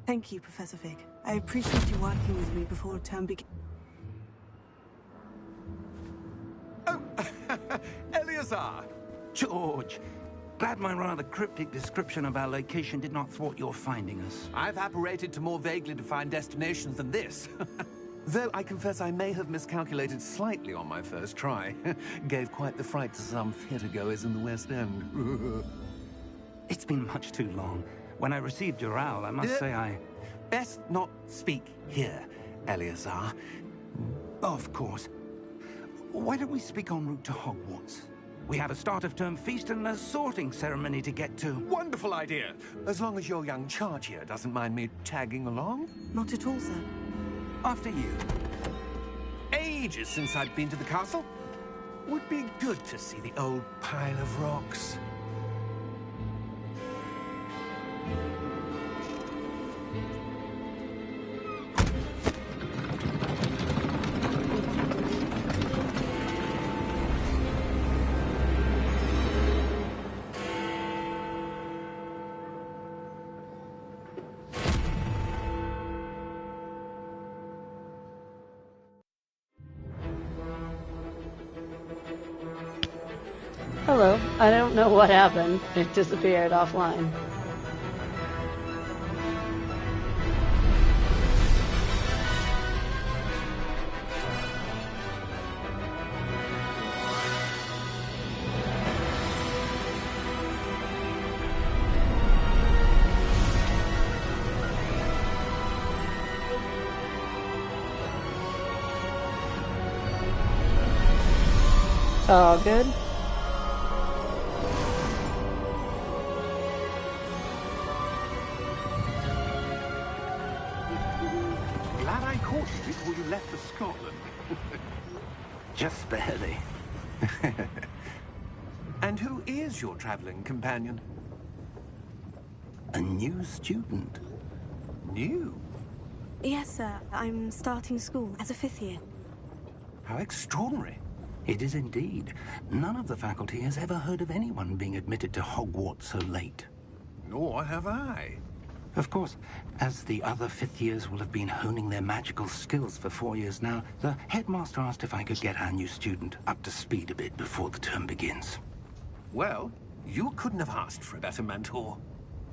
Thank you, Professor Fig. I appreciate you working with me before term begins. Oh, Eleazar! George, glad my rather cryptic description of our location did not thwart your finding us. I've apparated to more vaguely defined destinations than this. Though I confess I may have miscalculated slightly on my first try. Gave quite the fright to some theatergoers in the West End. It's been much too long. When I received your owl, I must say I... Best not speak here, Eleazar. Of course. Why don't we speak en route to Hogwarts? We have a start-of-term feast and a sorting ceremony to get to. Wonderful idea! As long as your young charge here doesn't mind me tagging along. Not at all, sir. After you. Ages since I'd been to the castle. Would be good to see the old pile of rocks. Hello. I don't know what happened. It disappeared offline. All good. Glad I caught you before you left for Scotland. Just barely. And who is your traveling companion? A new student. New? Yes, sir. I'm starting school as a 5th year. How extraordinary. It is indeed. None of the faculty has ever heard of anyone being admitted to Hogwarts so late. Nor have I. Of course, as the other 5th years will have been honing their magical skills for 4 years now, the headmaster asked if I could get our new student up to speed a bit before the term begins. Well, you couldn't have asked for a better mentor.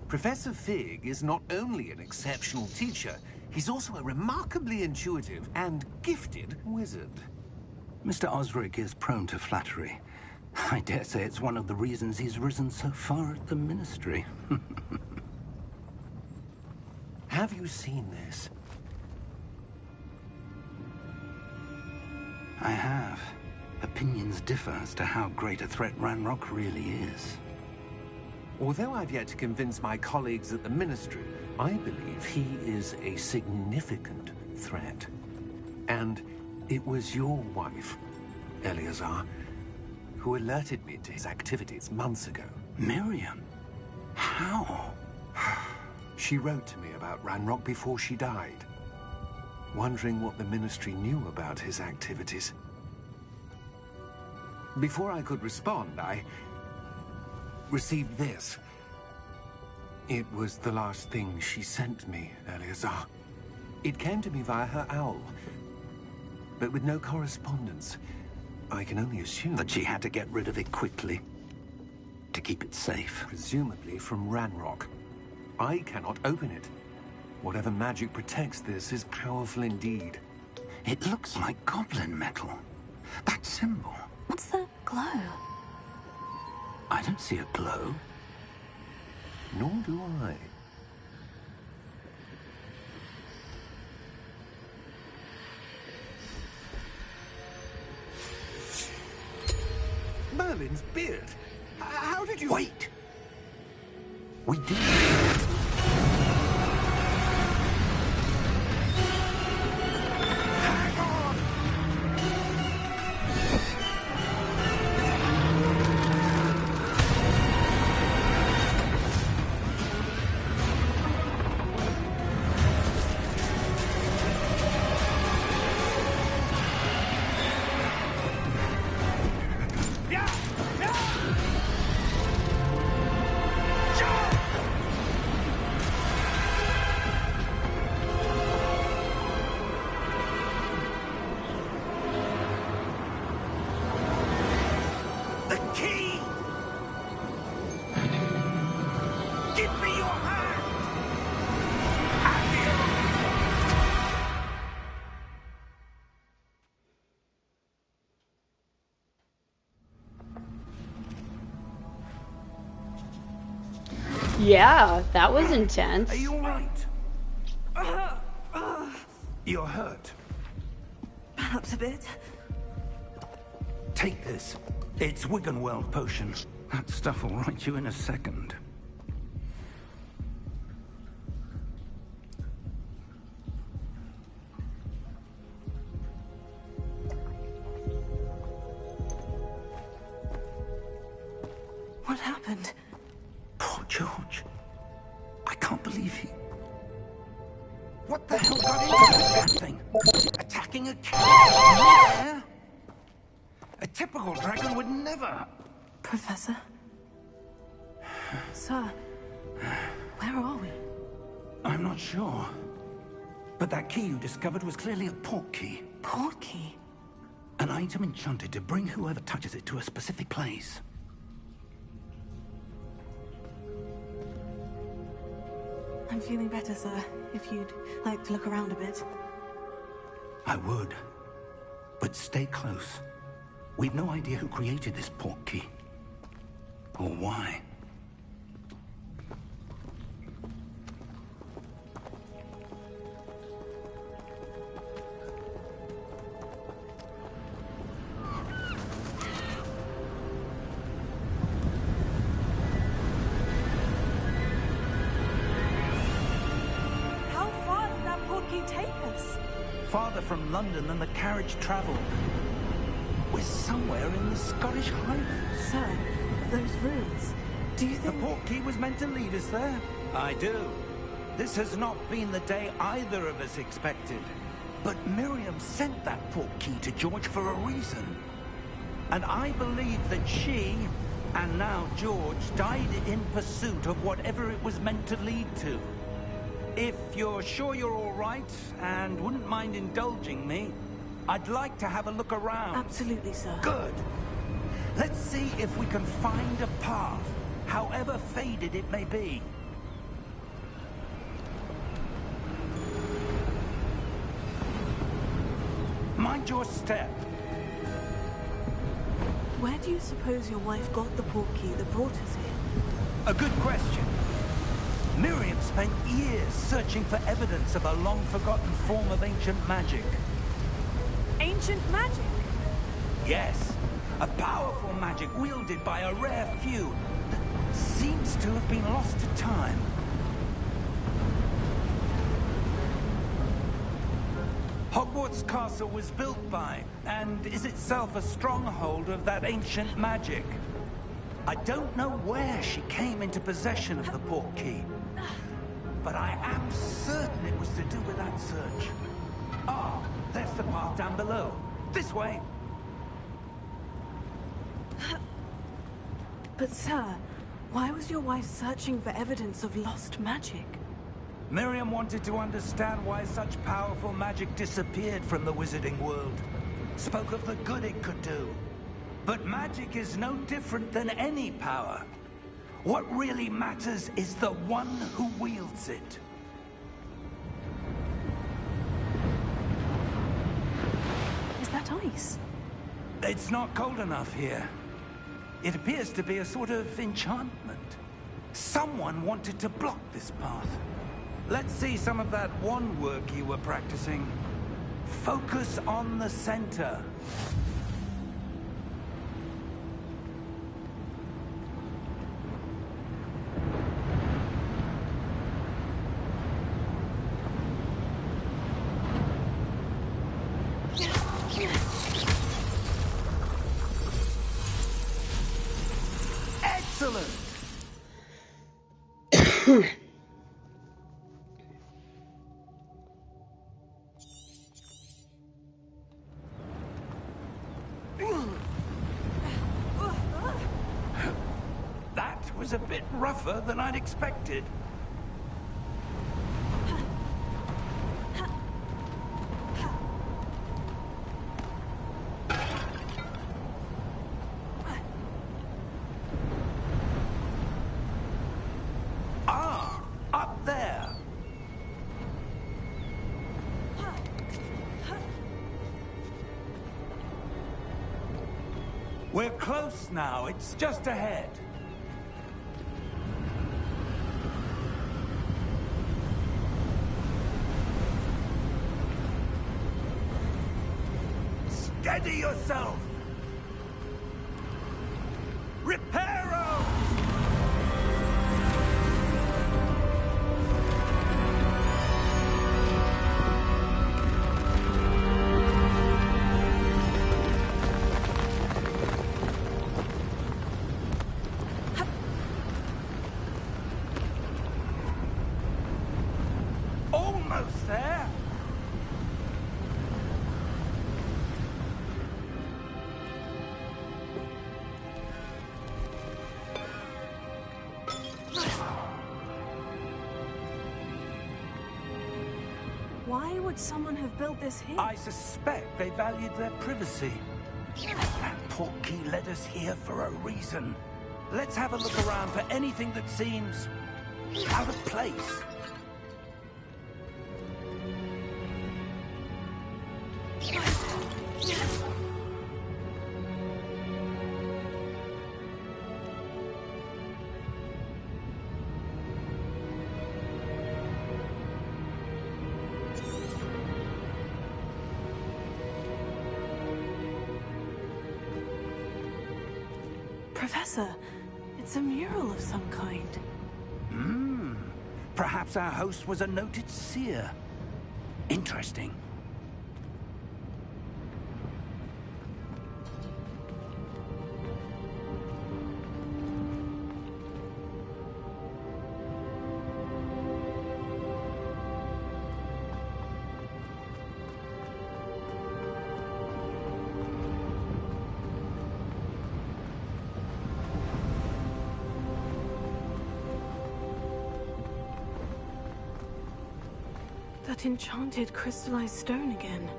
Professor Fig is not only an exceptional teacher, he's also a remarkably intuitive and gifted wizard. Mr. Osric is prone to flattery. I dare say it's one of the reasons he's risen so far at the Ministry. Have you seen this? I have. Opinions differ as to how great a threat Ranrock really is. Although I've yet to convince my colleagues at the Ministry, I believe he is a significant threat. And it was your wife, Eleazar, who alerted me to his activities months ago. Miriam? How? She wrote to me about Ranrock before she died, wondering what the Ministry knew about his activities. Before I could respond, I received this. It was the last thing she sent me, Eleazar. It came to me via her owl, but with no correspondence. I can only assume That she had to get rid of it quickly, to keep it safe. presumably from Ranrock. I cannot open it. Whatever magic protects this is powerful indeed. It looks like goblin metal. That symbol. What's the glow? I don't see a glow. Nor do I. Merlin's beard. How did you... Wait! We did. Hang on! Yeah! Yeah! Yeah, that was intense. Are you alright? You're hurt. Perhaps a bit. Take this. It's Wiggenweld potion. That stuff will right you in a second. What happened? Poor George. I can't believe he... What the hell got into that damn thing? Attacking a king? Yeah? A typical dragon would never... Professor? Sir, where are we? I'm not sure. But that key you discovered was clearly a port key. Port key? An item enchanted to bring whoever touches it to a specific place. I'm feeling better, sir. If you'd like to look around a bit. I would. But stay close. We've no idea who created this port key. Or why. How far did that port key take us? Farther from London than the carriage traveled. We're somewhere in the Scottish Highlands. Sir, those ruins. Do you The think... port key was meant to lead us there? I do. This has not been the day either of us expected. But Miriam sent that port key to George for a reason. And I believe that she, and now George, died in pursuit of whatever it was meant to lead to. If you're sure you're all right, and wouldn't mind indulging me, I'd like to have a look around. Absolutely, sir. Good. Let's see if we can find a path, however faded it may be. Mind your step. Where do you suppose your wife got the port key that brought us here? A good question. Miriam spent years searching for evidence of a long-forgotten form of ancient magic. Ancient magic? Yes, a powerful magic wielded by a rare few that seems to have been lost to time. Hogwarts Castle was built by, and is itself a stronghold of that ancient magic. I don't know where she came into possession of the port key, but I am certain it was to do with that search. Ah, there's the path down below. This way. But sir, why was your wife searching for evidence of lost magic? Miriam wanted to understand why such powerful magic disappeared from the wizarding world. Spoke of the good it could do. But magic is no different than any power. What really matters is the one who wields it. Is that ice? It's not cold enough here. It appears to be a sort of enchantment. Someone wanted to block this path. Let's see some of that wand work you were practicing. Focus on the center. Excellent! That was a bit rougher than I'd expected. Ah, up there. We're close now. It's just ahead. Steady yourself! Reparo! Almost there! Why would someone have built this here? I suspect they valued their privacy. That portkey led us here for a reason. Let's have a look around for anything that seems out of place. Professor, it's a mural of some kind. Perhaps our host was a noted seer. Interesting. That enchanted crystallized stone again.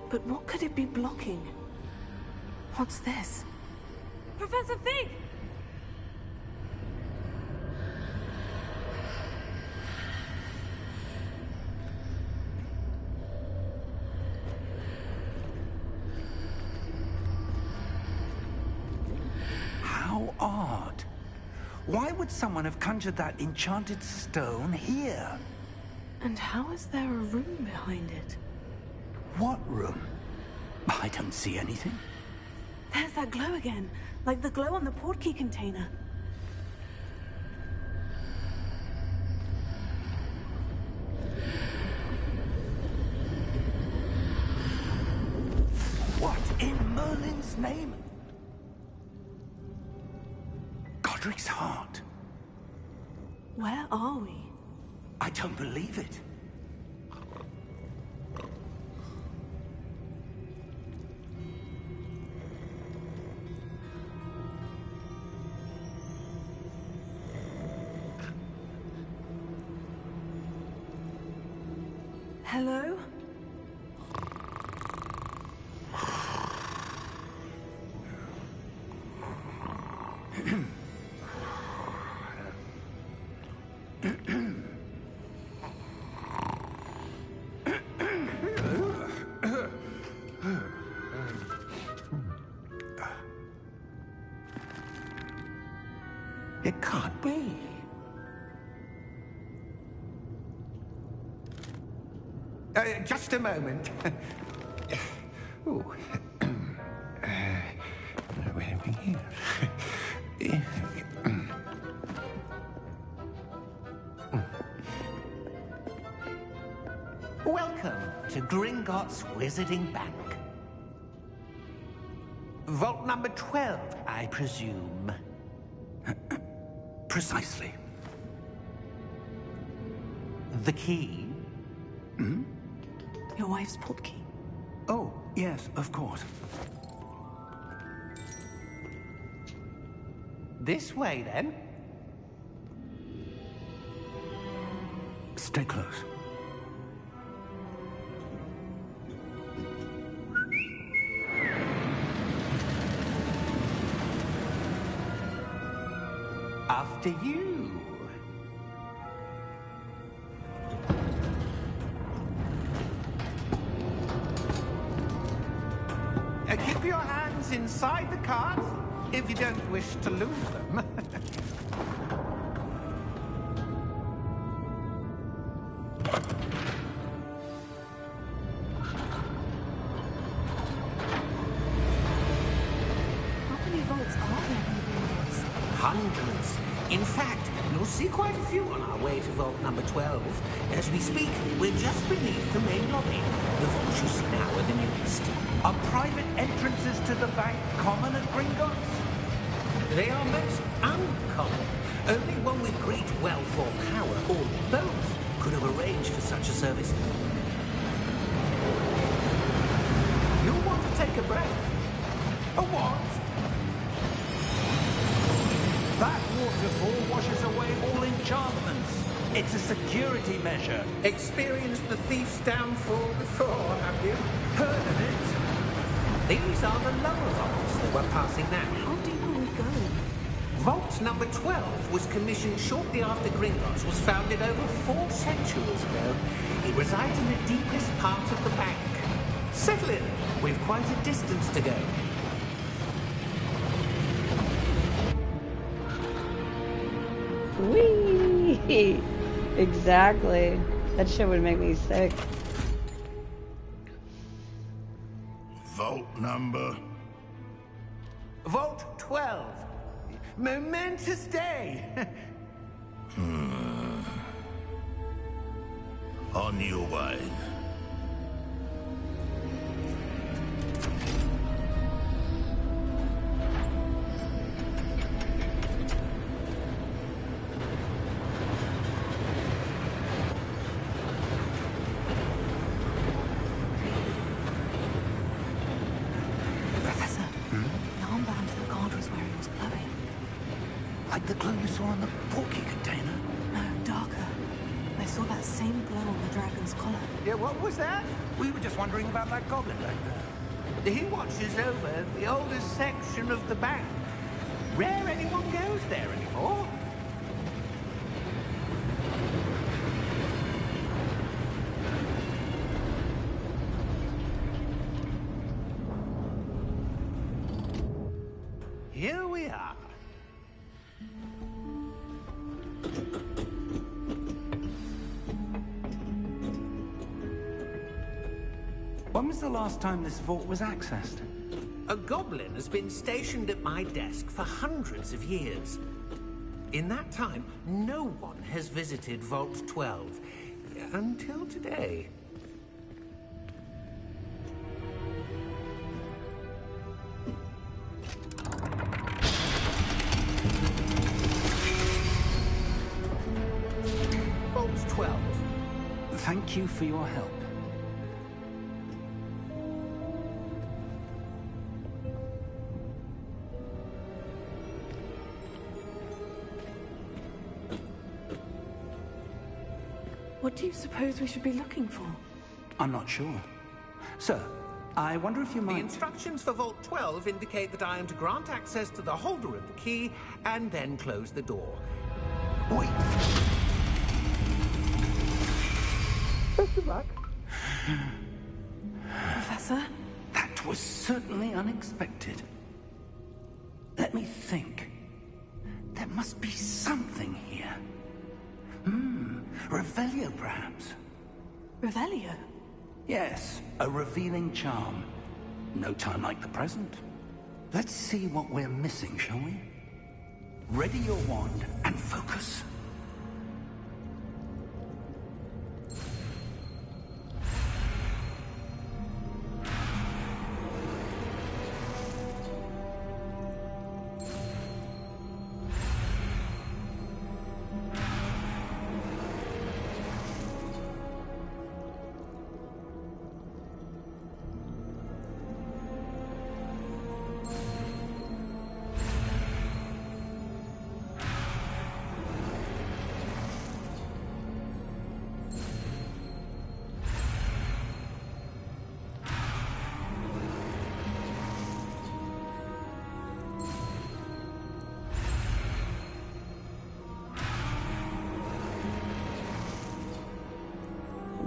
But what could it be blocking? What's this? Professor Fig! How odd. Why would someone have conjured that enchanted stone here? And how is there a room behind it? What room? I don't see anything. There's that glow again, like the glow on the portkey container. What in Merlin's name? Godric's heart. Where are we? I don't believe it. Hello? It can't be. Just a moment. Ooh. Where are we here? Welcome to Gringotts Wizarding Bank. Vault number 12, I presume. Precisely. The key? Your wife's portkey. Oh, yes, of course. This way, then. Stay close. After you. Keep your hands inside the cart if you don't wish to lose them. see quite a few on our way to Vault number 12. As we speak, we're just beneath the main lobby. The vaults you see now are the newest. Are private entrances to the bank common at Gringotts? They are most uncommon. Only one with great wealth or power, or both, could have arranged for such a service. You'll want to take a breath. A what? That waterfall washes away all enchantments. It's a security measure. Experienced the thief's downfall before, have you? Heard of it? These are the lower vaults that we're passing now. How deep are we going? Vault number 12 was commissioned shortly after Gringotts was founded over 4 centuries ago. It resides in the deepest part of the bank. Settle in. We've quite a distance to go. Whee! Exactly. That shit would make me sick. Vault number. Vault 12. Momentous day. On your way. Professor, the armband that God was wearing was glowing. Like the glow you saw on the porky container? No, darker. I saw that same glow on the dragon's collar. Yeah, what was that? We were just wondering about that goblin back there. He watches over the oldest section of the bank. Rare anyone goes there anymore. Here we are. When was the last time this vault was accessed? A goblin has been stationed at my desk for hundreds of years. In that time, no one has visited Vault 12. Until today. Vault 12. Thank you for your help. What do you suppose we should be looking for? I'm not sure. Sir, I wonder if you The might... instructions for Vault 12 indicate that I am to grant access to the holder of the key and then close the door. Wait. Professor? That was certainly unexpected. Let me think. There must be something here. Revelio, perhaps. Revelio? Yes, a revealing charm. No time like the present. Let's see what we're missing, shall we? Ready your wand and focus.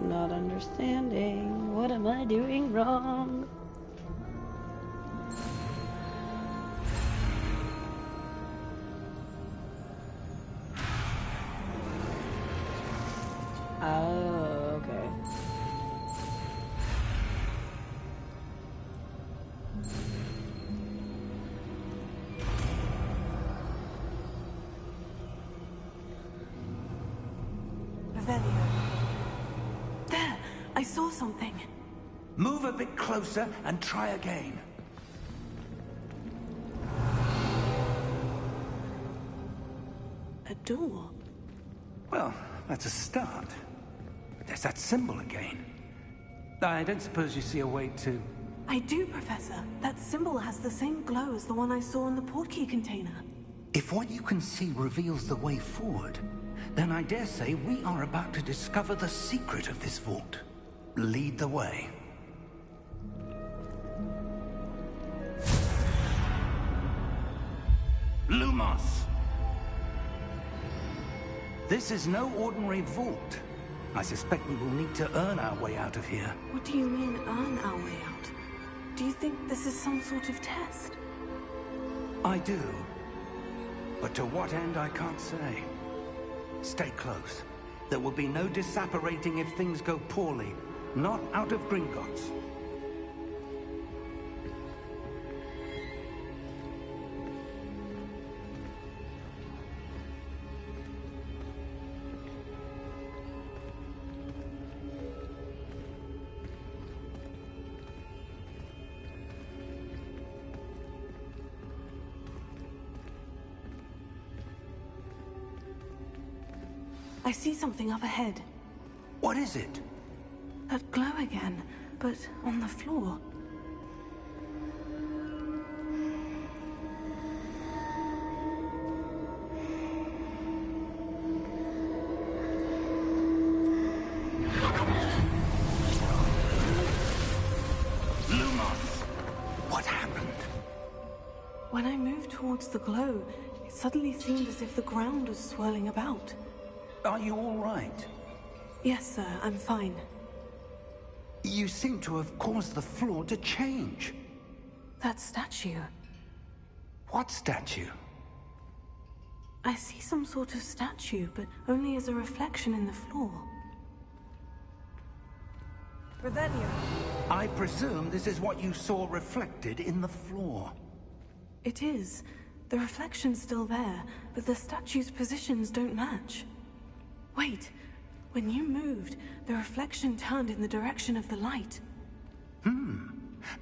Not understanding. What am I doing wrong? Oh, okay. I saw something. Move a bit closer and try again. A door. Well, that's a start. There's that symbol again. I don't suppose you see a way to... I do, Professor. That symbol has the same glow as the one I saw in the portkey container. If what you can see reveals the way forward, then I dare say we are about to discover the secret of this vault. Lead the way. Lumos! This is no ordinary vault. I suspect we will need to earn our way out of here. What do you mean, earn our way out? Do you think this is some sort of test? I do. But to what end, I can't say. Stay close. There will be no disapparating if things go poorly. Not out of Gringotts. I see something up ahead. What is it? That glow again, but on the floor. Lumos! What happened? When I moved towards the glow, it suddenly seemed as if the ground was swirling about. Are you all right? Yes, sir, I'm fine. You seem to have caused the floor to change. That statue. What statue? I see some sort of statue, but only as a reflection in the floor. Revelio. I presume this is what you saw reflected in the floor. It is. The reflection's still there, but the statue's positions don't match. Wait. When you moved, the reflection turned in the direction of the light.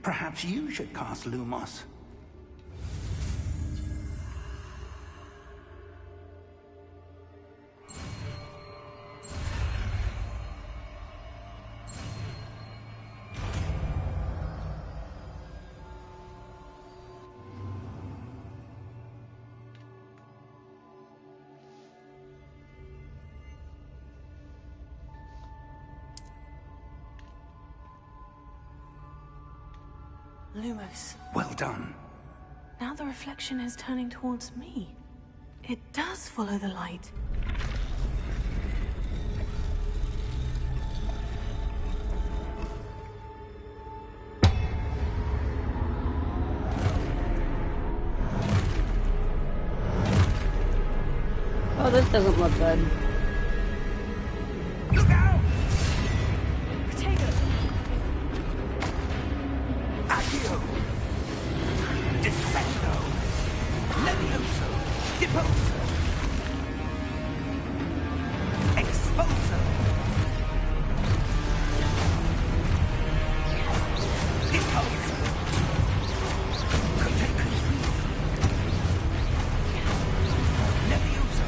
Perhaps you should cast Lumos. Lumos. Well done. Now the reflection is turning towards me. It does follow the light. Oh, this doesn't look good. Look out! Potato! Accio! Defendo! Levioso! Deposo! Exposo! Deposo! Protect control! Levioso!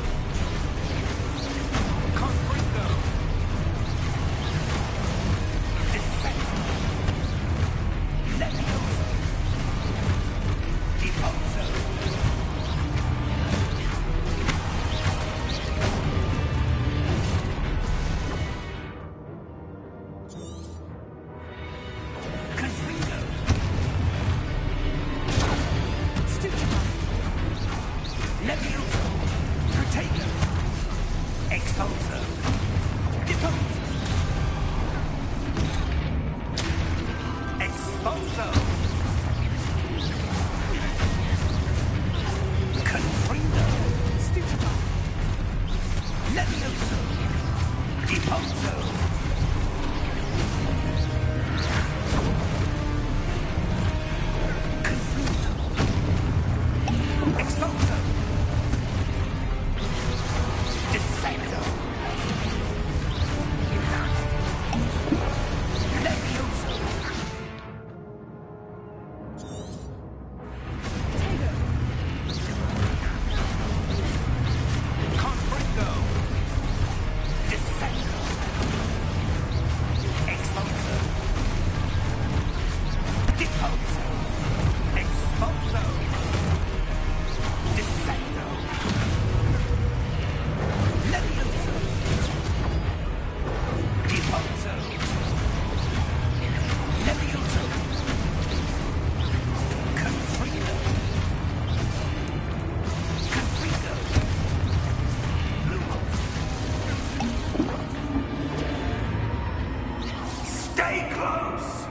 Stay close!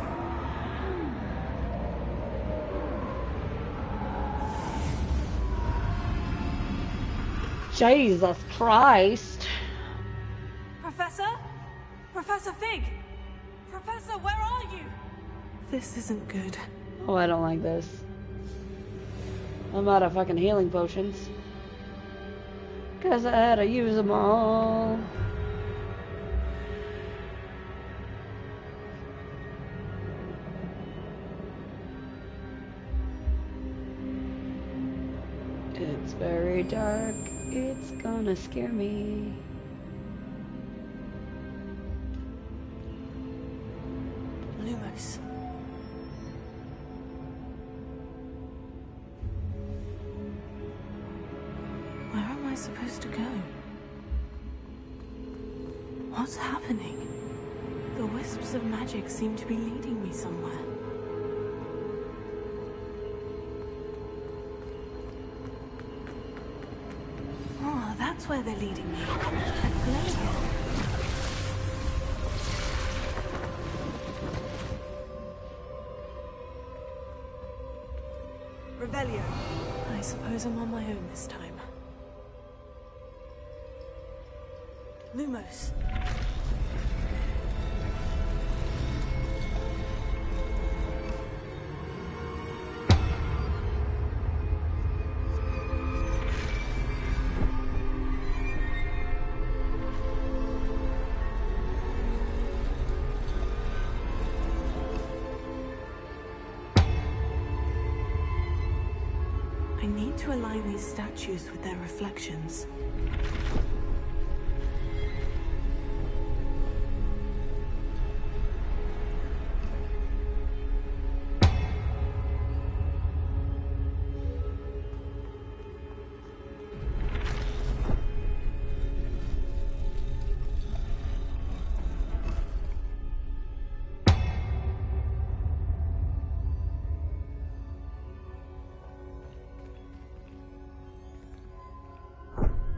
Jesus Christ. Professor? Professor Fig! Professor, where are you? This isn't good. Oh, I don't like this. I'm out of fucking healing potions. Cause I had to use them all. It's very dark. It's gonna scare me. Lumos. Where am I supposed to go? What's happening? The wisps of magic seem to be leading me somewhere. Oh, that's where they're leading me. At Gloria. Revelio. I suppose I'm on my own this time. Lumos. I need to align these statues with their reflections.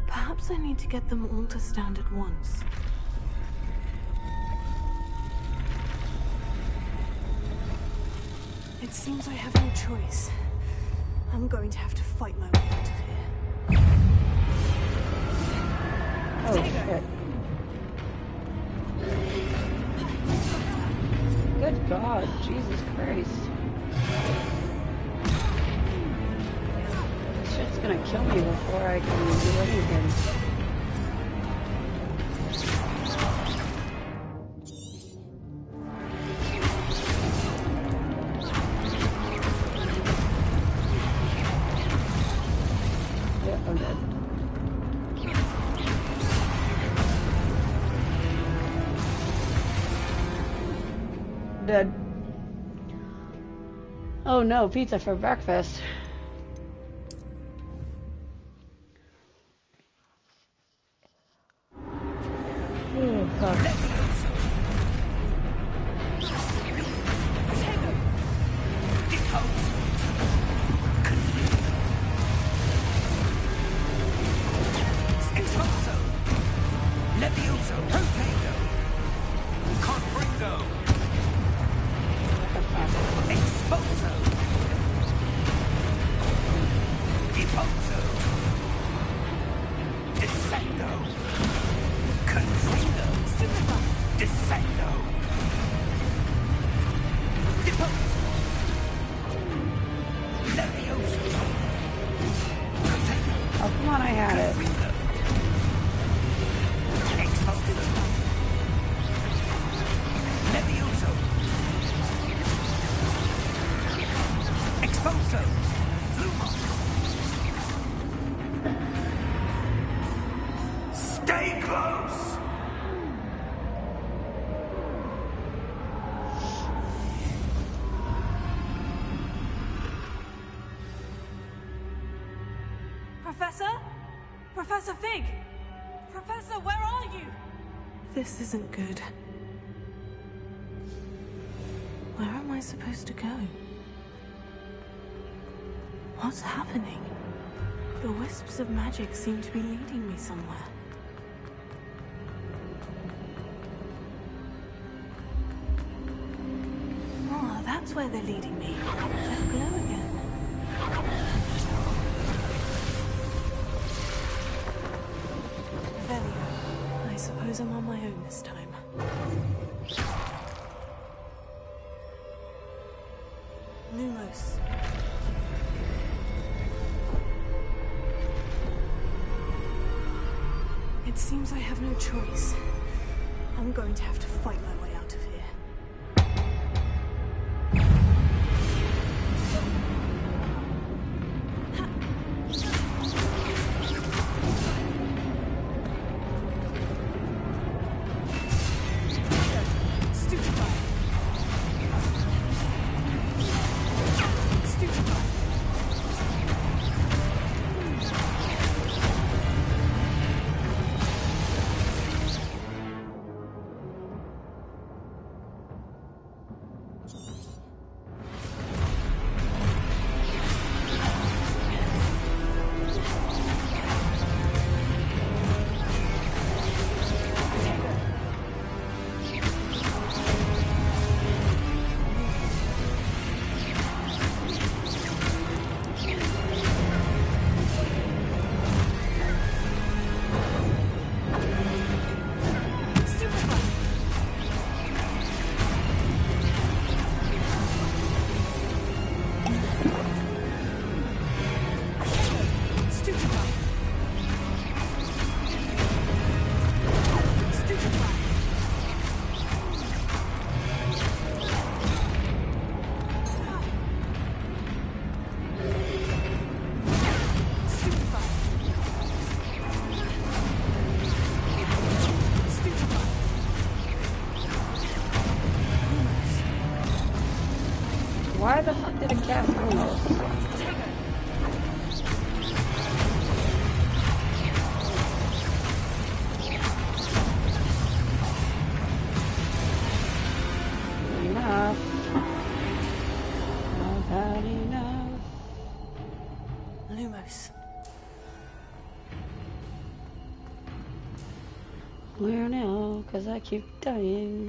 Perhaps I need to get them all to stand at once. It seems I have no choice. I'm going to have to fight my way out of here. Oh, shit. Good God, Jesus Christ. This shit's gonna kill me before I can do anything. Yeah, I'm dead. Dead. Oh no, pizza for breakfast. Oh, God. Oh, come on, I had it. Stay close! Professor? Professor Fig! Professor, where are you? This isn't good. Where am I supposed to go? What's happening? The wisps of magic seem to be leading me somewhere. that's where they're leading me. That glow again. Revelio. I suppose I'm on my own this time. Lumos. It seems I have no choice. I'm going to have to fight my way out of here. Why the fuck did it cast Lumos? Enough. I've had enough. Lumos. Where now? Cause I keep dying.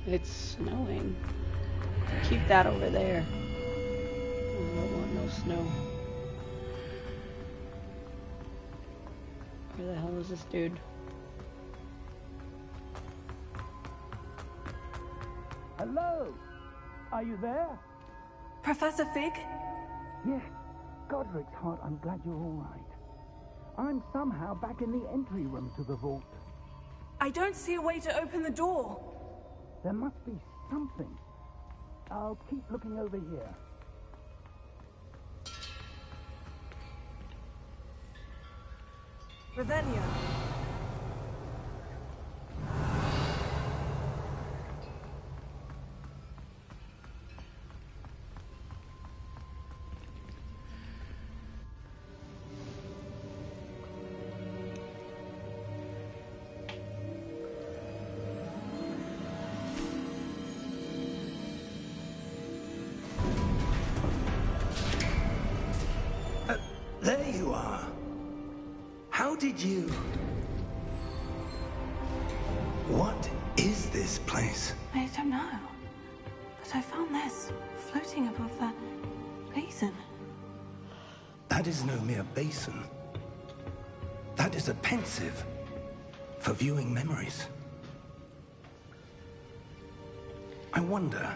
It's snowing. Keep that over there. I don't want no snow. Where the hell is this dude? Hello? Are you there? Professor Fig? Yes. Godric's heart, I'm glad you're all right. I'm somehow back in the entry room to the vault. I don't see a way to open the door. There must be something. I'll keep looking over here. Revelio. There you are. How did you... What is this place? I don't know. But I found this floating above that basin. That is no mere basin. That is a pensive for viewing memories. I wonder...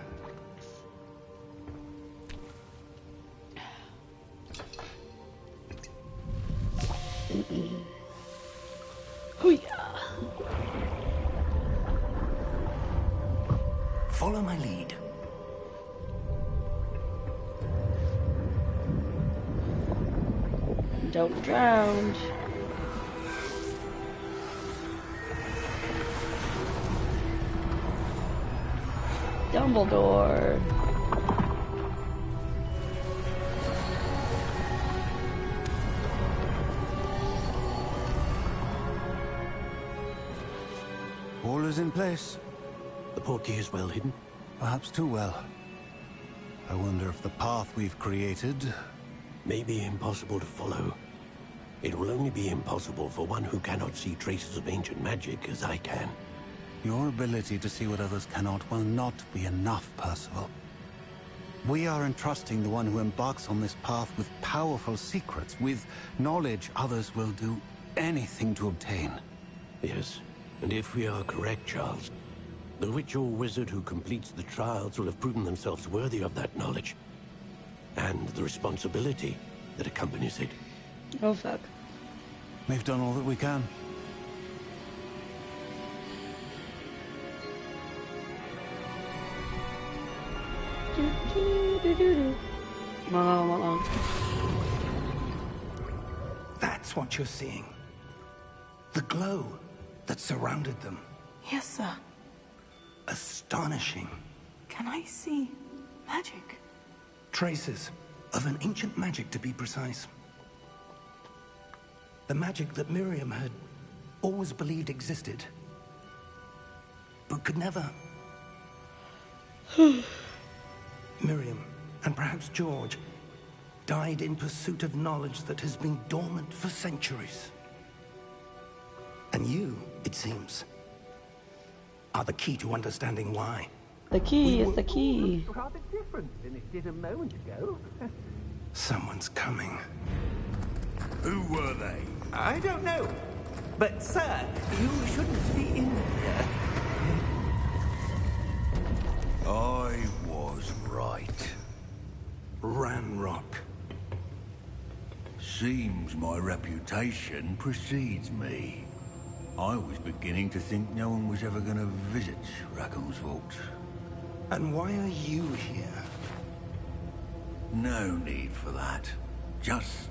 Follow my lead. Don't drown. Dumbledore. All is in place. The portkey is well hidden? Perhaps too well. I wonder if the path we've created... may be impossible to follow. It will only be impossible for one who cannot see traces of ancient magic as I can. Your ability to see what others cannot will not be enough, Percival. We are entrusting the one who embarks on this path with powerful secrets, with knowledge others will do anything to obtain. Yes, and if we are correct, Charles, the witch or wizard who completes the trials will have proven themselves worthy of that knowledge. And the responsibility that accompanies it. Oh, fuck. We've done all that we can. That's what you're seeing. The glow that surrounded them. Yes, sir. Astonishing. Can I see magic? Traces of an ancient magic, to be precise. The magic that Miriam had always believed existed, but could never. Miriam, and perhaps George, died in pursuit of knowledge that has been dormant for centuries. And you, it seems, are the key to understanding why. The key is the key. Rather different than it did a moment ago. Someone's coming. Who were they? I don't know. But, sir, you shouldn't be in here. I was right. Ranrock. Seems my reputation precedes me. I was beginning to think no one was ever going to visit Rackham's Vault. And why are you here? No need for that. Just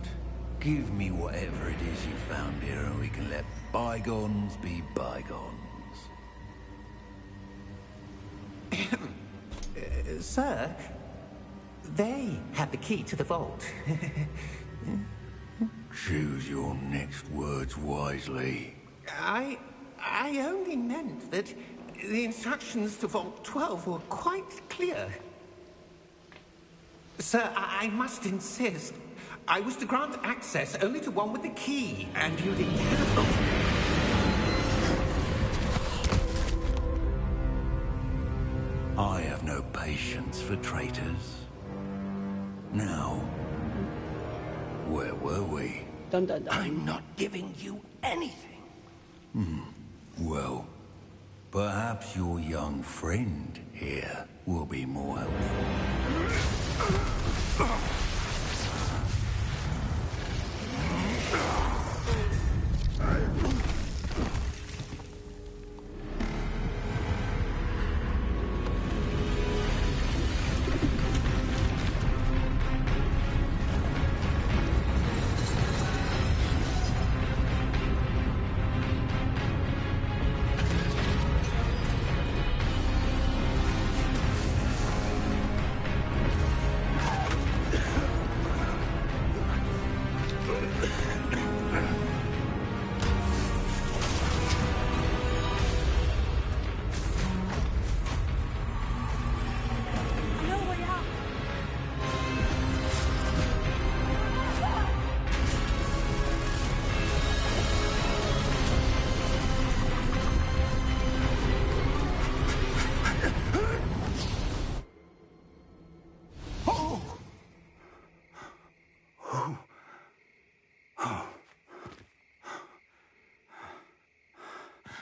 give me whatever it is you found here and we can let bygones be bygones. Sir, they have the key to the vault. Choose your next words wisely. I only meant that the instructions to Vault 12 were quite clear. Sir, I must insist. I was to grant access only to one with the key, and you didn't have them. I have no patience for traitors. Now, where were we? Dun dun dun. I'm not giving you anything. Well, perhaps your young friend here will be more helpful.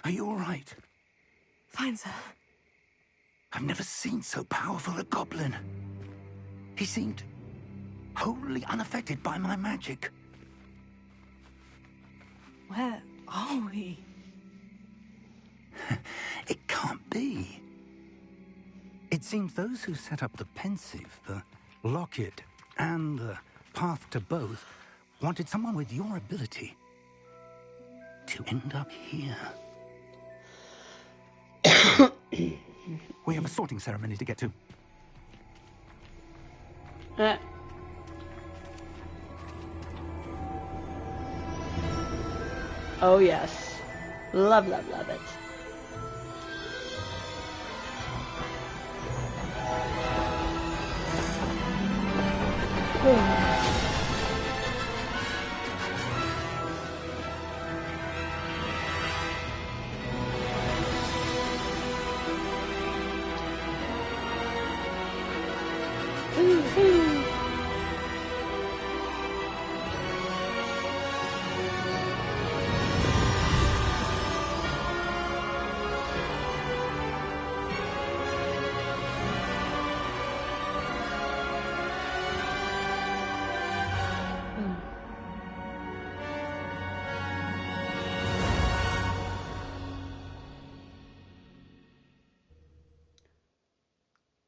Are you all right? Fine, sir. I've never seen so powerful a goblin. He seemed wholly unaffected by my magic. Where are we? It can't be. It seems those who set up the Pensieve, the Locket, and the Path to Both wanted someone with your ability to end up here. We have a sorting ceremony to get to. Oh yes. Love, love, love it.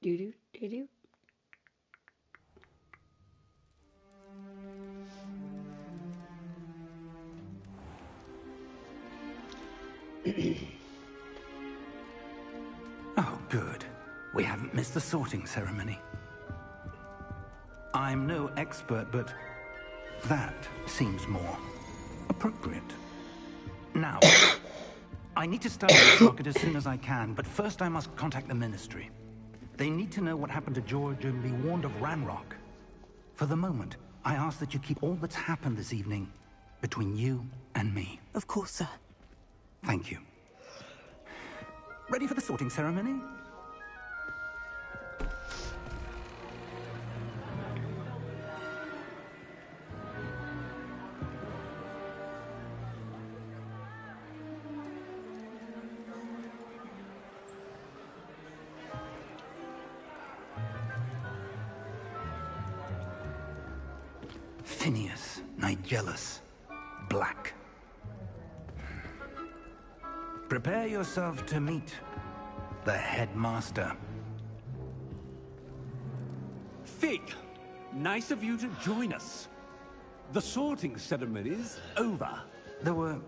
Do do do do. Oh, good. We haven't missed the sorting ceremony. I'm no expert, but that seems more appropriate. Now, I need to study this rocket as soon as I can, but first I must contact the Ministry. They need to know what happened to George and be warned of Ranrock. For the moment, I ask that you keep all that's happened this evening between you and me. Of course, sir. Thank you. Ready for the sorting ceremony? Phineas Nigellus Black. Prepare yourself to meet the headmaster. Fig, nice of you to join us. The sorting ceremony's over. There were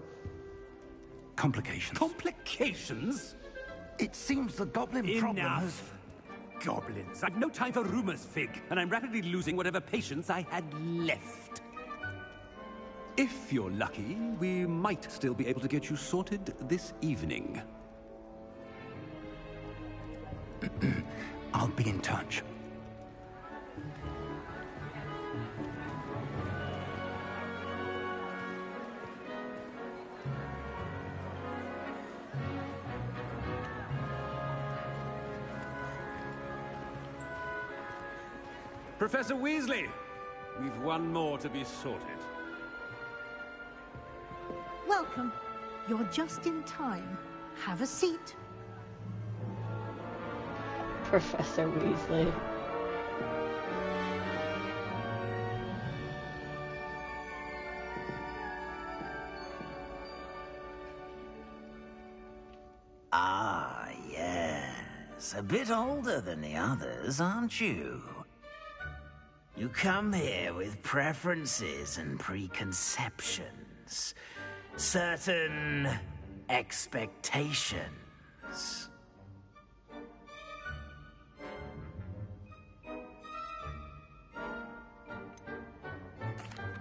complications. Complications? It seems the goblin problem has... Enough. Goblins. I've no time for rumors, Fig, and I'm rapidly losing whatever patience I had left. If you're lucky, we might still be able to get you sorted this evening. I'll be in touch. Professor Weasley, we've one more to be sorted. Welcome. You're just in time. Have a seat. Professor Weasley. Ah, yes. A bit older than the others, aren't you? You come here with preferences and preconceptions. Certain expectations.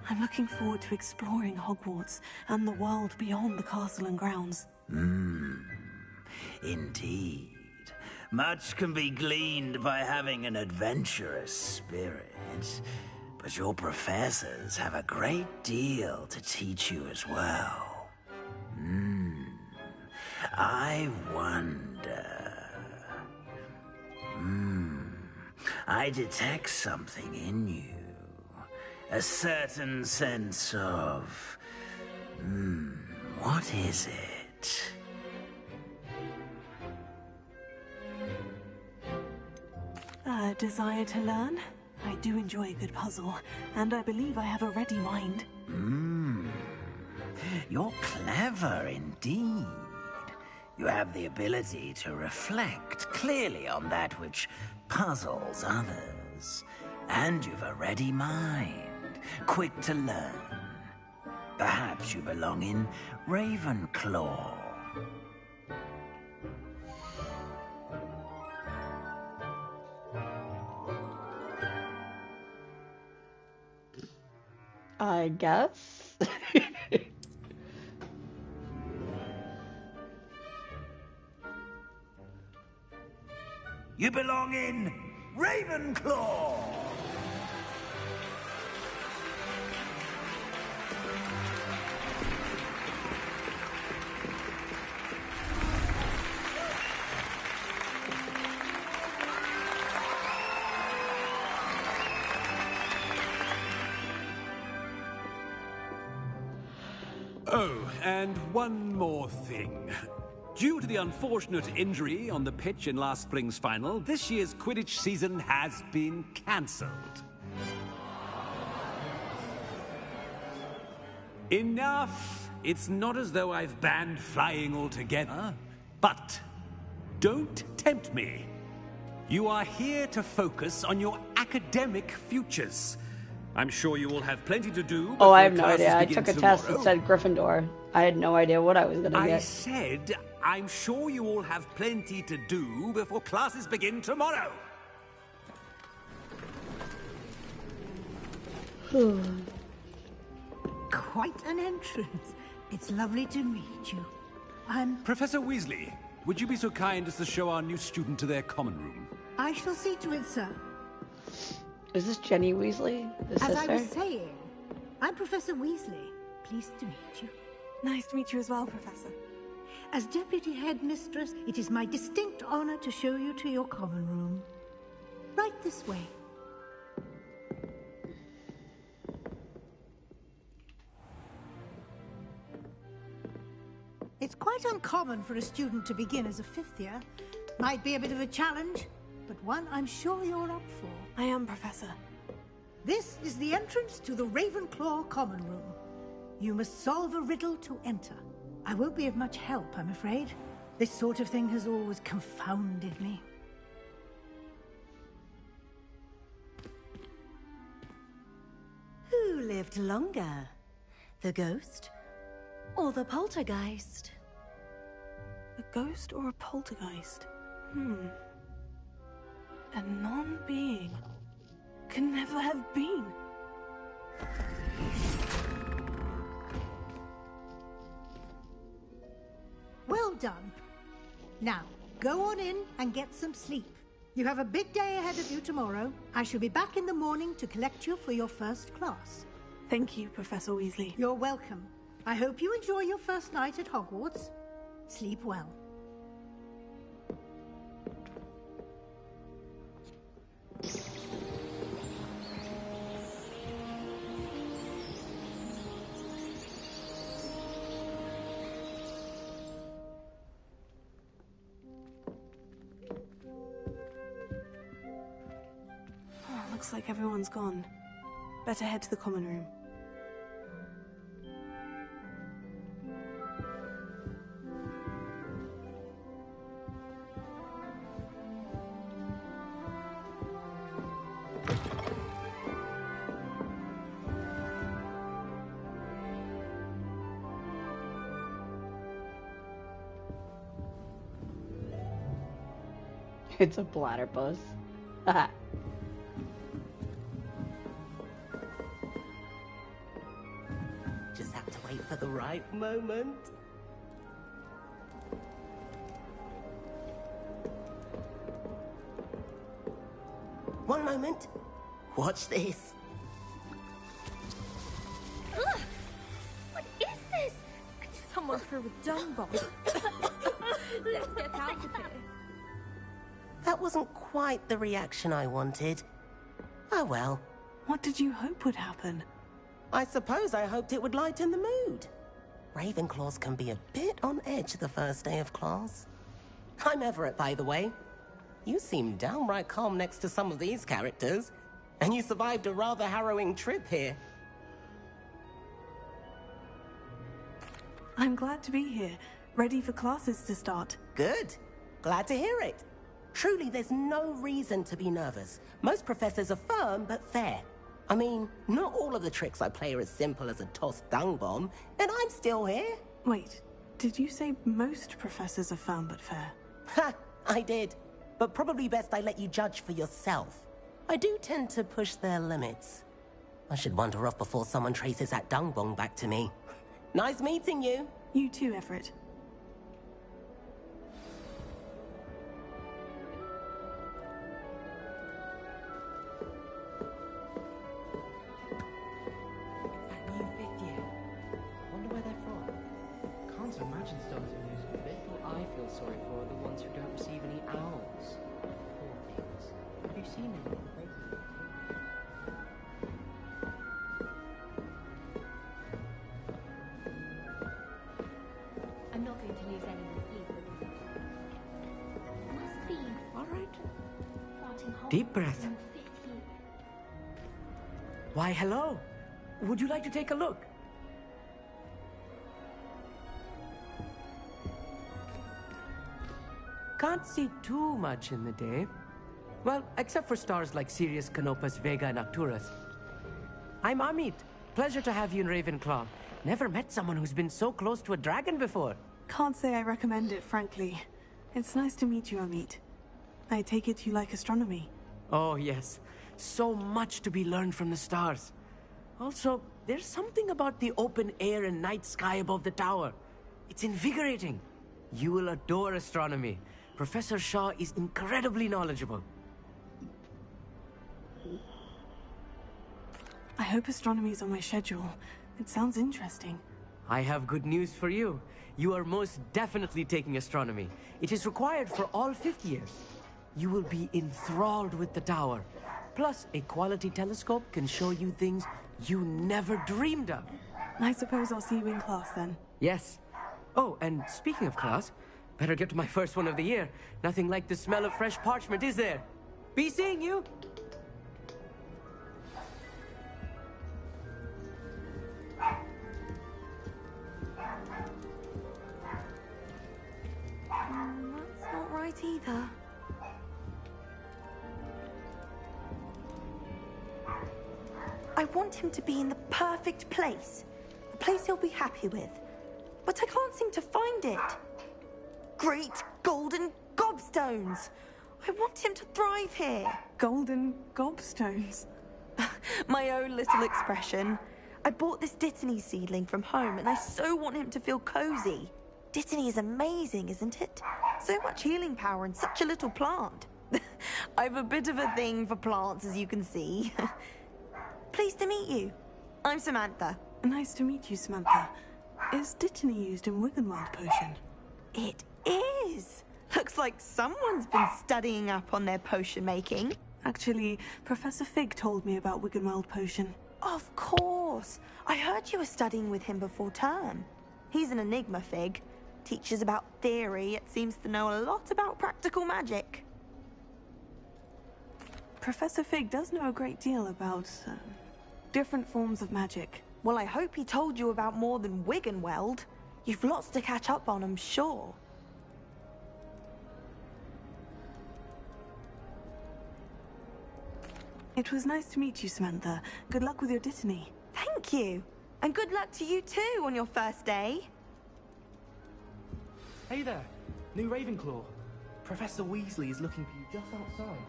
I'm looking forward to exploring Hogwarts and the world beyond the castle and grounds. Indeed. Much can be gleaned by having an adventurous spirit, but your professors have a great deal to teach you as well. I wonder... I detect something in you. A certain sense of... what is it? A desire to learn? I do enjoy a good puzzle, and I believe I have a ready mind. You're clever indeed. You have the ability to reflect clearly on that which puzzles others. And you've a ready mind, quick to learn. Perhaps you belong in Ravenclaw. I guess. You belong in Ravenclaw! and one more thing. Due to the unfortunate injury on the pitch in last spring's final, this year's Quidditch season has been cancelled. Enough! It's not as though I've banned flying altogether. But don't tempt me. You are here to focus on your academic futures. I'm sure you will have plenty to do. Oh, I have no idea. I took a test that said Gryffindor. I had no idea what I was going to get. I said, I'm sure you all have plenty to do before classes begin tomorrow. Quite an entrance. It's lovely to meet you. Professor Weasley, would you be so kind as to show our new student to their common room? I shall see to it, sir. Is this Jenny Weasley, the sister? As I was saying, I'm Professor Weasley. Pleased to meet you. Nice to meet you as well, Professor. As Deputy Headmistress, it is my distinct honor to show you to your common room. Right this way. It's quite uncommon for a student to begin as a fifth year. Might be a bit of a challenge, but one I'm sure you're up for. I am, Professor. This is the entrance to the Ravenclaw common room. You must solve a riddle to enter. I won't be of much help, I'm afraid. This sort of thing has always confounded me. Who lived longer? The ghost or the poltergeist? A ghost or a poltergeist? A non-being can never have been. Well done. Now, go on in and get some sleep. You have a big day ahead of you tomorrow. I shall be back in the morning to collect you for your first class. Thank you, Professor Weasley. You're welcome. I hope you enjoy your first night at Hogwarts. Sleep well. Looks like everyone's gone. Better head to the common room. It's a bladderbus. Just have to wait for the right moment. One moment. Watch this. Ugh! What is this? Someone threw a dung bomb. Let's get out of here. That wasn't quite the reaction I wanted. Oh well. What did you hope would happen? I suppose I hoped it would lighten the mood. Ravenclaws can be a bit on edge the first day of class. I'm Everett, by the way. You seem downright calm next to some of these characters, and you survived a rather harrowing trip here. I'm glad to be here, ready for classes to start. Good. Glad to hear it. Truly, there's no reason to be nervous. Most professors are firm but fair. I mean, not all of the tricks I play are as simple as a tossed dung bomb, and I'm still here. Wait, did you say most professors are firm but fair? Ha! I did. But probably best I let you judge for yourself. I do tend to push their limits. I should wander off before someone traces that dung bomb back to me. Nice meeting you. You too, Everett. Sorry for the ones who don't receive any owls. Poor things. Have you seen any? Deep breath. Why, hello. Would you like to take a look? Can't see too much in the day. Well, except for stars like Sirius, Canopus, Vega, and Arcturus. I'm Amit. Pleasure to have you in Ravenclaw. Never met someone who's been so close to a dragon before. Can't say I recommend it, frankly. It's nice to meet you, Amit. I take it you like astronomy. Oh, yes. So much to be learned from the stars. Also, there's something about the open air and night sky above the tower. It's invigorating. You will adore astronomy. Professor Shaw is incredibly knowledgeable. I hope astronomy's on my schedule. It sounds interesting. I have good news for you. You are most definitely taking astronomy. It is required for all 5th years. You will be enthralled with the tower. Plus, a quality telescope can show you things you never dreamed of. I suppose I'll see you in class then. Yes. Oh, and speaking of class, better get to my first one of the year. Nothing like the smell of fresh parchment, is there? Be seeing you! That's not right either. I want him to be in the perfect place. A place he'll be happy with. But I can't seem to find it. Great golden gobstones! I want him to thrive here. Golden gobstones? My own little expression. I bought this Dittany seedling from home and I so want him to feel cozy. Dittany is amazing, isn't it? So much healing power in such a little plant. I've a bit of a thing for plants, as you can see. Pleased to meet you. I'm Samantha. Nice to meet you, Samantha. Is Dittany used in Wiggenweld potion? It is. Looks like someone's been studying up on their potion making. Actually, Professor Fig told me about Wiggenweld potion. Of course. I heard you were studying with him before term. He's an enigma, Fig. Teaches about theory, yet seems to know a lot about practical magic. Professor Fig does know a great deal about different forms of magic. Well, I hope he told you about more than Wiggenweld. You've lots to catch up on, I'm sure. It was nice to meet you, Samantha. Good luck with your Dittany. Thank you. And good luck to you too on your first day. Hey there, new Ravenclaw. Professor Weasley is looking for you just outside.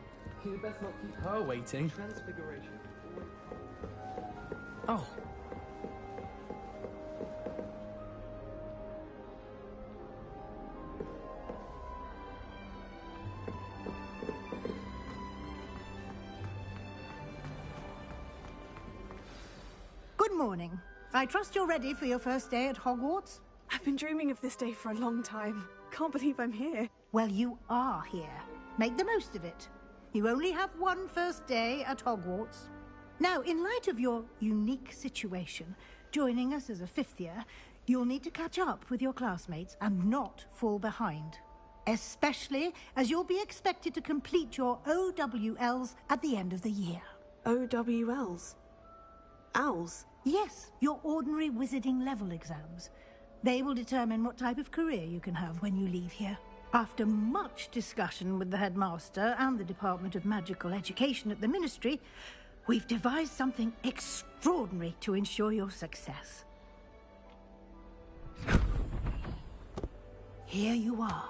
You best not keep her waiting. Transfiguration. Oh. Good morning. I trust you're ready for your first day at Hogwarts? I've been dreaming of this day for a long time. Can't believe I'm here. Well, you are here. Make the most of it. You only have one first day at Hogwarts. Now, in light of your unique situation, joining us as a 5th year, you'll need to catch up with your classmates and not fall behind. Especially as you'll be expected to complete your OWLs at the end of the year. OWLs? Owls? Yes, your ordinary wizarding level exams. They will determine what type of career you can have when you leave here. After much discussion with the headmaster and the Department of Magical Education at the Ministry, we've devised something extraordinary to ensure your success. Here you are.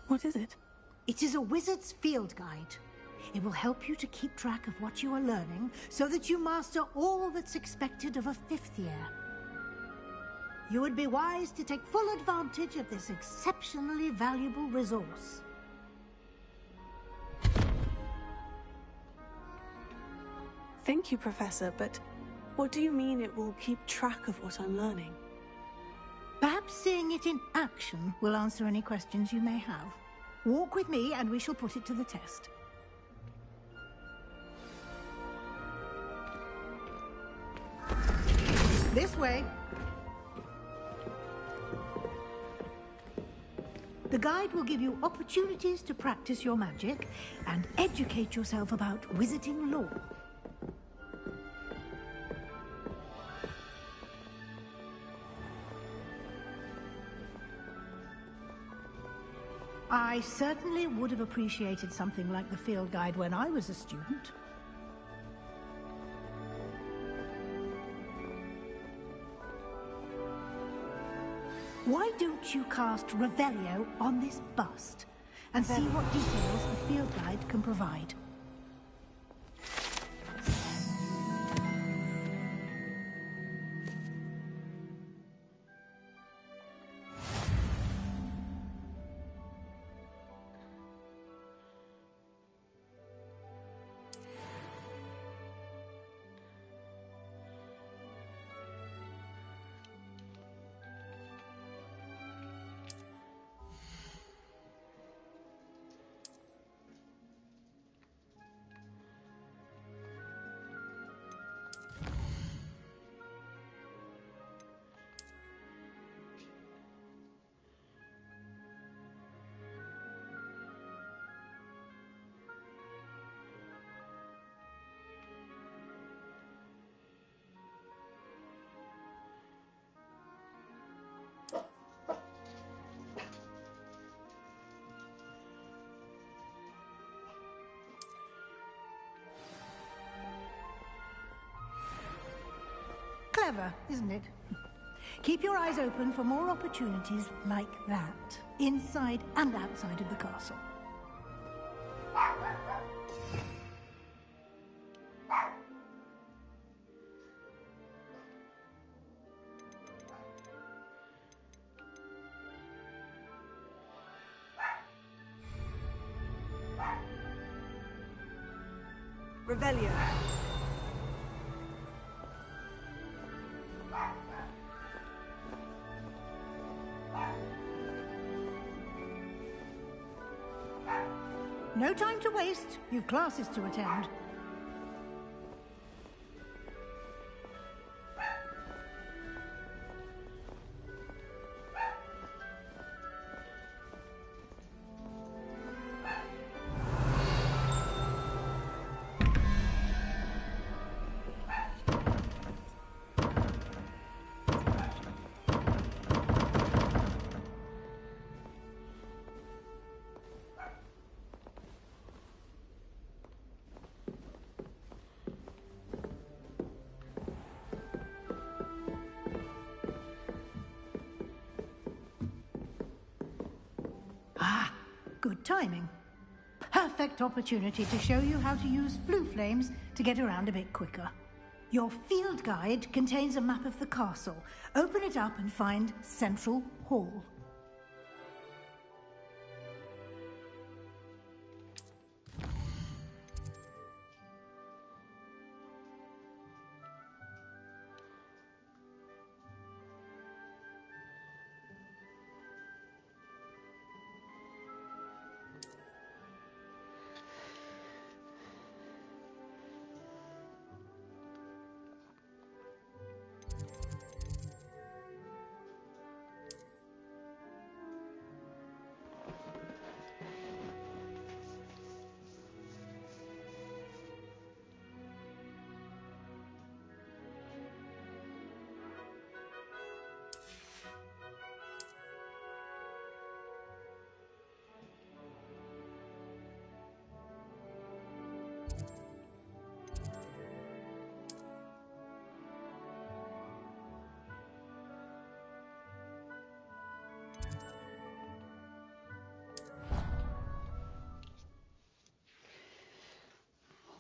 What is it? It is a wizard's field guide. It will help you to keep track of what you are learning so that you master all that's expected of a 5th year. You would be wise to take full advantage of this exceptionally valuable resource. Thank you, Professor, but what do you mean it will keep track of what I'm learning? Perhaps seeing it in action will answer any questions you may have. Walk with me and we shall put it to the test. This way. The guide will give you opportunities to practice your magic and educate yourself about wizarding lore. I certainly would have appreciated something like the field guide when I was a student. Why don't you cast Revelio on this bust and see what details the field guide can provide? Clever, isn't it? Keep your eyes open for more opportunities like that, inside and outside of the castle. Revelio. No time to waste. You've classes to attend. Good timing. Perfect opportunity to show you how to use flue flames to get around a bit quicker. Your field guide contains a map of the castle. Open it up and find Central Hall.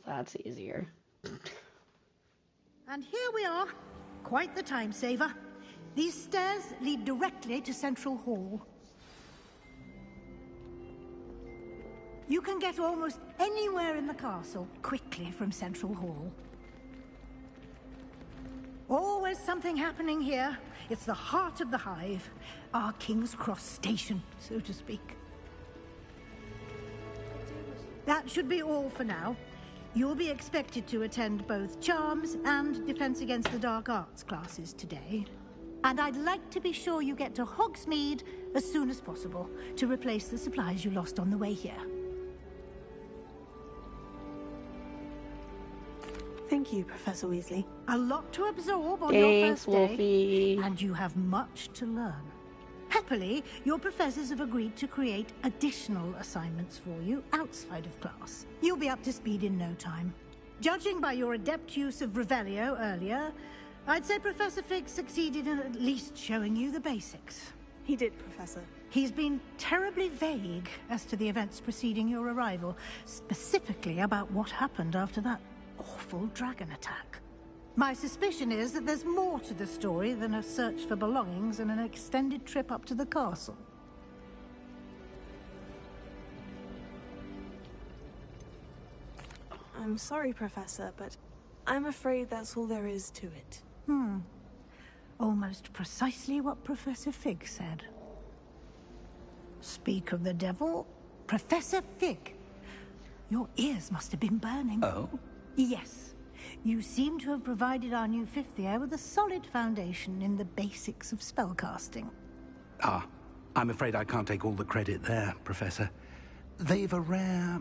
That's easier. And here we are. Quite the time saver. These stairs lead directly to Central Hall. You can get almost anywhere in the castle quickly from Central Hall. Always something happening here. It's the heart of the Hive. Our King's Cross station, so to speak. That should be all for now. You'll be expected to attend both Charms and Defense Against the Dark Arts classes today. And I'd like to be sure you get to Hogsmeade as soon as possible to replace the supplies you lost on the way here. Thank you, Professor Weasley. A lot to absorb on your first day, and you have much to learn. Happily, your professors have agreed to create additional assignments for you outside of class. You'll be up to speed in no time. Judging by your adept use of Revelio earlier, I'd say Professor Fig succeeded in at least showing you the basics. He did, Professor. He's been terribly vague as to the events preceding your arrival, specifically about what happened after that awful dragon attack. My suspicion is that there's more to the story than a search for belongings and an extended trip up to the castle. I'm sorry, Professor, but I'm afraid that's all there is to it. Almost precisely what Professor Fig said. Speak of the devil, Professor Fig. Your ears must have been burning. Oh? Yes. You seem to have provided our new fifth year with a solid foundation in the basics of spellcasting. Ah, I'm afraid I can't take all the credit there, Professor. They've a rare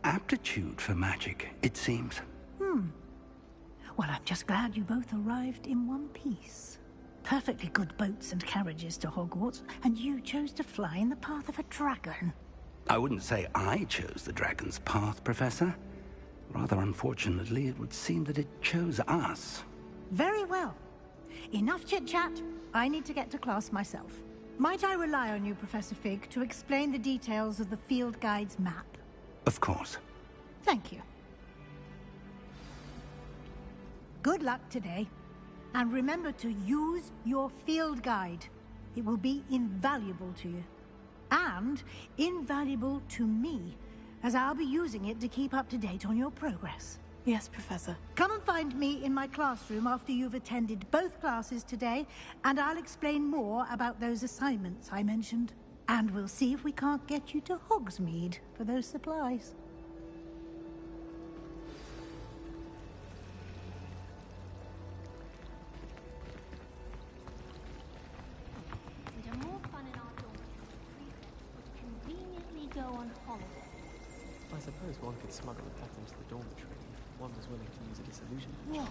aptitude for magic, it seems. Well, I'm just glad you both arrived in one piece. Perfectly good boats and carriages to Hogwarts, and you chose to fly in the path of a dragon. I wouldn't say I chose the dragon's path, Professor. Rather unfortunately, it would seem that it chose us. Very well. Enough chit-chat. I need to get to class myself. Might I rely on you, Professor Fig, to explain the details of the field guide's map? Of course. Thank you. Good luck today. And remember to use your field guide. It will be invaluable to you. And invaluable to me, as I'll be using it to keep up to date on your progress. Yes, Professor. Come and find me in my classroom after you've attended both classes today, and I'll explain more about those assignments I mentioned. And we'll see if we can't get you to Hogsmeade for those supplies. I suppose one could smuggle a pet into the dormitory if one was willing to use a disillusionment charm.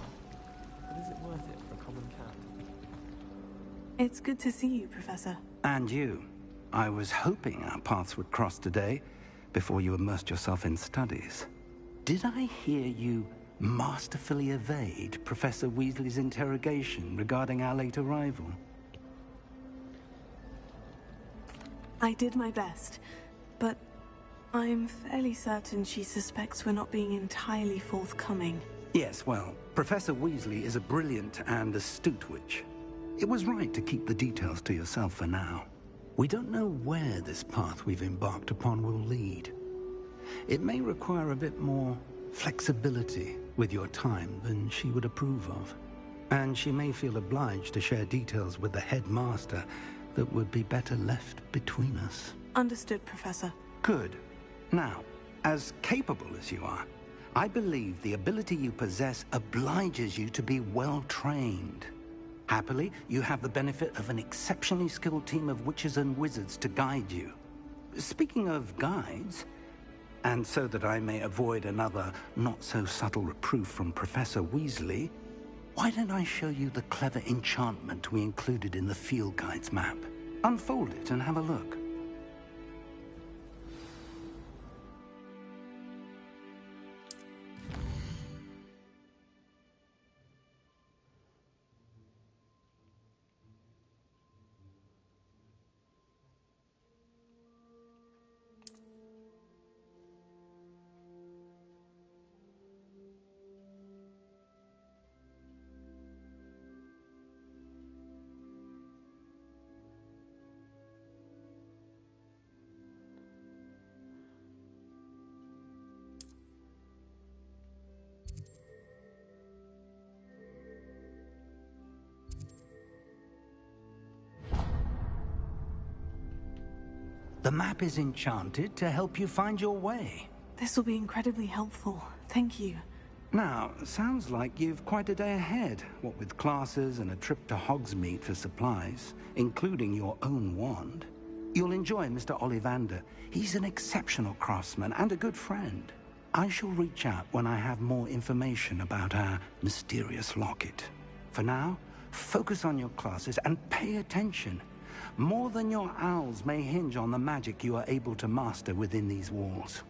But is it worth it for a common cat? It's good to see you, Professor. And you. I was hoping our paths would cross today, before you immersed yourself in studies. Did I hear you masterfully evade Professor Weasley's interrogation regarding our late arrival? I did my best, but I'm fairly certain she suspects we're not being entirely forthcoming. Yes, well, Professor Weasley is a brilliant and astute witch. It was right to keep the details to yourself for now. We don't know where this path we've embarked upon will lead. It may require a bit more flexibility with your time than she would approve of. And she may feel obliged to share details with the headmaster that would be better left between us. Understood, Professor. Good. Now, as capable as you are, I believe the ability you possess obliges you to be well-trained. Happily, you have the benefit of an exceptionally skilled team of witches and wizards to guide you. Speaking of guides, and so that I may avoid another not-so-subtle reproof from Professor Weasley, why don't I show you the clever enchantment we included in the field guide's map? Unfold it and have a look. The map is enchanted to help you find your way. This will be incredibly helpful. Thank you. Now, sounds like you've quite a day ahead, what with classes and a trip to Hogsmeade for supplies, including your own wand. You'll enjoy Mr. Ollivander. He's an exceptional craftsman and a good friend. I shall reach out when I have more information about our mysterious locket. For now, focus on your classes and pay attention. More than your owls may hinge on the magic you are able to master within these walls.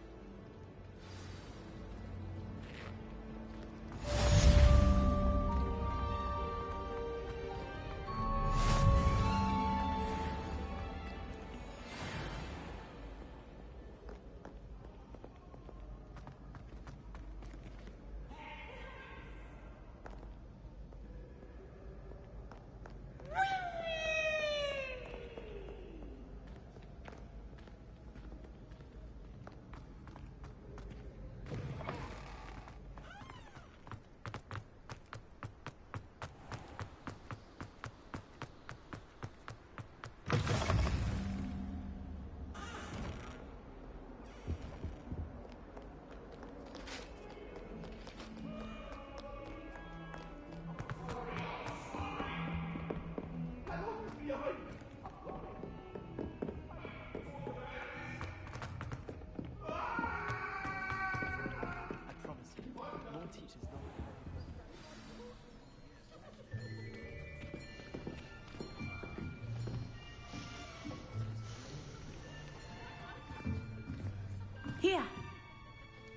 Here!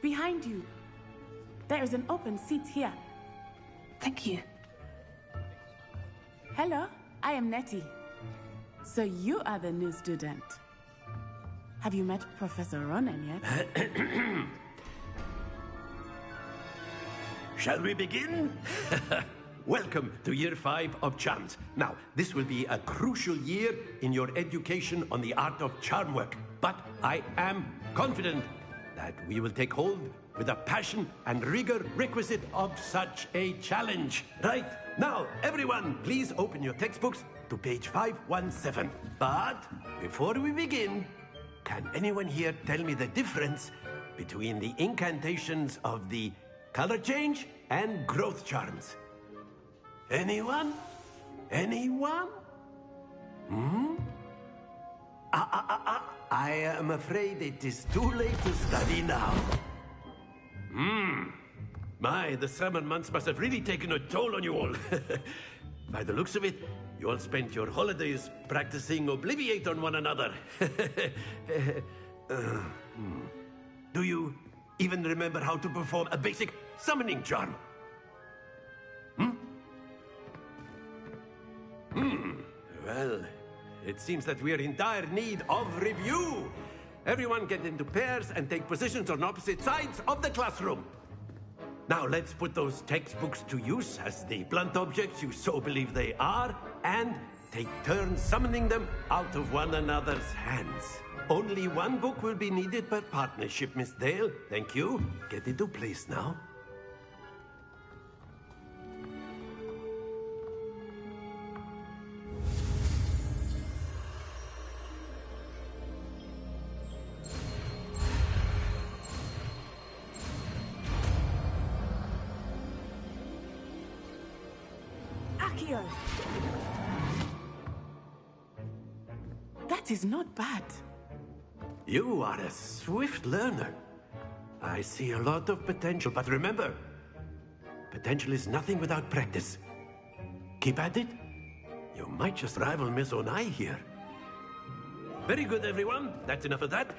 Behind you! There is an open seat here. Thank you. Hello, I am Nettie. So you are the new student. Have you met Professor Ronen yet? Shall we begin? Welcome to Year 5 of Charms. Now, this will be a crucial year in your education on the art of charm work. But I am confident that we will take hold with the passion and rigor requisite of such a challenge. Right? Now, everyone, please open your textbooks to page 517. But before we begin, can anyone here tell me the difference between the incantations of the color change and growth charms? Anyone? Anyone? I am afraid it is too late to study now. My, the summer months must have really taken a toll on you all. By the looks of it, you all spent your holidays practicing Obliviate on one another. Do you even remember how to perform a basic summoning charm? Well, it seems that we are in dire need of review. Everyone get into pairs and take positions on opposite sides of the classroom. Now let's put those textbooks to use as the blunt objects you so believe they are, and take turns summoning them out of one another's hands. Only one book will be needed per partnership, Miss Dale. Thank you. Get into place now. Accio! That is not bad. You are a swift learner. I see a lot of potential, but remember, potential is nothing without practice. Keep at it. You might just rival Miss Onai here. Very good, everyone. That's enough of that.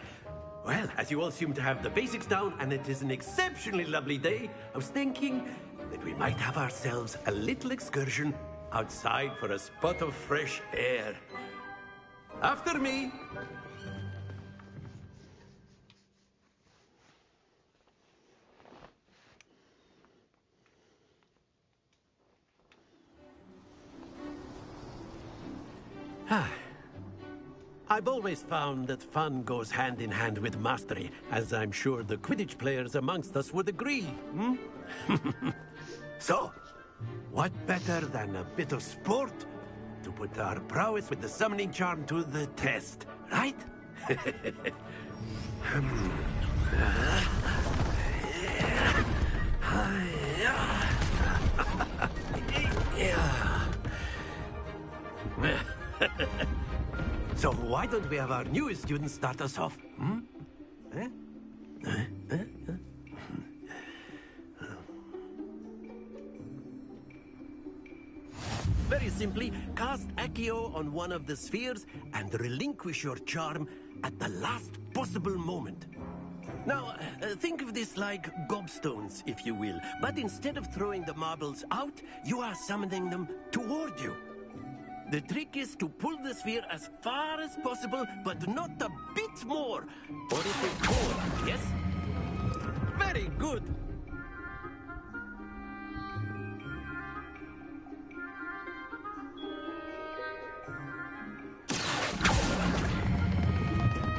Well, as you all seem to have the basics down, and it is an exceptionally lovely day, I was thinking that we might have ourselves a little excursion outside for a spot of fresh air. After me. I've always found that fun goes hand in hand with mastery, as I'm sure the Quidditch players amongst us would agree. So, what better than a bit of sport to put our prowess with the summoning charm to the test, right? So why don't we have our newest student start us off? Very simply, cast Accio on one of the spheres and relinquish your charm at the last possible moment. Now, think of this like gobstones, if you will. But instead of throwing the marbles out, you are summoning them toward you. The trick is to pull the sphere as far as possible, but not a bit more, or it will fall, yes? Very good.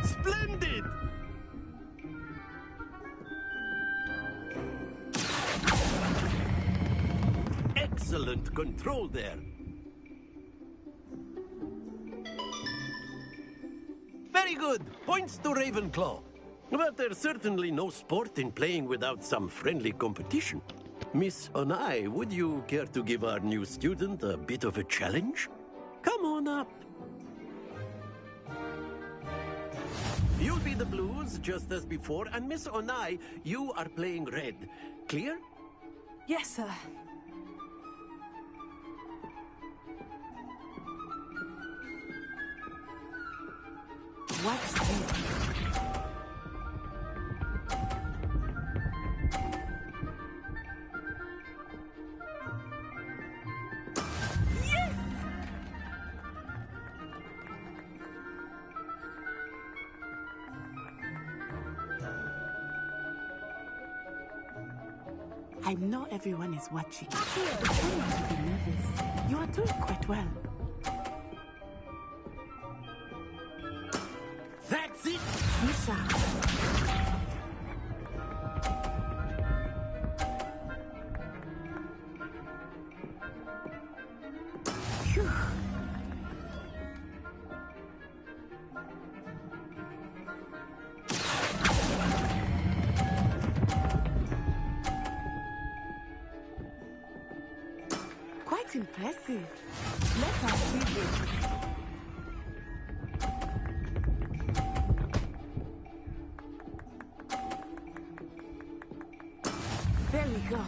Splendid! Excellent control there. Very good. Points to Ravenclaw. But there's certainly no sport in playing without some friendly competition. Miss Onai, would you care to give our new student a bit of a challenge? Come on up. You'll be the blues, just as before, and Miss Onai, you are playing red. Clear? Yes, sir. What's this? I know everyone is watching. But try not to be nervous. You are doing quite well. That's it! Misha. Phew. Quite impressive. Let us see this. There we go.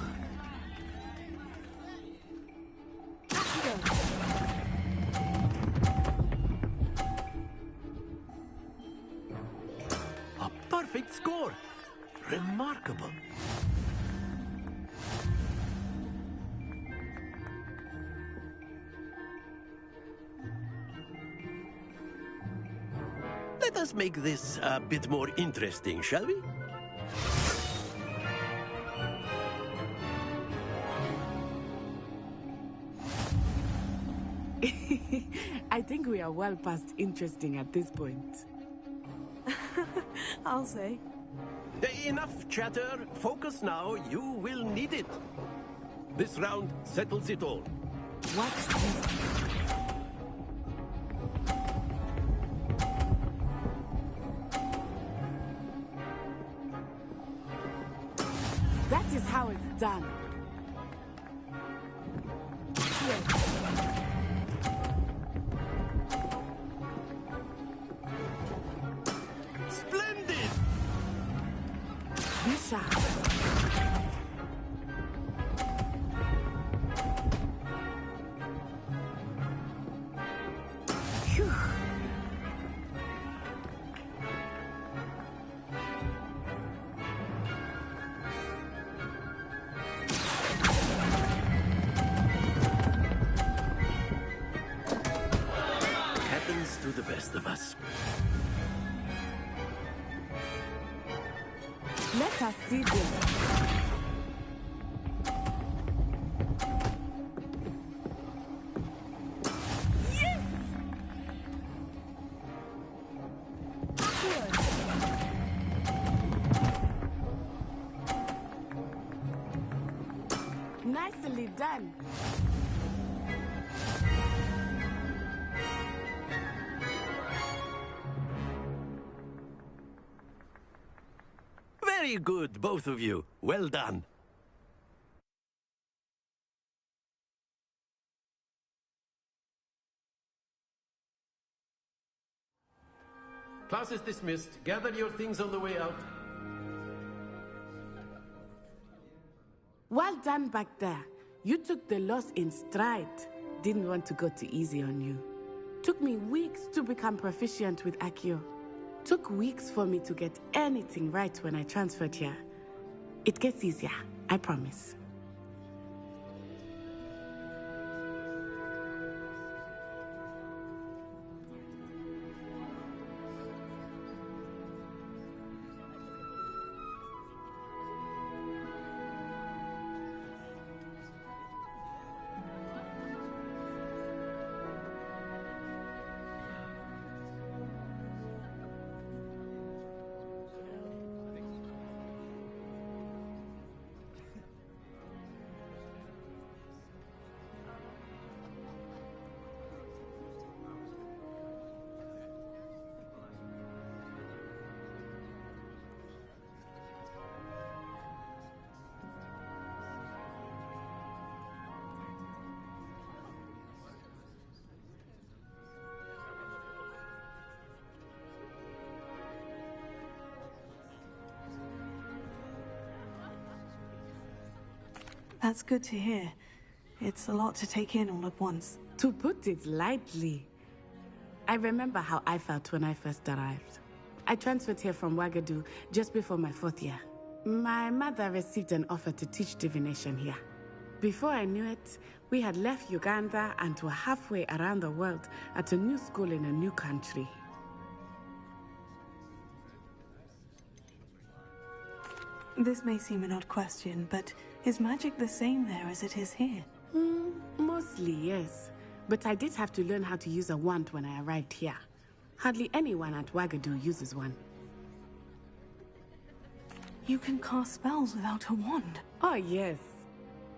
A perfect score. Remarkable. Let us make this a bit more interesting, shall we? I think we are well past interesting at this point. I'll say. Enough chatter. Focus now. You will need it. This round settles it all. What's this? That is how it's done. Splendid! Misha. Phew. Happens to the best of us. Let us see this. Yes! Nicely done. Very good, both of you. Well done. Class is dismissed. Gather your things on the way out. Well done back there. You took the loss in stride. Didn't want to go too easy on you. Took me weeks to become proficient with Accio. Took weeks for me to get anything right when I transferred here. It gets easier, I promise. That's good to hear. It's a lot to take in all at once. To put it lightly, I remember how I felt when I first arrived. I transferred here from Wagadu just before my 4th year. My mother received an offer to teach divination here. Before I knew it, we had left Uganda and were halfway around the world at a new school in a new country. This may seem an odd question, but is magic the same there as it is here? Mostly, yes. But I did have to learn how to use a wand when I arrived here. Hardly anyone at Wagadu uses one. You can cast spells without a wand? Oh, yes.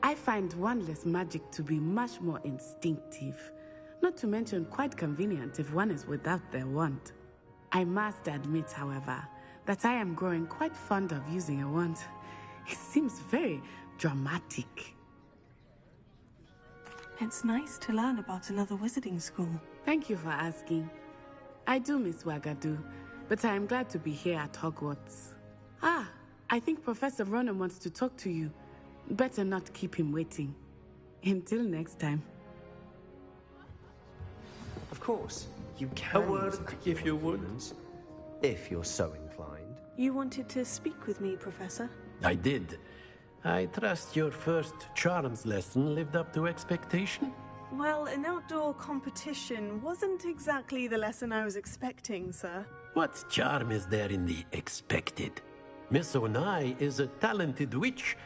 I find wandless magic to be much more instinctive. Not to mention quite convenient if one is without their wand. I must admit, however, that I am growing quite fond of using a wand. It seems very dramatic. It's nice to learn about another wizarding school. Thank you for asking. I do miss Wagadu, but I am glad to be here at Hogwarts. Ah, I think Professor Ronen wants to talk to you. Better not keep him waiting. Until next time. Of course, you can. A word, if you would. If you're so inclined. You wanted to speak with me, Professor? I did. I trust your first charms lesson lived up to expectation? Well, an outdoor competition wasn't exactly the lesson I was expecting, sir. What charm is there in the expected? Miss Onai is a talented witch.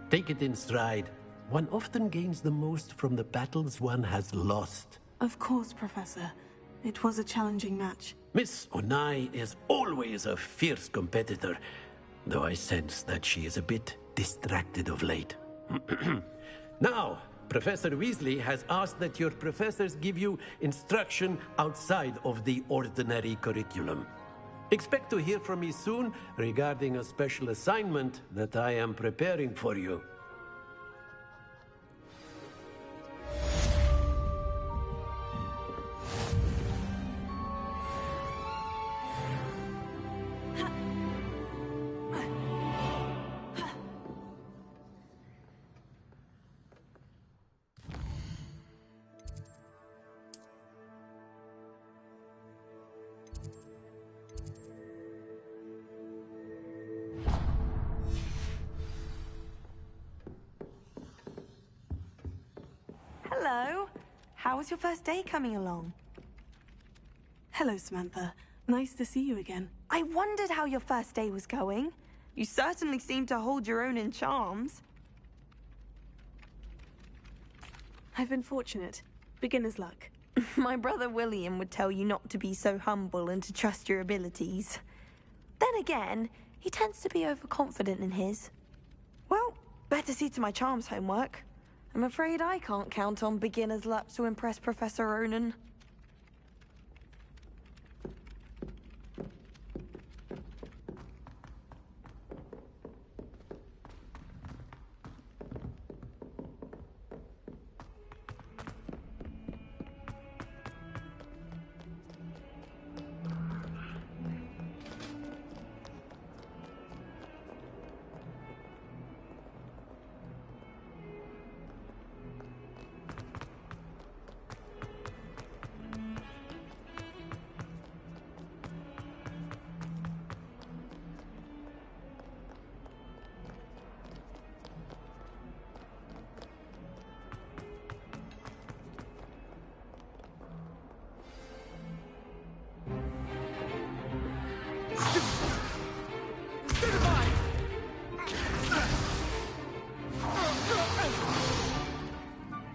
Take it in stride. One often gains the most from the battles one has lost. Of course, Professor. It was a challenging match. Miss Onai is always a fierce competitor, though I sense that she is a bit distracted of late. Now, Professor Weasley has asked that your professors give you instruction outside of the ordinary curriculum. Expect to hear from me soon regarding a special assignment that I am preparing for you. Hello. How was your first day coming along? Hello, Samantha. Nice to see you again. I wondered how your first day was going. You certainly seem to hold your own in charms. I've been fortunate. Beginner's luck. My brother William would tell you not to be so humble and to trust your abilities. Then again, he tends to be overconfident in his. Well, better see to my charms homework. I'm afraid I can't count on beginner's luck to impress Professor Ronen.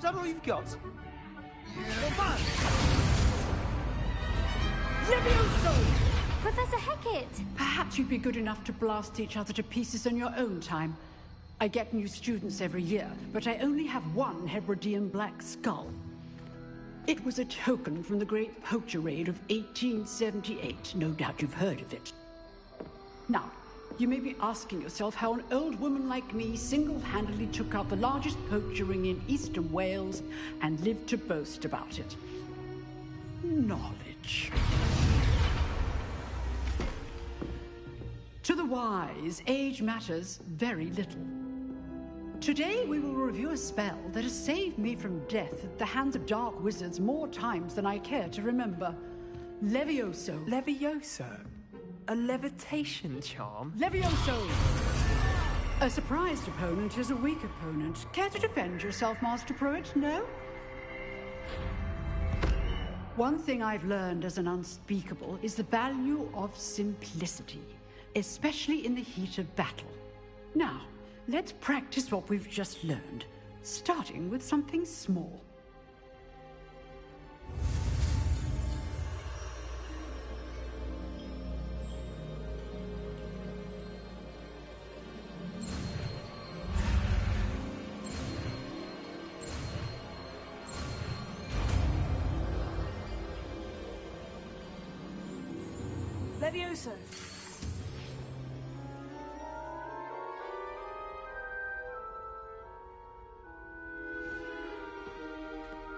that all you've got? Levioso! Professor Hecat! Perhaps you'd be good enough to blast each other to pieces in your own time. I get new students every year, but I only have one Hebridean black skull. It was a token from the Great Poacher Raid of 1878. No doubt you've heard of it. Now, you may be asking yourself how an old woman like me single-handedly took out the largest poacher ring in eastern Wales and lived to boast about it. Knowledge. To the wise, age matters very little. Today we will review a spell that has saved me from death at the hands of dark wizards more times than I care to remember. Levioso. Levioso? A levitation charm? Levioso! A surprised opponent is a weak opponent. Care to defend yourself, Master Pruitt? No? One thing I've learned as an unspeakable is the value of simplicity, especially in the heat of battle. Now, let's practice what we've just learned, starting with something small. Levioso.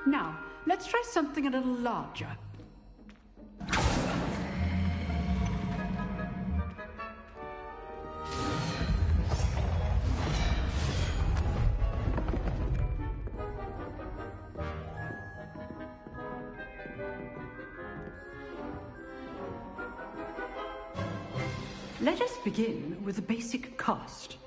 Now, let's try something a little larger. Let us begin with the basic cast.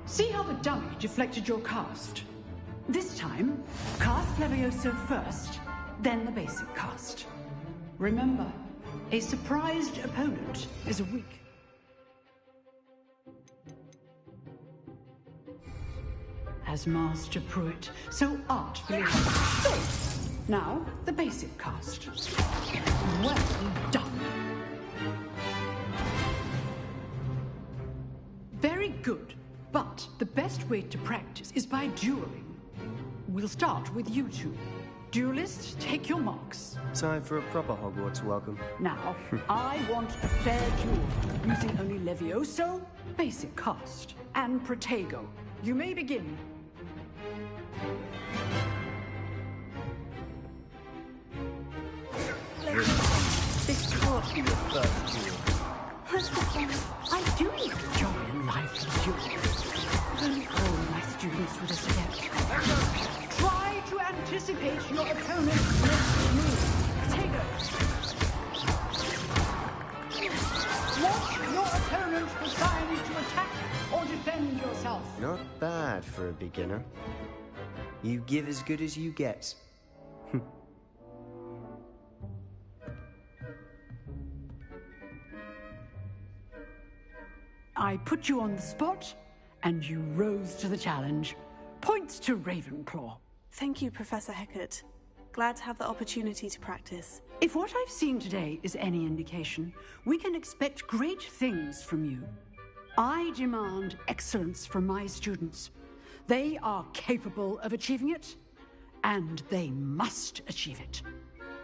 See how the dummy deflected your cast? This time, cast Levioso first, then the basic cast. Remember, a surprised opponent is weak. As Master Pruitt so artfully... Now, the basic cast. Well done. Very good, but the best way to practice is by dueling. We'll start with you two. Duelists, take your marks. Time for a proper Hogwarts welcome. Now, I want a fair duel, using only Levioso, basic cast, and Protego. You may begin. This can't be the first duel. I do need a jolly and lively duel. Only all my students would accept. Try to anticipate your opponent's next move. Protego. Watch your opponent decide to attack or defend yourself. Not bad for a beginner. You give as good as you get. I put you on the spot, and you rose to the challenge. Points to Ravenclaw. Thank you, Professor Hecat. Glad to have the opportunity to practice. If what I've seen today is any indication, we can expect great things from you. I demand excellence from my students. They are capable of achieving it, and they must achieve it.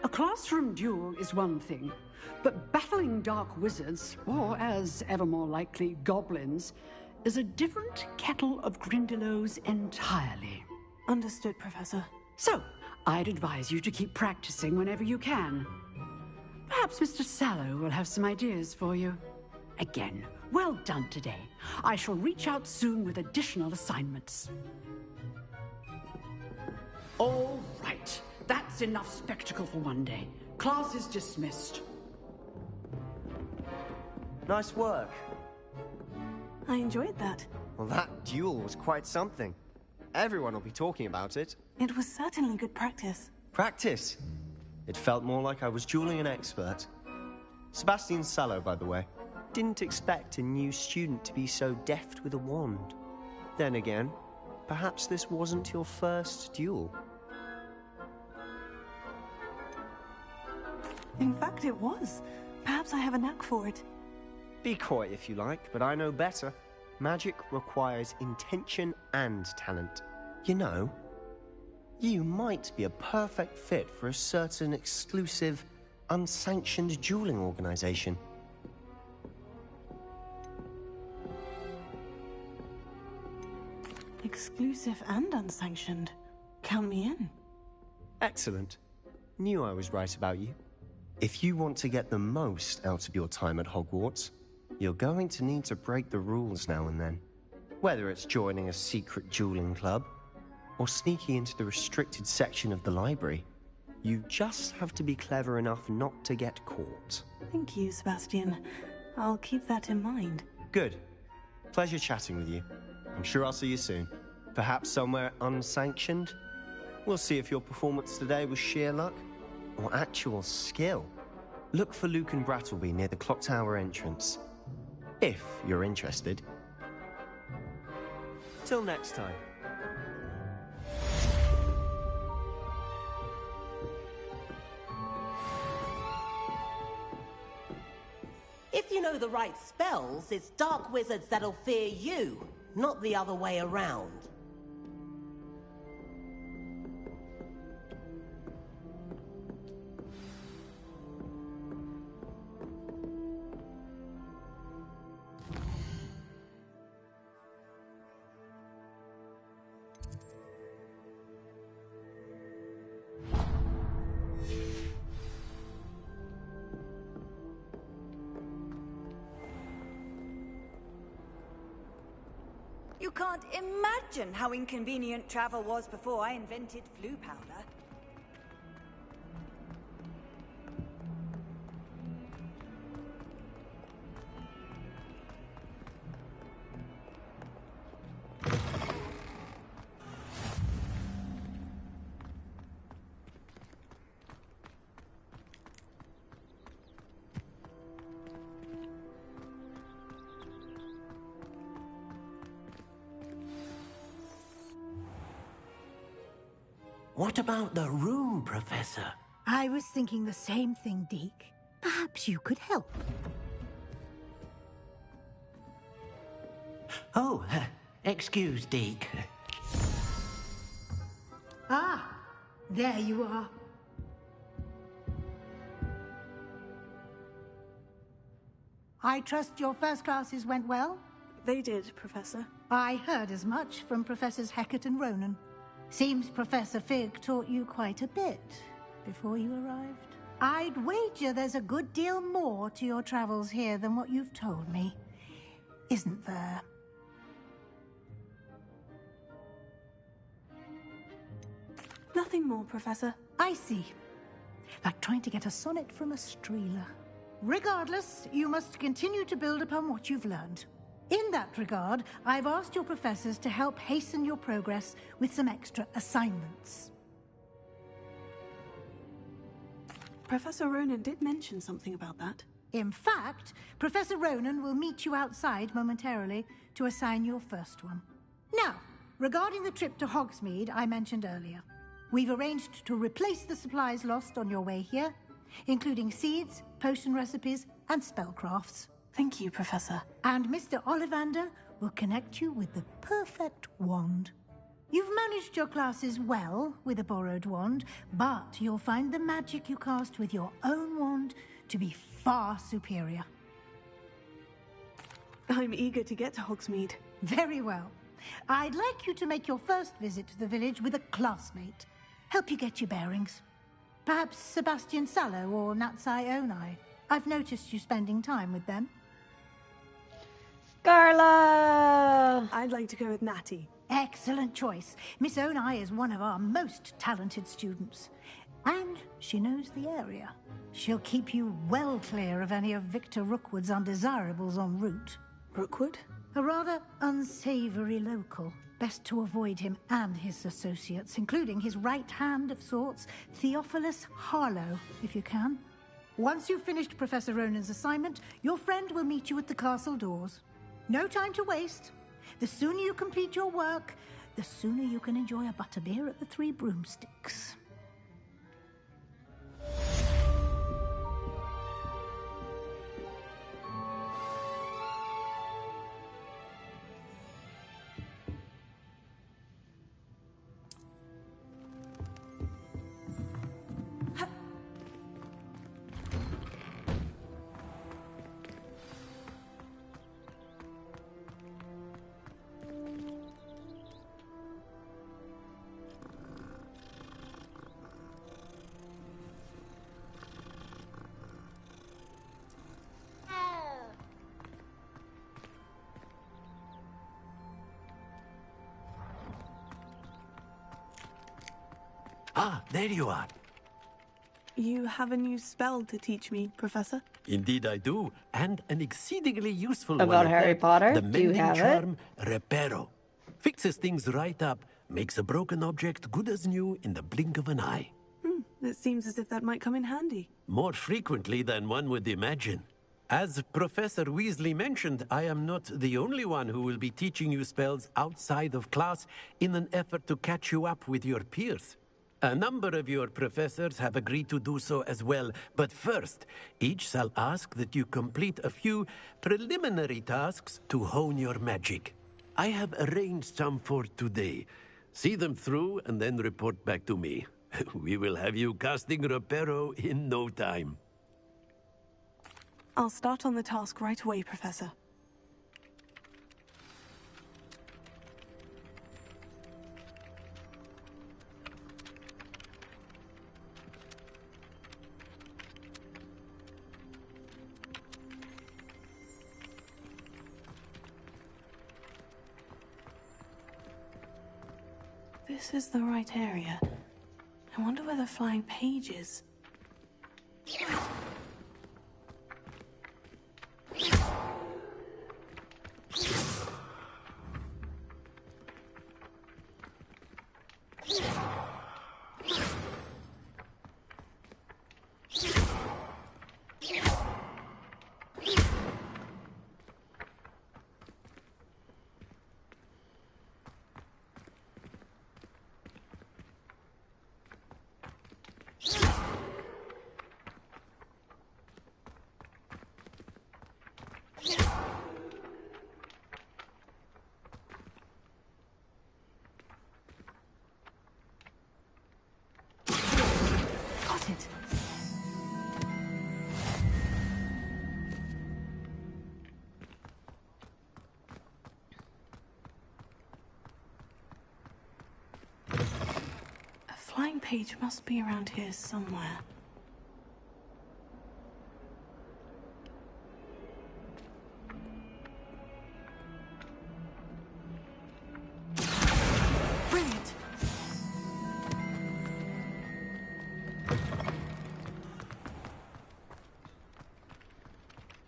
A classroom duel is one thing, but battling dark wizards, or as ever more likely, goblins, is a different kettle of Grindylows entirely. Understood, Professor. So, I'd advise you to keep practicing whenever you can. Perhaps Mr. Sallow will have some ideas for you. Again, well done today. I shall reach out soon with additional assignments. All right. That's enough spectacle for one day. Class is dismissed. Nice work. I enjoyed that. Well, that duel was quite something. Everyone will be talking about it. It was certainly good practice. Practice? It felt more like I was dueling an expert. Sebastian Sallow, by the way. Didn't expect a new student to be so deft with a wand. Then again, perhaps this wasn't your first duel. In fact, it was. Perhaps I have a knack for it. Be coy if you like, but I know better. Magic requires intention and talent. You know, you might be a perfect fit for a certain exclusive, unsanctioned dueling organization. Exclusive and unsanctioned. Count me in. Excellent. Knew I was right about you. If you want to get the most out of your time at Hogwarts, you're going to need to break the rules now and then. Whether it's joining a secret dueling club, or sneaking into the restricted section of the library, you just have to be clever enough not to get caught. Thank you, Sebastian. I'll keep that in mind. Good. Pleasure chatting with you. I'm sure I'll see you soon. Perhaps somewhere unsanctioned? We'll see if your performance today was sheer luck or actual skill. Look for Lucan Brattleby near the Clock Tower entrance. If you're interested. Till next time. If you know the right spells, it's dark wizards that'll fear you, not the other way around. You can't imagine how inconvenient travel was before I invented flu powder. What about the room, Professor? I was thinking the same thing, Deke. Perhaps you could help. Oh, excuse, Deke. Ah, there you are. I trust your first classes went well? They did, Professor. I heard as much from Professors Hecat and Ronan. Seems Professor Fig taught you quite a bit before you arrived. I'd wager there's a good deal more to your travels here than what you've told me. Isn't there? Nothing more, Professor. I see. Like trying to get a sonnet from a Streeler. Regardless, you must continue to build upon what you've learned. In that regard, I've asked your professors to help hasten your progress with some extra assignments. Professor Ronan did mention something about that. In fact, Professor Ronan will meet you outside momentarily to assign your first one. Now, regarding the trip to Hogsmeade I mentioned earlier, we've arranged to replace the supplies lost on your way here, including seeds, potion recipes, and spellcrafts. Thank you, Professor. And Mr. Ollivander will connect you with the perfect wand. You've managed your classes well with a borrowed wand, but you'll find the magic you cast with your own wand to be far superior. I'm eager to get to Hogsmeade. Very well. I'd like you to make your first visit to the village with a classmate. Help you get your bearings. Perhaps Sebastian Sallow or Natsai Onai. I've noticed you spending time with them. Carla! I'd like to go with Natty. Excellent choice. Miss Onai is one of our most talented students. And she knows the area. She'll keep you well clear of any of Victor Rookwood's undesirables en route. Rookwood? A rather unsavory local. Best to avoid him and his associates, including his right hand of sorts, Theophilus Harlow, if you can. Once you've finished Professor Ronan's assignment, your friend will meet you at the castle doors. No time to waste. The sooner you complete your work, the sooner you can enjoy a butterbeer at the Three Broomsticks. Ah, there you are. You have a new spell to teach me, Professor? Indeed I do, and an exceedingly useful About one. Harry Potter? The Do you mending have it? charm, Reparo. Fixes things right up, makes a broken object good as new in the blink of an eye. It seems as if that might come in handy. More frequently than one would imagine. As Professor Weasley mentioned, I am not the only one who will be teaching you spells outside of class in an effort to catch you up with your peers. A number of your professors have agreed to do so as well, but first, each shall ask that you complete a few preliminary tasks to hone your magic. I have arranged some for today. See them through and then report back to me. We will have you casting Reparo in no time. I'll start on the task right away, Professor. This is the right area. I wonder where the flying page is. Flying page must be around here somewhere. Brilliant!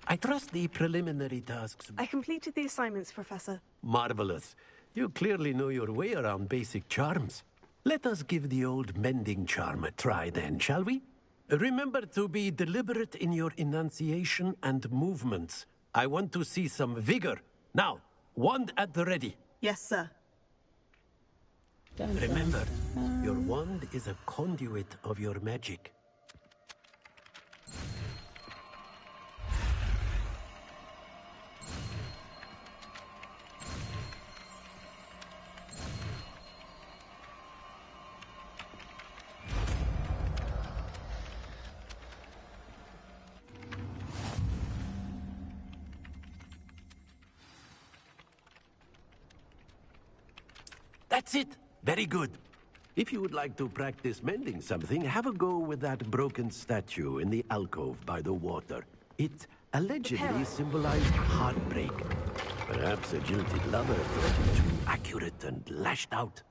I trust the preliminary tasks. I completed the assignments, Professor. Marvelous. You clearly know your way around basic charms. Let us give the old mending charm a try then, shall we? Remember to be deliberate in your enunciation and movements. I want to see some vigor. Now, wand at the ready. Yes, sir. Remember, your wand is a conduit of your magic. That's it. Very good. If you would like to practice mending something, have a go with that broken statue in the alcove by the water. It allegedly symbolized heartbreak. Perhaps a jilted lover thought it too accurate and lashed out.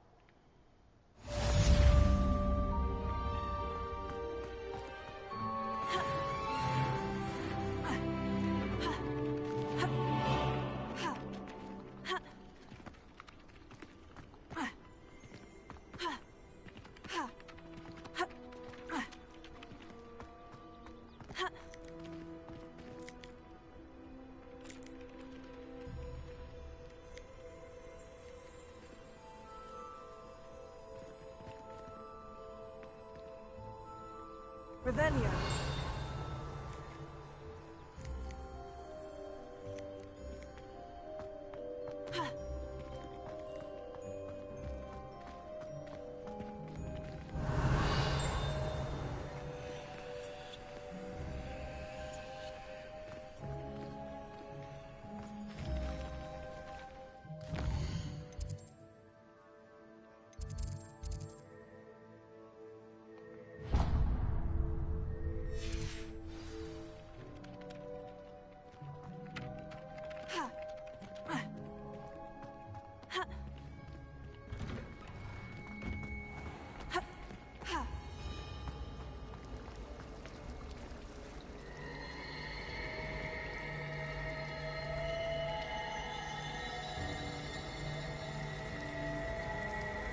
Revelio.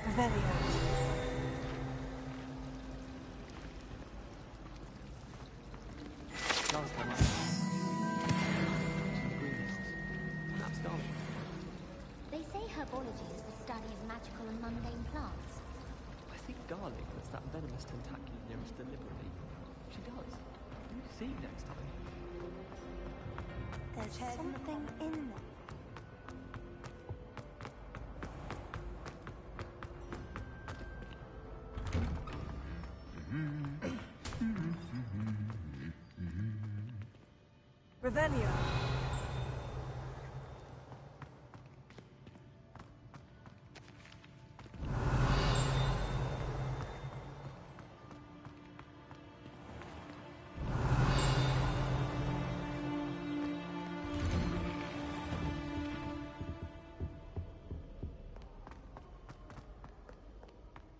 Revelio. They say herbology is the study of magical and mundane plants. I think Garlic puts that venomous tentacule nearest deliberately. She does. You see next time. There's something in there. Revelio.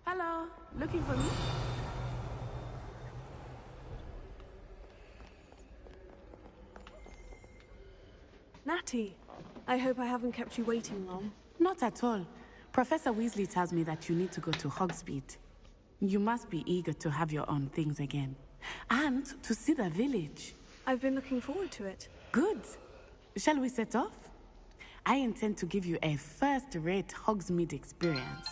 Hello, looking for me? Natty, I hope I haven't kept you waiting long. Not at all. Professor Weasley tells me that you need to go to Hogsmeade. You must be eager to have your own things again. And to see the village. I've been looking forward to it. Good. Shall we set off? I intend to give you a first-rate Hogsmeade experience.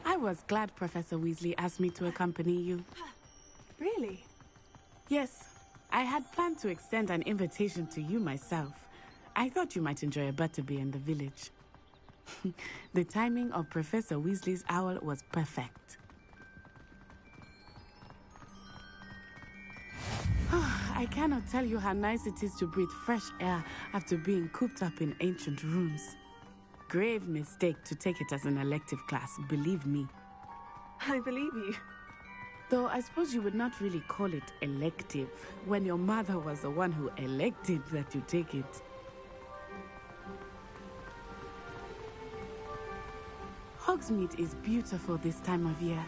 I was glad Professor Weasley asked me to accompany you. Really? Yes. I had planned to extend an invitation to you myself. I thought you might enjoy a butterbeer in the village. The timing of Professor Weasley's owl was perfect. I cannot tell you how nice it is to breathe fresh air after being cooped up in ancient rooms. Grave mistake to take it as an elective class, believe me. I believe you. Though I suppose you would not really call it elective when your mother was the one who elected that you take it. Hogsmeade is beautiful this time of year.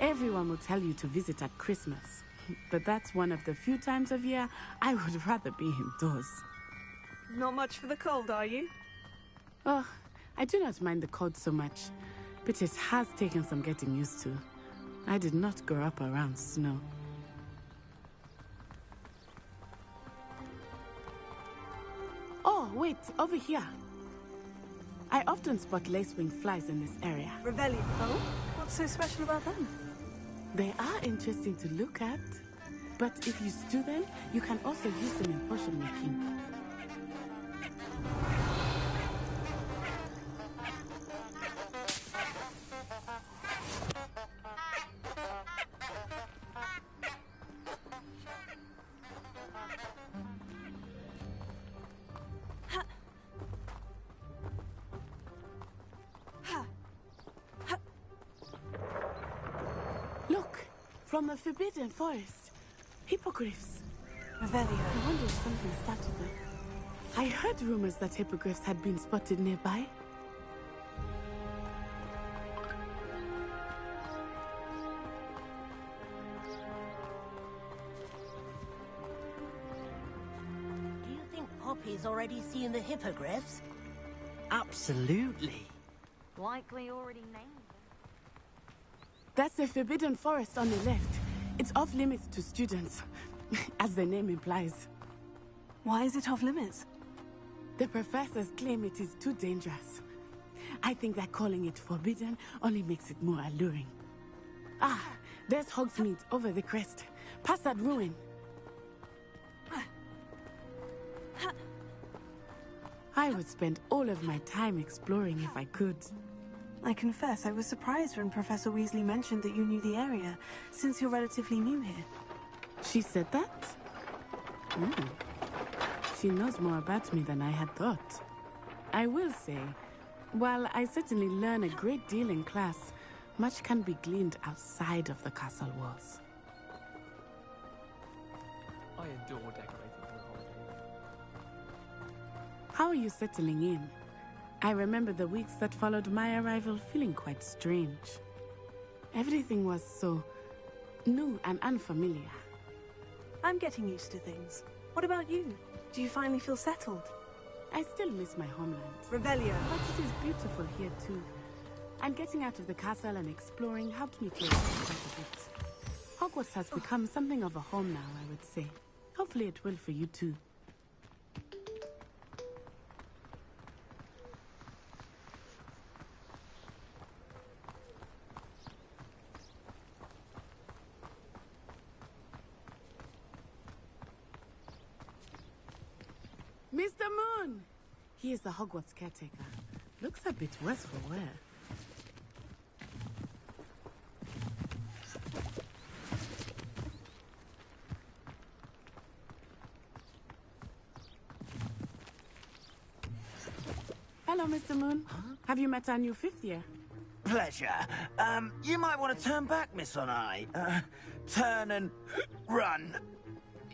Everyone will tell you to visit at Christmas, but that's one of the few times of year I would rather be indoors. Not much for the cold, are you? Oh, I do not mind the cold so much, but it has taken some getting used to. I did not grow up around snow. Oh, wait, over here. I often spot lacewing flies in this area. Revelio. Oh? What's so special about them? They are interesting to look at, but if you stew them, you can also use them in potion making. Look, from the Forbidden Forest. Hippogriffs. Revelio. I wonder if something started them. I heard rumors that hippogriffs had been spotted nearby. Do you think Poppy's already seen the hippogriffs? Absolutely. Likely already named them. That's the Forbidden Forest on the left. It's off limits to students, as the name implies. Why is it off limits? The professors claim it is too dangerous. I think that calling it forbidden only makes it more alluring. Ah, there's Hogsmeade over the crest. Past that ruin. I would spend all of my time exploring if I could. I confess I was surprised when Professor Weasley mentioned that you knew the area, since you're relatively new here. She said that? She knows more about me than I had thought. I will say, while I certainly learn a great deal in class, much can be gleaned outside of the castle walls. I adore decorating for the holidays. How are you settling in? I remember the weeks that followed my arrival feeling quite strange. Everything was so new and unfamiliar. I'm getting used to things. What about you? Do you finally feel settled? I still miss my homeland. Revelio. But it is beautiful here too. And getting out of the castle and exploring helped me to relax quite a bit. Hogwarts has become something of a home now, I would say. Hopefully it will for you too. Mr. Moon! He is the Hogwarts caretaker. Looks a bit worse for wear. Hello, Mr. Moon. Have you met our new fifth year? Pleasure. You might want to turn back, Miss Onai. Turn and run.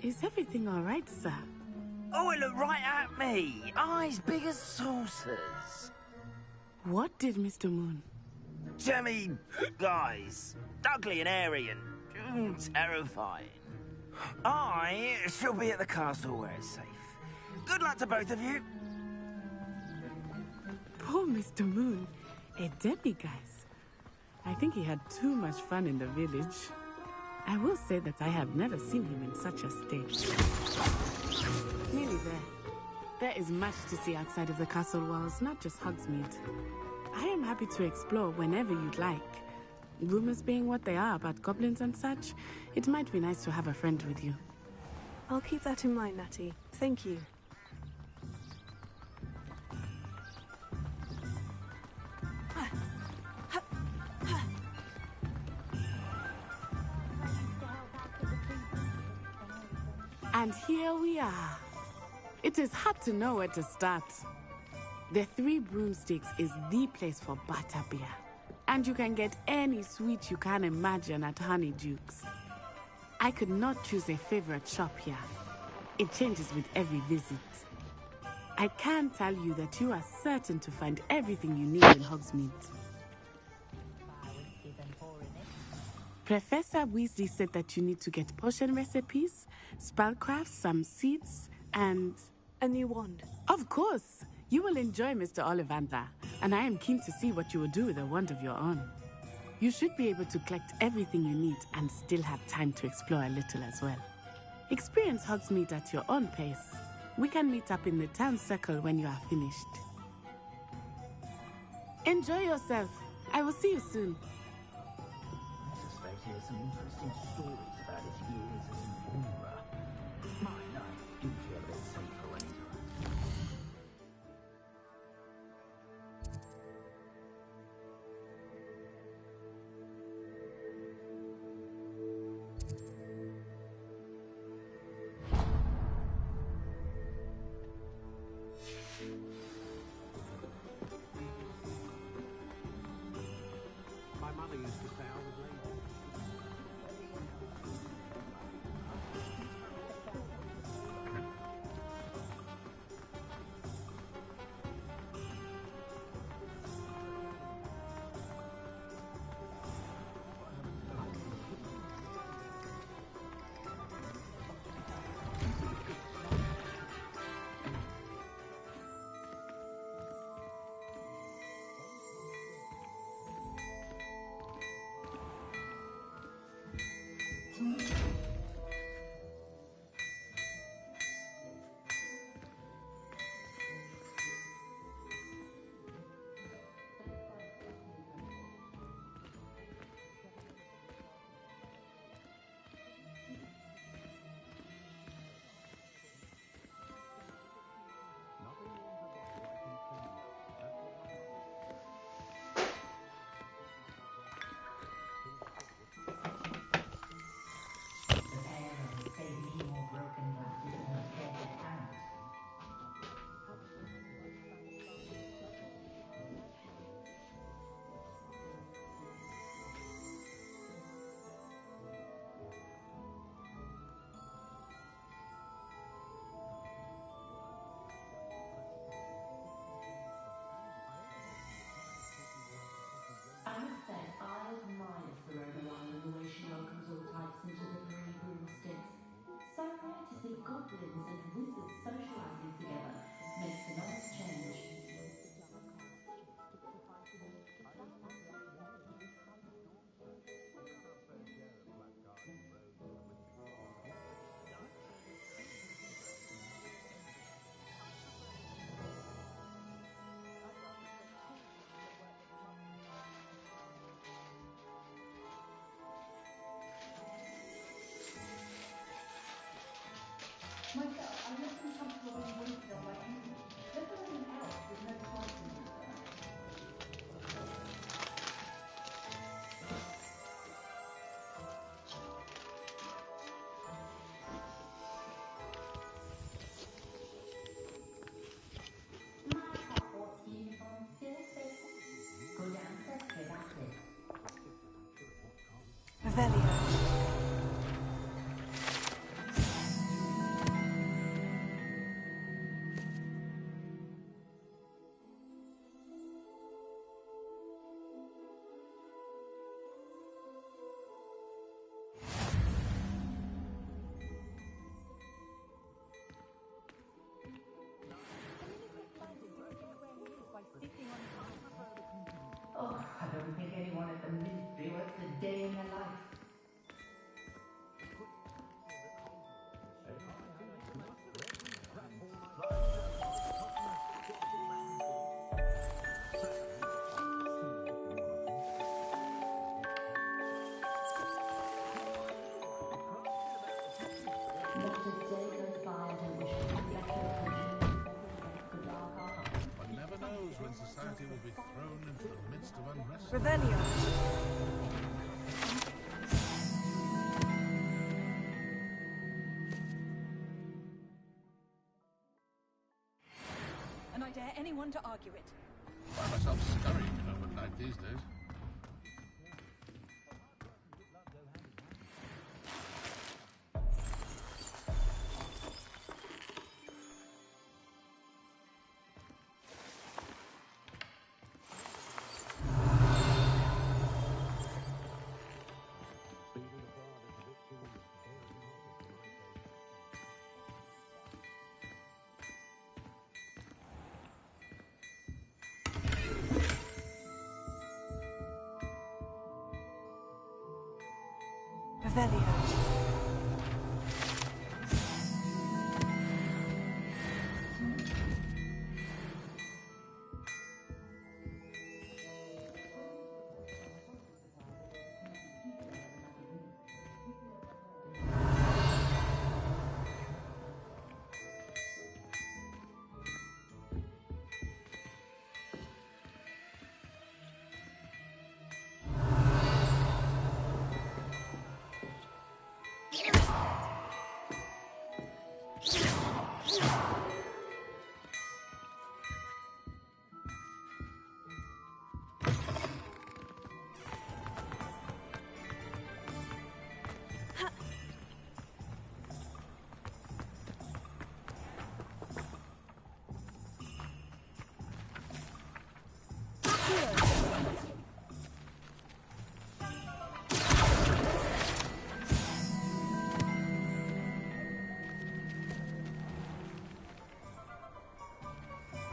Is everything all right, sir? Oh, it looked right at me. Eyes big as saucers. What did Mr. Moon? Jemmy guys. Ugly and airy and terrifying. I shall be at the castle where it's safe. Good luck to both of you. Poor Mr. Moon. A demiguise. I think he had too much fun in the village. I will say that I have never seen him in such a state. Nearly there. There is much to see outside of the castle walls, not just Hogsmeade. I am happy to explore whenever you'd like. Rumors being what they are about goblins and such, it might be nice to have a friend with you. I'll keep that in mind, Natty. Thank you. And here we are. It is hard to know where to start. The Three Broomsticks is the place for butterbeer. And you can get any sweet you can imagine at Honeydukes. I could not choose a favorite shop here. It changes with every visit. I can tell you that you are certain to find everything you need in Hogsmeade. Professor Weasley said that you need to get potion recipes, spellcrafts, some seeds, and... a new wand. Of course! You will enjoy Mr. Ollivander, and I am keen to see what you will do with a wand of your own. You should be able to collect everything you need and still have time to explore a little as well. Experience Hogsmeade at your own pace. We can meet up in the town circle when you are finished. Enjoy yourself. I will see you soon. I suspect he has some interesting stories about his years as an Auror. My life do feel a bit safer when he's around. My mother used to say I was lazy. half-bloods and wizards socializing together makes a nice change. Myself, I'm less than comfortable being wasted on my evening. Let's have an elf with no choice in the matter. My Hogwarts uniform still faithful. Go downstairs straight after this. Revelio. Oh, I don't think anyone at the Ministry works a day in their life. Not a day goes by I don't wish to reflect your attention. Good dark art. One never knows when society will be thrown into the midst of unrest. Revelio. And I dare anyone to argue it. Find myself scurrying home at night these days. Revelio.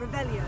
Revelio.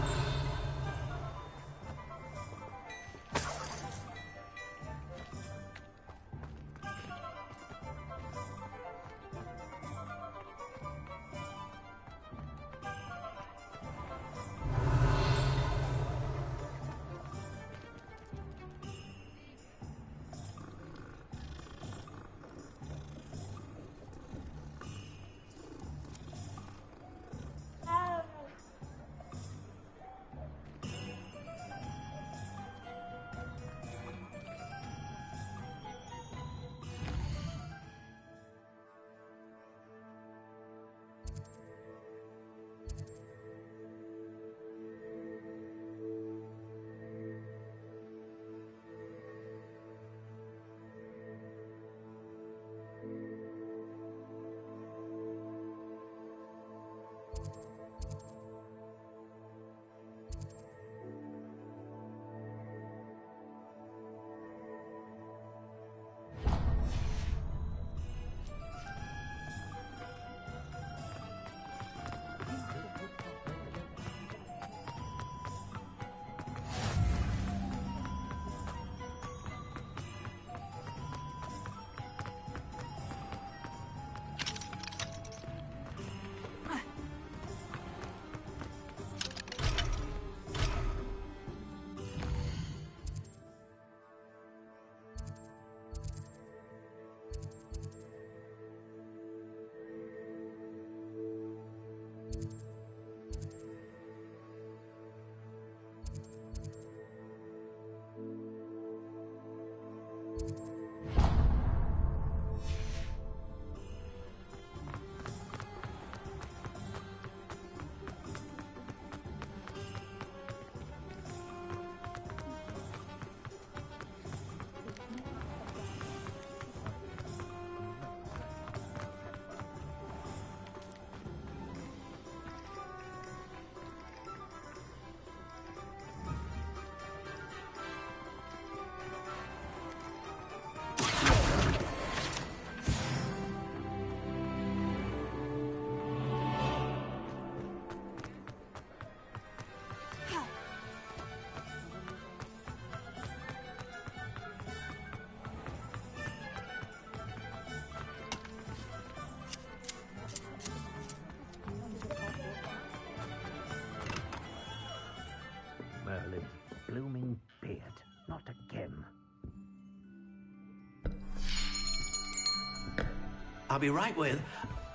I'll be right with...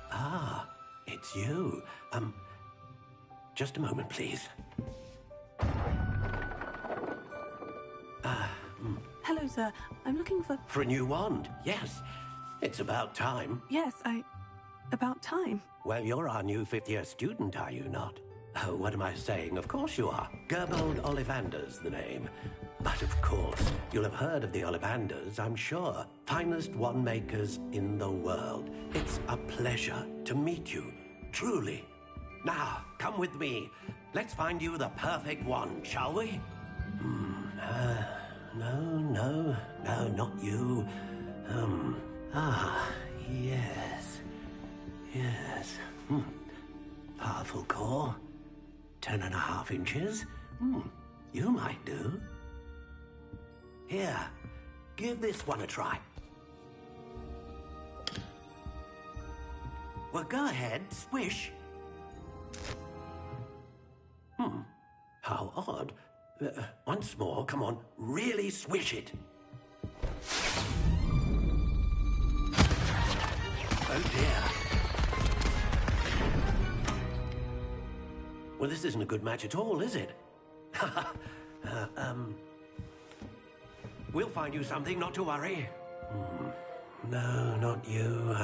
Ah, it's you. Just a moment, please. Hello, sir. I'm looking for... For a new wand, yes. It's about time. Yes, about time. Well, you're our new fifth-year student, are you not? Oh, what am I saying? Of course you are. Gerbold Ollivander's the name. But of course, you'll have heard of the Ollivanders, I'm sure. Finest wand makers in the world. It's a pleasure to meet you, truly. Now, come with me. Let's find you the perfect wand, shall we? No, not you. Yes. Powerful core. 10.5 inches. You might do. Here, give this one a try. Well, go ahead, swish. How odd. Once more, come on, really swish it. Oh dear. Well, this isn't a good match at all, is it? We'll find you something, not to worry. No, not you.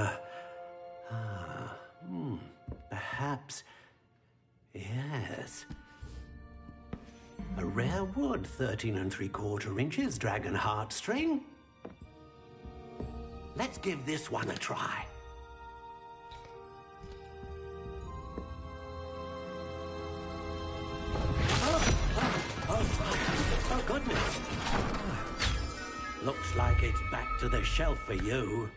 Perhaps... Yes. A rare wood, 13 3/4 inches, dragon heartstring. Let's give this one a try. Oh, goodness. Looks like it's back to the shelf for you.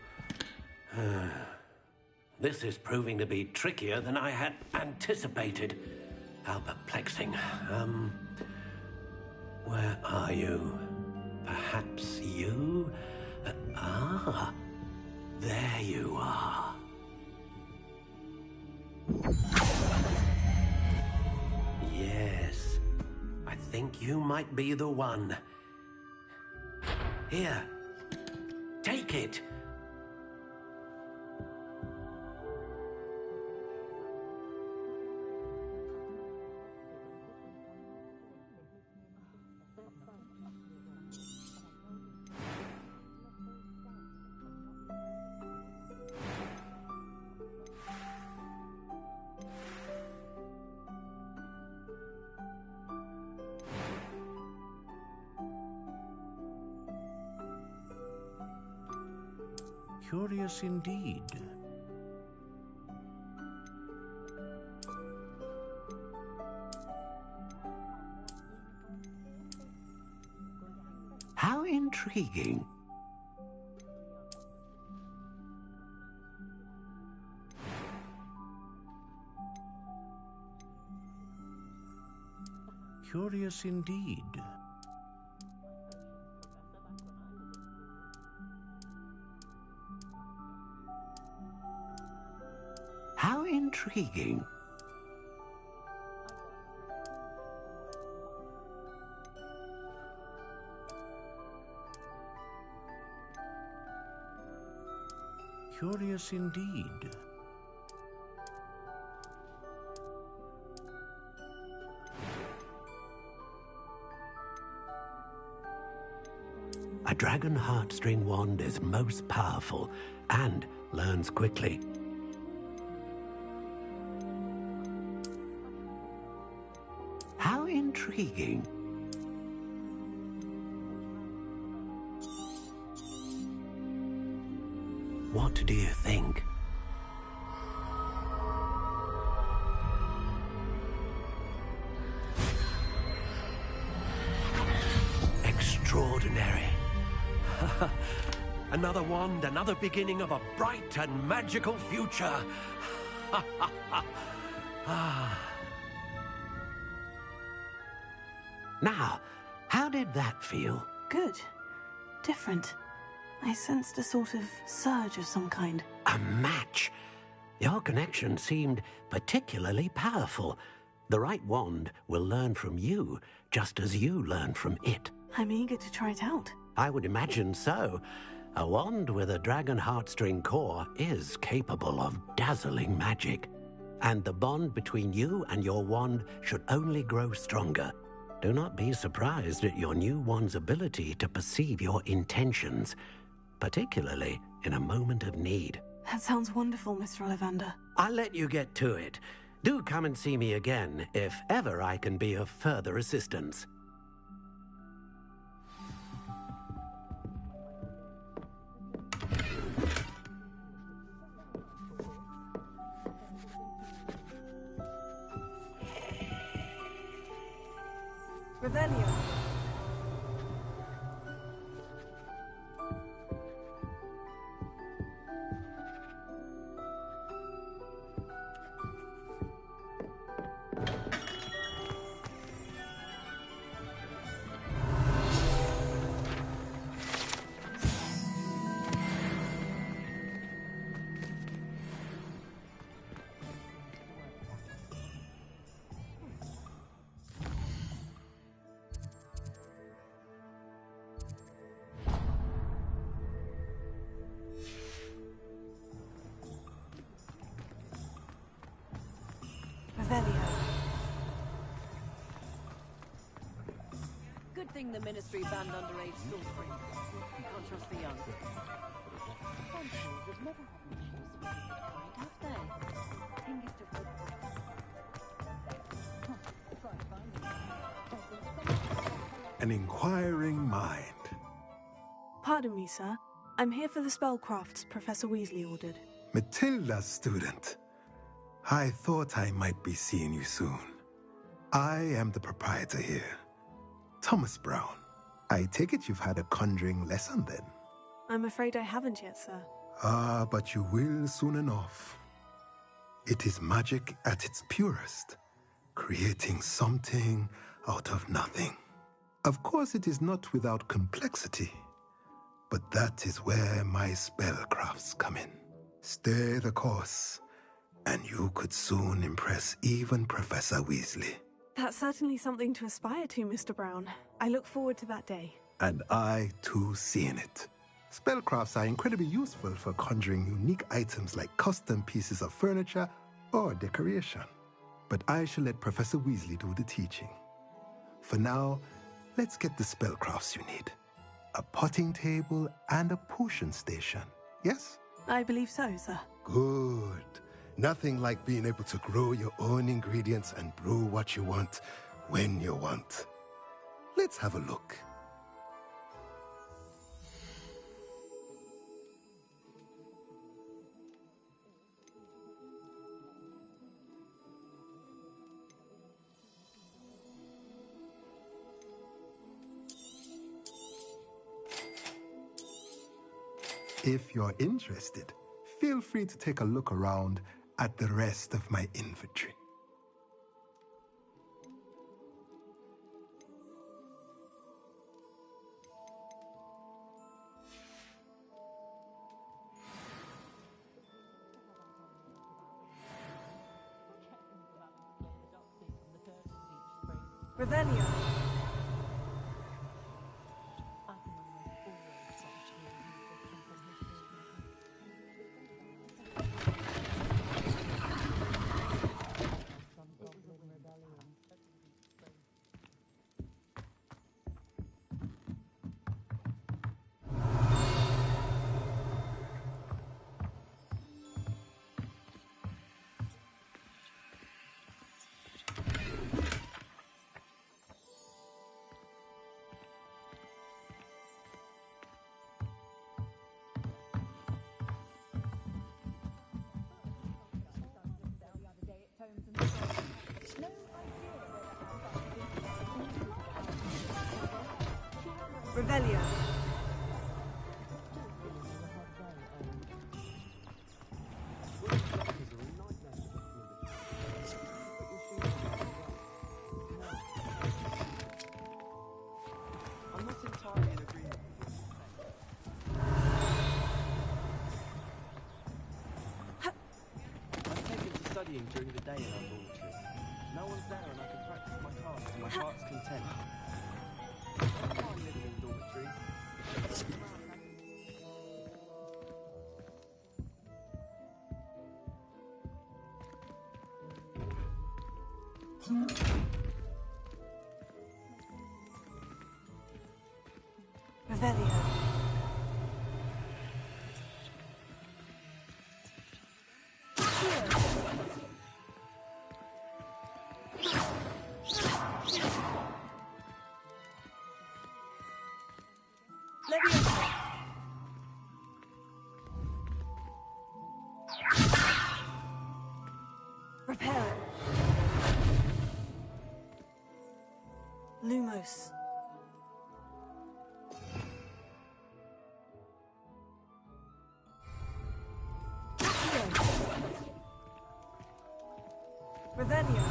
This is proving to be trickier than I had anticipated. How perplexing. Where are you? Perhaps you? There you are. Yes, I think you might be the one. Here, take it. Curious indeed. How intriguing. Curious indeed. How intriguing. Curious indeed. A dragon heartstring wand is most powerful and learns quickly. How intriguing. What do you think? Extraordinary. Another wand, another beginning of a bright and magical future. Now, how did that feel? Good. Different. I sensed a sort of surge of some kind. A match. Your connection seemed particularly powerful. The right wand will learn from you, just as you learn from it. I'm eager to try it out. I would imagine so. A wand with a dragon heartstring core is capable of dazzling magic. And the bond between you and your wand should only grow stronger. Do not be surprised at your new wand's ability to perceive your intentions, particularly in a moment of need. That sounds wonderful, Mr. Ollivander. I'll let you get to it. Do come and see me again if ever I can be of further assistance. Revelio. Good thing the Ministry banned underage sorcery. You can't trust the young. Consuls have never had issues with this kind, have they? Think it's An inquiring mind. Pardon me, sir. I'm here for the spellcrafts Professor Weasley ordered. Matilda's student. I thought I might be seeing you soon. I am the proprietor here, Thomas Brown. I take it you've had a conjuring lesson then? I'm afraid I haven't yet, sir. Ah, but you will soon enough. It is magic at its purest, creating something out of nothing. Of course, it is not without complexity, but that is where my spellcrafts come in. Stay the course, and you could soon impress even Professor Weasley. That's certainly something to aspire to, Mr. Brown. I look forward to that day. And I, too, seeing it. Spellcrafts are incredibly useful for conjuring unique items like custom pieces of furniture or decoration. But I shall let Professor Weasley do the teaching. For now, let's get the spellcrafts you need. A potting table and a potion station, yes? I believe so, sir. Good. Nothing like being able to grow your own ingredients and brew what you want when you want. Let's have a look. If you're interested, feel free to take a look around at the rest of my inventory. Revelio. Revelio. I'm not entirely in agreement. I'm taken to studying during the day in our dormitory. No one's there and I can practice my craft to my heart's content. I don't mind living in the dormitory. Revelio. Reparo. Lumos. Revelio.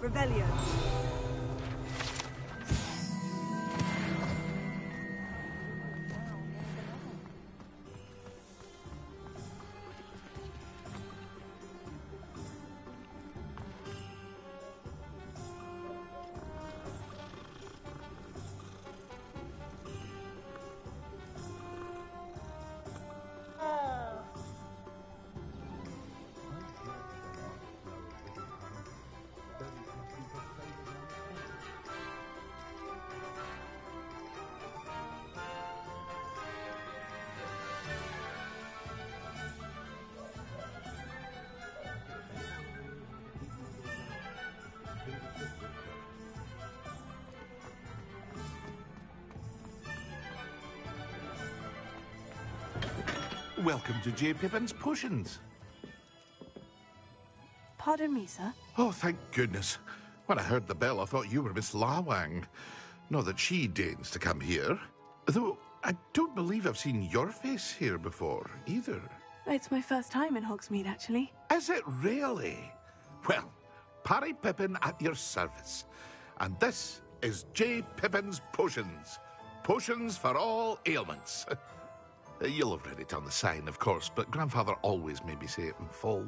Revelio. Welcome to J. Pippin's Potions. Pardon me, sir. Oh, thank goodness. When I heard the bell, I thought you were Miss Lawang. Not that she deigns to come here. Though, I don't believe I've seen your face here before, either. It's my first time in Hogsmeade, actually. Is it really? Well, Parry Pippin at your service. And this is J. Pippin's Potions. Potions for all ailments. You'll have read it on the sign, of course, but Grandfather always made me say it in full.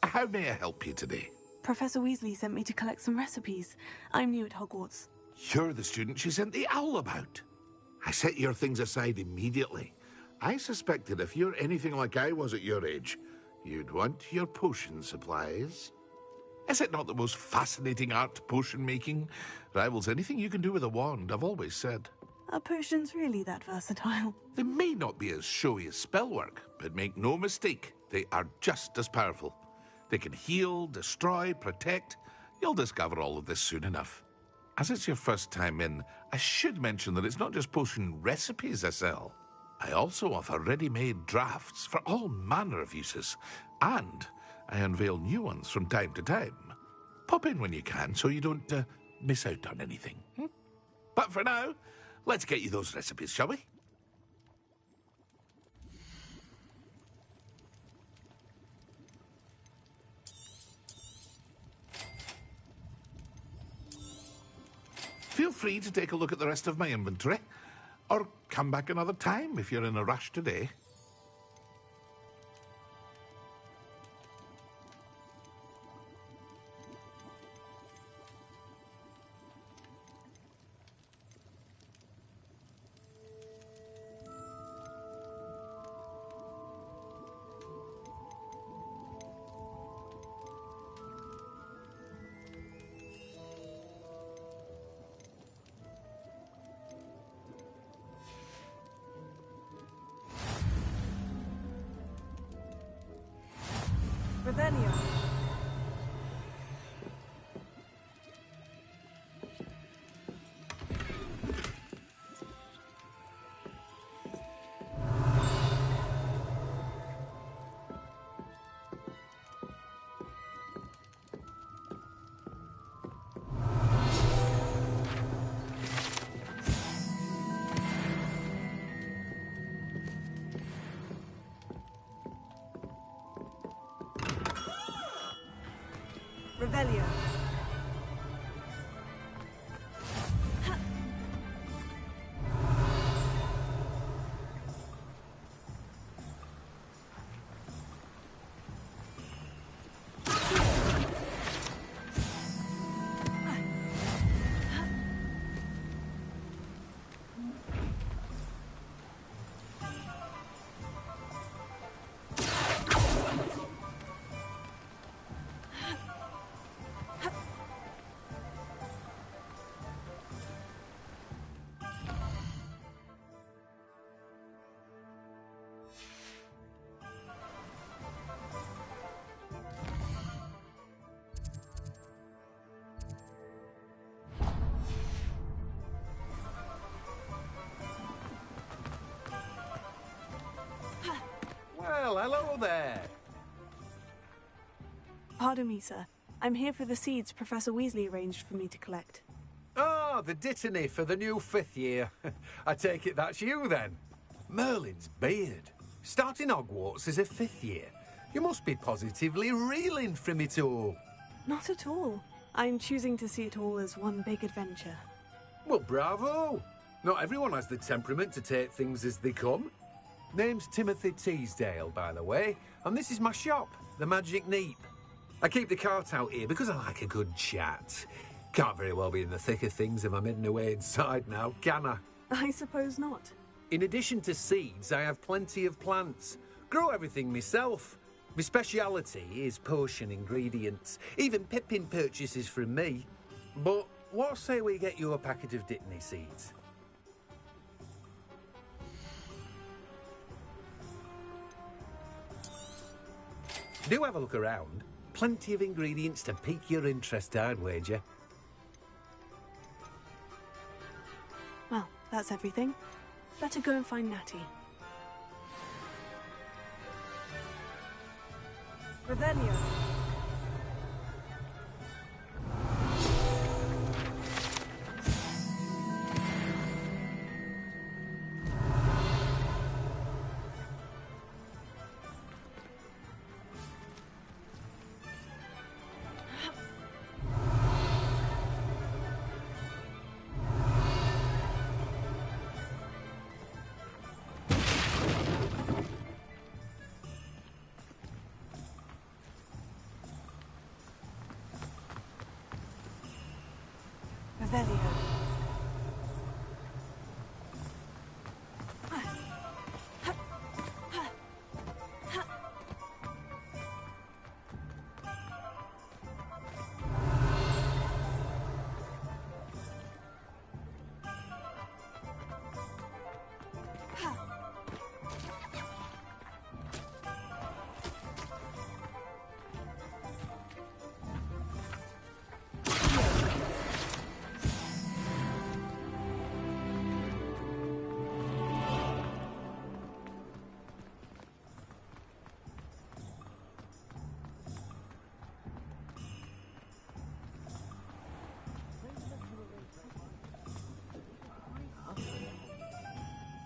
How may I help you today? Professor Weasley sent me to collect some recipes. I'm new at Hogwarts. You're the student she sent the owl about. I set your things aside immediately. I suspected if you're anything like I was at your age, you'd want your potion supplies. Is it not the most fascinating art, potion making? Rivals anything you can do with a wand, I've always said. Are potions really that versatile? They may not be as showy as spellwork, but make no mistake, they are just as powerful. They can heal, destroy, protect. You'll discover all of this soon enough. As it's your first time in, I should mention that it's not just potion recipes I sell. I also offer ready-made drafts for all manner of uses, and I unveil new ones from time to time. Pop in when you can so you don't miss out on anything. But for now, let's get you those recipes, shall we? Feel free to take a look at the rest of my inventory, or come back another time if you're in a rush today. Revelio. Revelio. Well, hello there. Pardon me, sir. I'm here for the seeds Professor Weasley arranged for me to collect. Oh, the Dittany for the new 5th year. I take it that's you, then. Merlin's beard. Starting Hogwarts as a 5th year. You must be positively reeling from it all. Not at all. I'm choosing to see it all as one big adventure. Well, bravo. Not everyone has the temperament to take things as they come. Name's Timothy Teasdale, by the way, and this is my shop, the Magic Neep. I keep the cart out here because I like a good chat. Can't very well be in the thick of things if I'm hidden away inside now, can I? I suppose not. In addition to seeds, I have plenty of plants. Grow everything myself. My speciality is potion ingredients. Even Pippin purchases from me. But what say we get you a packet of Dittany seeds? Do have a look around. Plenty of ingredients to pique your interest, I'd wager. Well, that's everything. Better go and find Natty. Revelio. Revelio.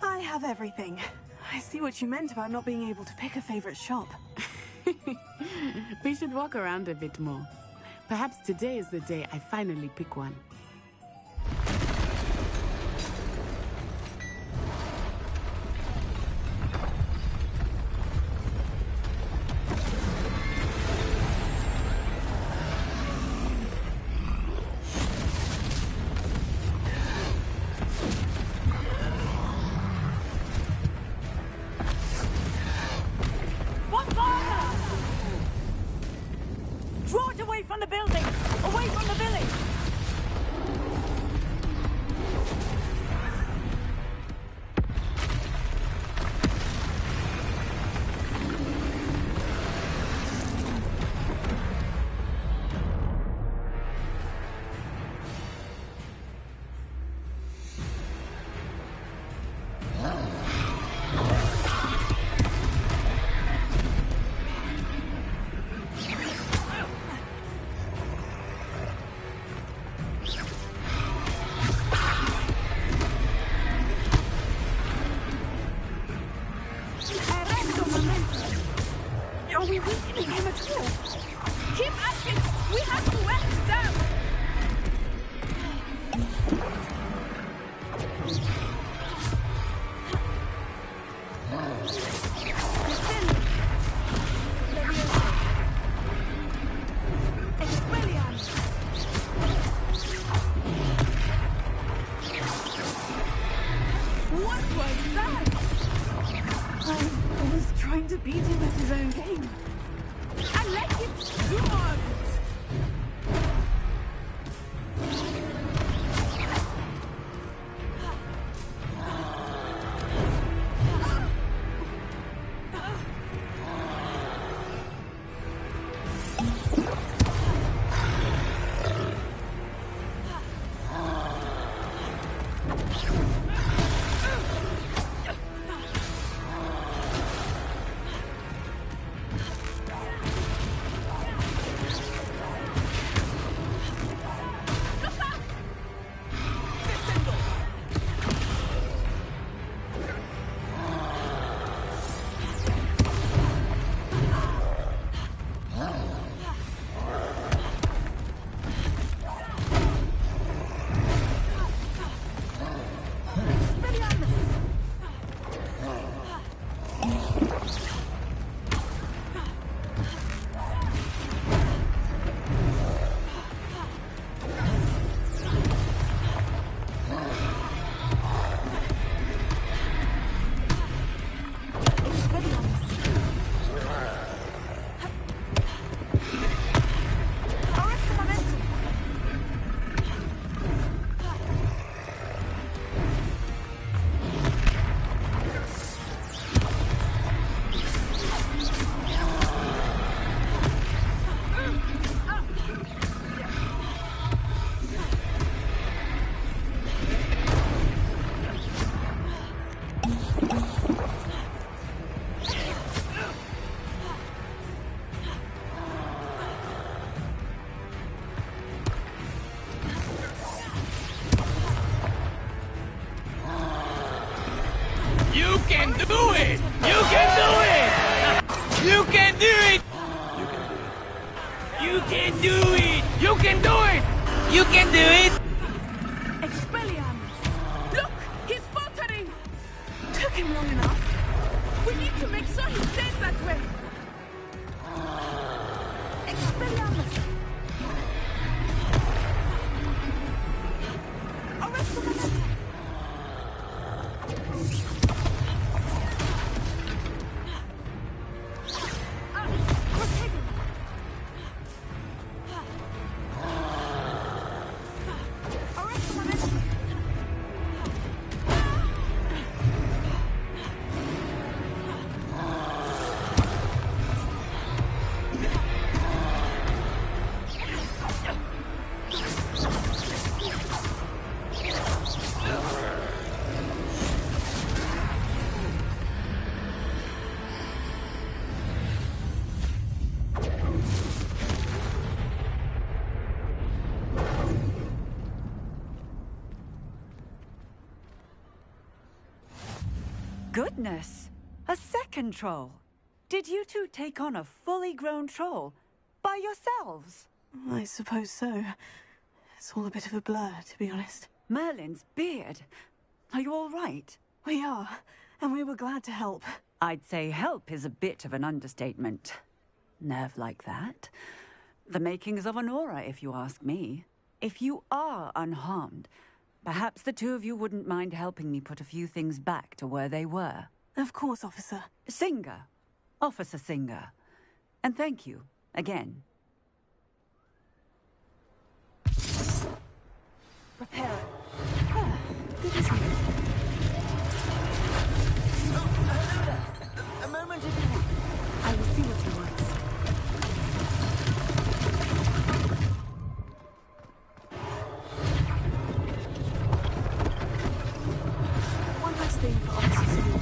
I have everything. I see what you meant about not being able to pick a favorite shop. We should walk around a bit more. Perhaps today is the day I finally pick one. Draw it away from the building! Away from the village! long game. I like it. Do more of it. can do it! You can do it! You can do it! You can do it! You can do it! You can do it! Expelliarmus! Look! He's faltering! Took him long enough. We need to make sure he stays that way. Expelliarmus! Arrest Goodness! A second troll! Did you two take on a fully grown troll? By yourselves? I suppose so. It's all a bit of a blur, to be honest. Merlin's beard. Are you all right? We are, and we were glad to help. I'd say help is a bit of an understatement. Nerve like that. The makings of an aura, if you ask me. If you are unharmed, perhaps the two of you wouldn't mind helping me put a few things back to where they were. Of course, officer. Singer. Officer Singer. And thank you, again. Repair. Good as new. A moment if you would. I will see what he wants. One last thing for Officer Singer.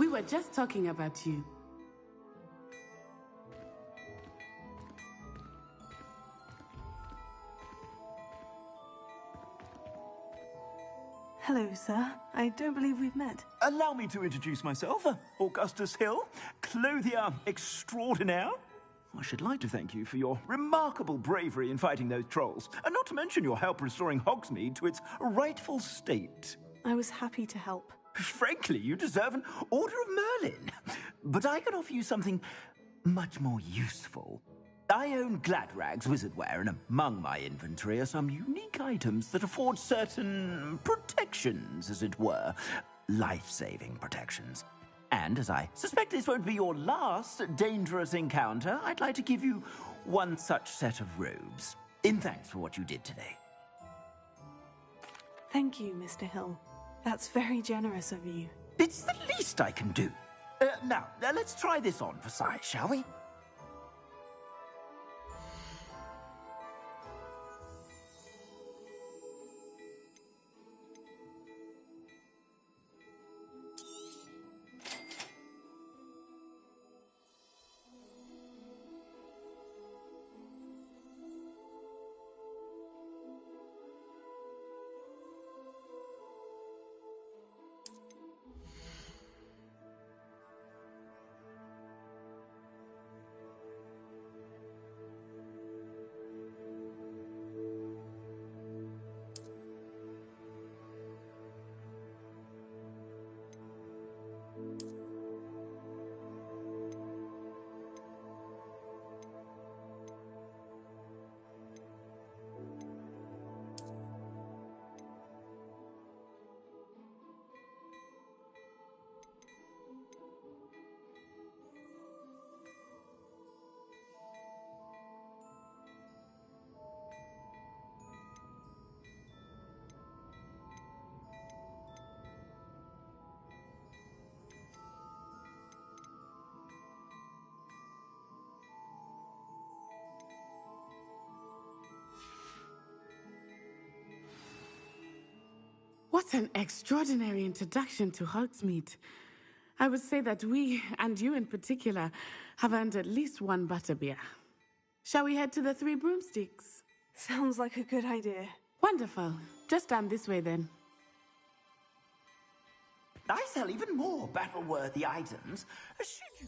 We were just talking about you. Hello, sir. I don't believe we've met. Allow me to introduce myself. Augustus Hill, clothier extraordinaire. I should like to thank you for your remarkable bravery in fighting those trolls, and not to mention your help restoring Hogsmeade to its rightful state. I was happy to help. Frankly, you deserve an Order of Merlin. But I can offer you something much more useful. I own Gladrag's wizardware, and among my inventory are some unique items that afford certain protections, as it were. Life-saving protections. And as I suspect this won't be your last dangerous encounter, I'd like to give you one such set of robes, in thanks for what you did today. Thank you, Mr. Hill. That's very generous of you. It's the least I can do. Now, let's try this on for size, shall we? What an extraordinary introduction to Hogsmeade. I would say that we, and you in particular, have earned at least one butterbeer. Shall we head to the Three Broomsticks? Sounds like a good idea. Wonderful. Just stand this way then. I sell even more battle-worthy items. Should you...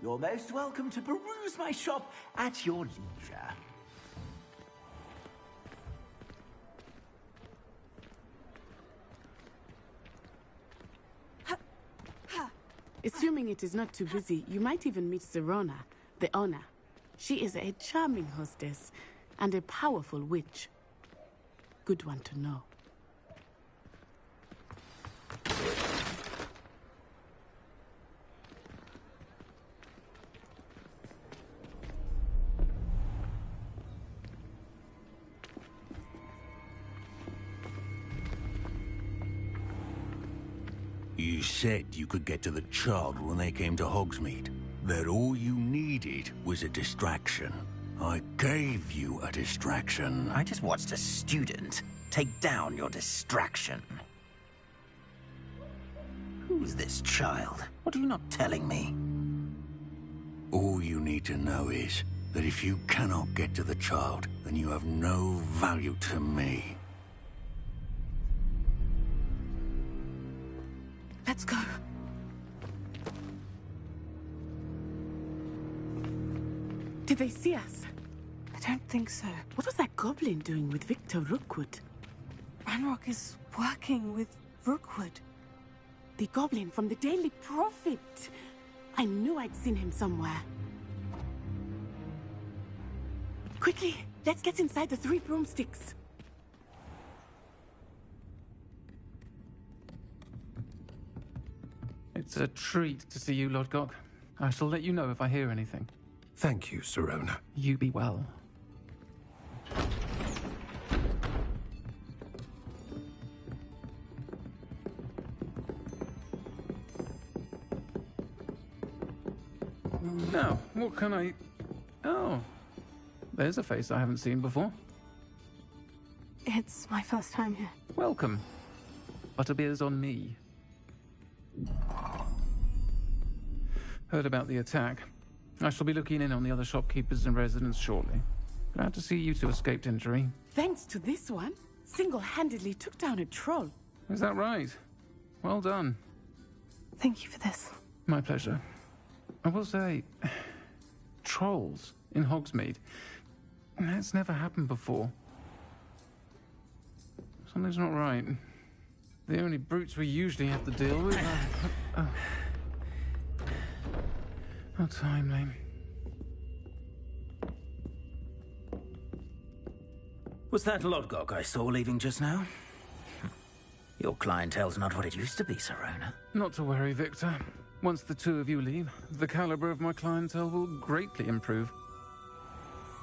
You're most welcome to peruse my shop at your leisure. Assuming it is not too busy, you might even meet Sirona, the owner. She is a charming hostess and a powerful witch. Good one to know. You said you could get to the child when they came to Hogsmeade. That all you needed was a distraction. I gave you a distraction. I just watched a student take down your distraction. Who's this child? What are you not telling me? All you need to know is that if you cannot get to the child, then you have no value to me. Let's go. Did they see us? I don't think so. What was that goblin doing with Victor Rookwood? Ranrock is working with Rookwood. The goblin from the Daily Prophet. I knew I'd seen him somewhere. Quickly, let's get inside the 3 broomsticks. It's a treat to see you, Lodgok. I shall let you know if I hear anything. Thank you, Sirona. You be well. Now, what can I... Oh, there's a face I haven't seen before. It's my first time here. Welcome. Butterbeer's on me. Heard about the attack. I shall be looking in on the other shopkeepers and residents shortly. Glad to see you two escaped injury. Thanks to this one, single-handedly took down a troll. Is that right? Well done. Thank you for this. My pleasure. I will say, trolls in Hogsmeade. That's never happened before. Something's not right. The only brutes we usually have to deal with are... How timely. Was that Lodgok I saw leaving just now? Your clientele's not what it used to be, Sirona. Not to worry, Victor. Once the two of you leave, the caliber of my clientele will greatly improve.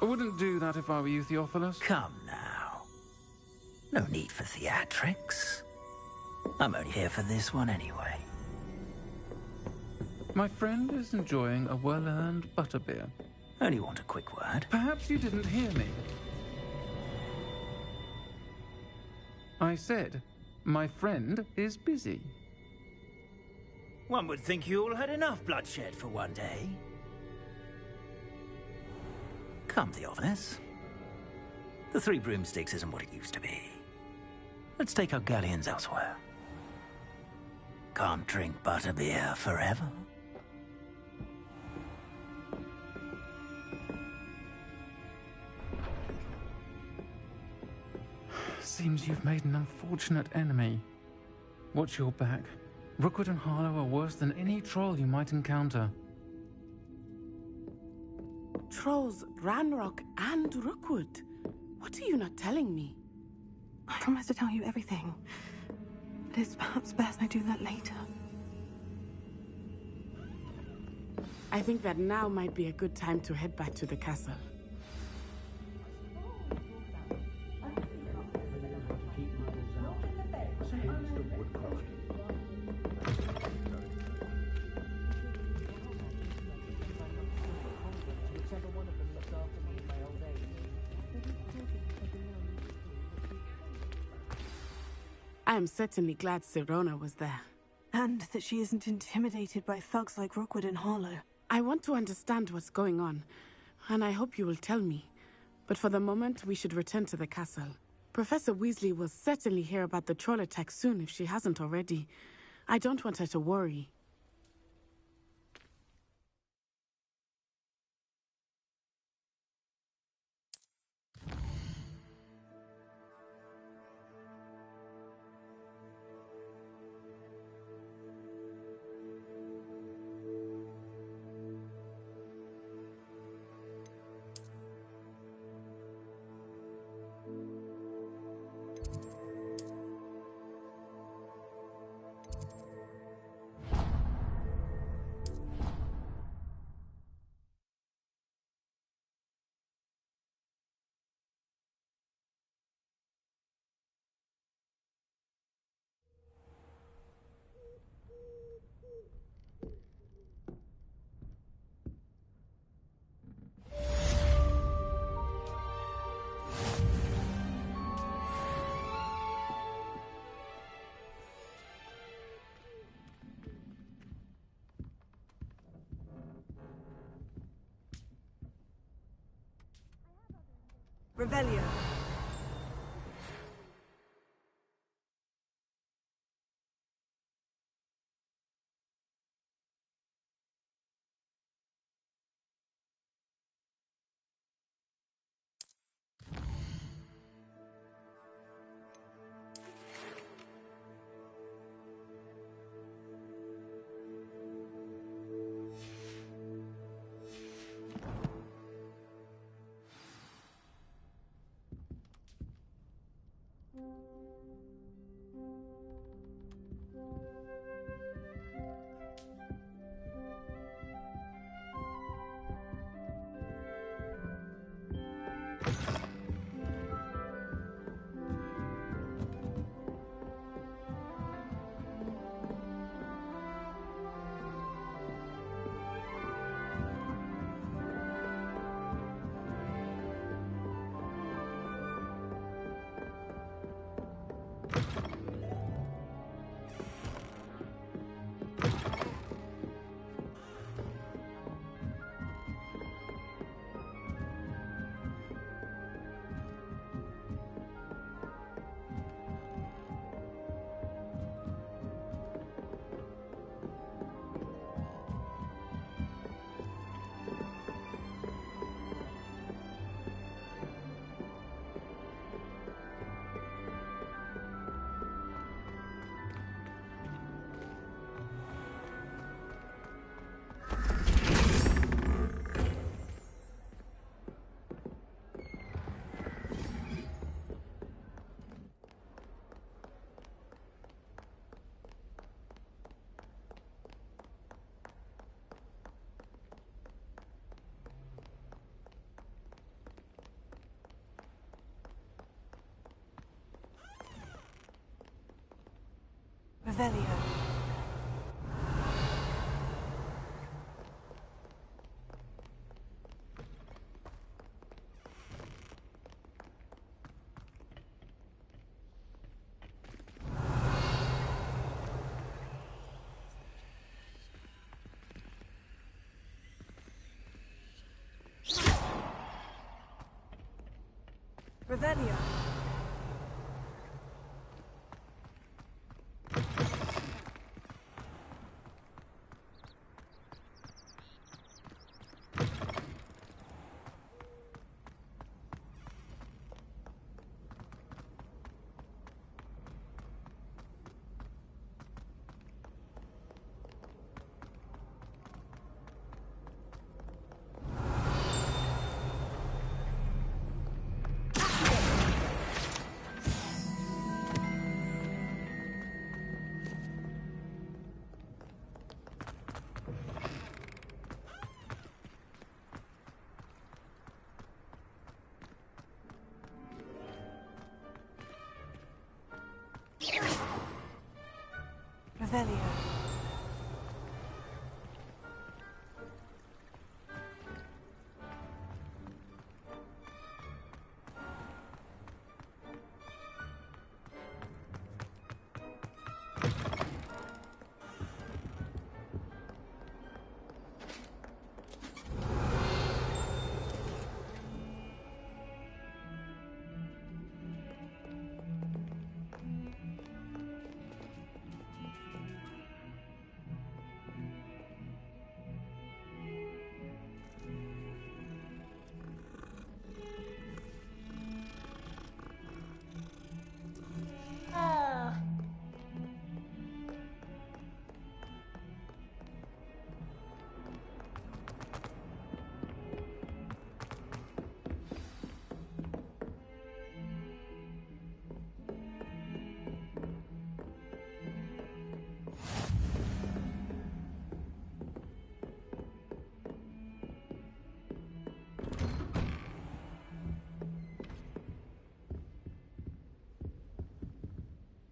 I wouldn't do that if I were you, Theophilus. Come now. No need for theatrics. I'm only here for this one anyway. My friend is enjoying a well-earned butterbeer. Only want a quick word. Perhaps you didn't hear me. I said, my friend is busy. One would think you all had enough bloodshed for one day. Come, Theophilus. The 3 broomsticks isn't what it used to be. Let's take our galleons elsewhere. Can't drink butterbeer forever. Seems you've made an unfortunate enemy. Watch your back. Rookwood and Harlow are worse than any troll you might encounter. Trolls, Ranrock, and Rookwood. What are you not telling me? I promise to tell you everything. But it's perhaps best I do that later. I think that now might be a good time to head back to the castle. I am certainly glad Sirona was there. And that she isn't intimidated by thugs like Rookwood and Harlow. I want to understand what's going on, and I hope you will tell me. But for the moment, we should return to the castle. Professor Weasley will certainly hear about the troll attack soon if she hasn't already. I don't want her to worry. Revelio. Revelio. Revelio. Revelio.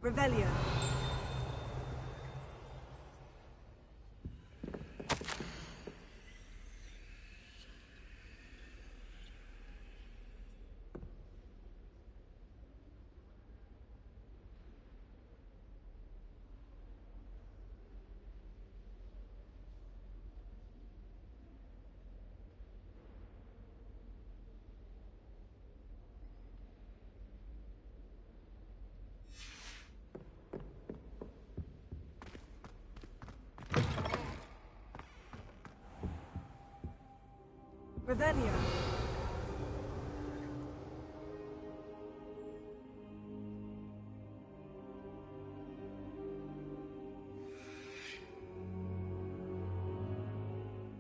Revelio. Revelio.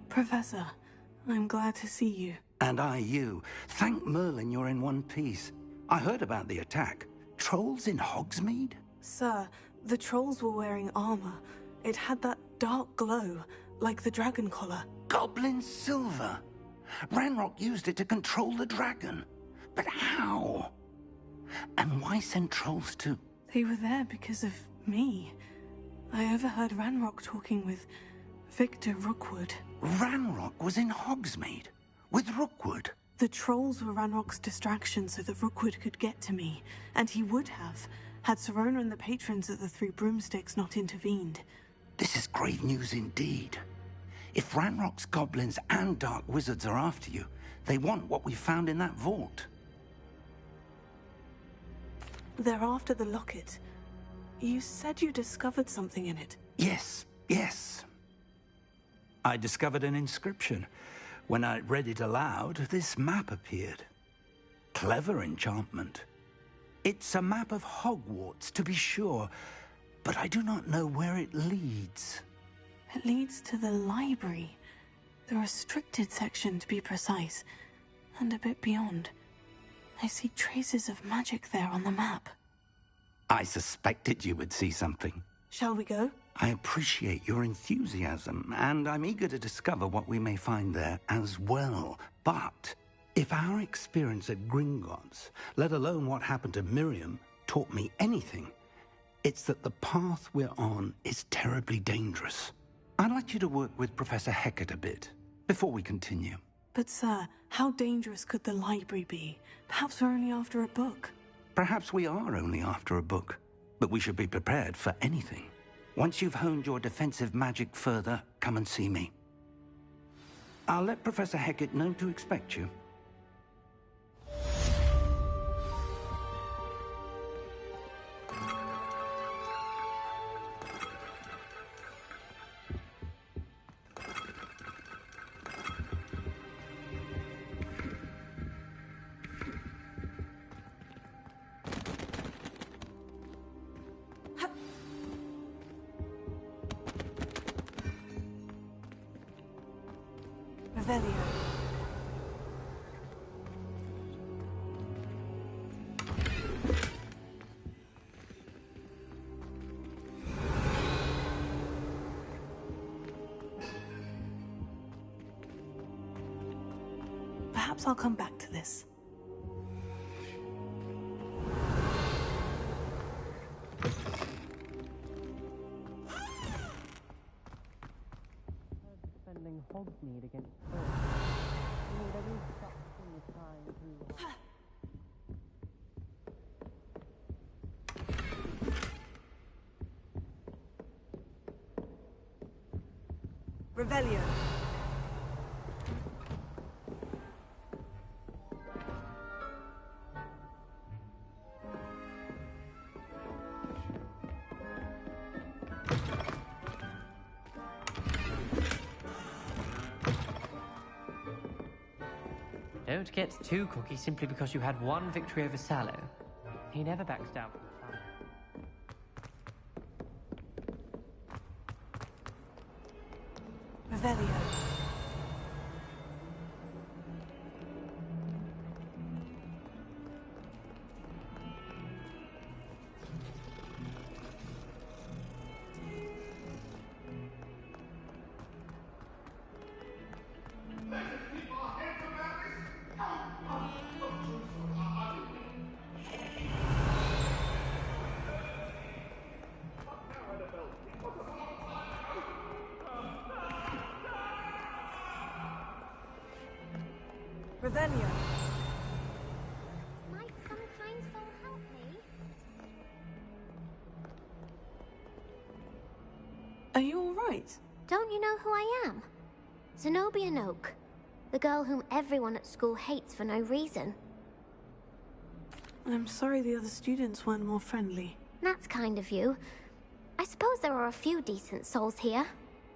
Professor, I'm glad to see you. And I you. Thank Merlin you're in one piece. I heard about the attack. Trolls in Hogsmeade? Sir, the trolls were wearing armor. It had that dark glow, like the dragon collar. Goblin silver. Ranrock used it to control the dragon. But how? And why send trolls to... They were there because of me. I overheard Ranrock talking with Victor Rookwood. Ranrock was in Hogsmeade? With Rookwood? The trolls were Ranrock's distraction so that Rookwood could get to me. And he would have, had Sirona and the patrons at the Three Broomsticks not intervened. This is grave news indeed. If Ranrock's goblins and dark wizards are after you, they want what we found in that vault. They're after the locket. You said you discovered something in it. Yes. I discovered an inscription. When I read it aloud, this map appeared. Clever enchantment. It's a map of Hogwarts, to be sure, but I do not know where it leads. It leads to the library. The restricted section, to be precise, and a bit beyond. I see traces of magic there on the map. I suspected you would see something. Shall we go? I appreciate your enthusiasm, and I'm eager to discover what we may find there as well. But if our experience at Gringotts, let alone what happened to Miriam, taught me anything, it's that the path we're on is terribly dangerous. I'd like you to work with Professor Hecat a bit, before we continue. But sir, how dangerous could the library be? Perhaps we're only after a book. Perhaps we are only after a book, but we should be prepared for anything. Once you've honed your defensive magic further, come and see me. I'll let Professor Hecat know to expect you. Revelio. Perhaps I'll come back to this. Defending Hogsmeade against trolls. There is such thing as trying to... Revelio. Don't get too cocky simply because you had one victory over Sallow. He never backs down from the fight. Revelio. Revelio. Might sunshine soul help me? Are you all right? Don't you know who I am? Zenobia Noak. The girl whom everyone at school hates for no reason. I'm sorry the other students weren't more friendly. That's kind of you. I suppose there are a few decent souls here.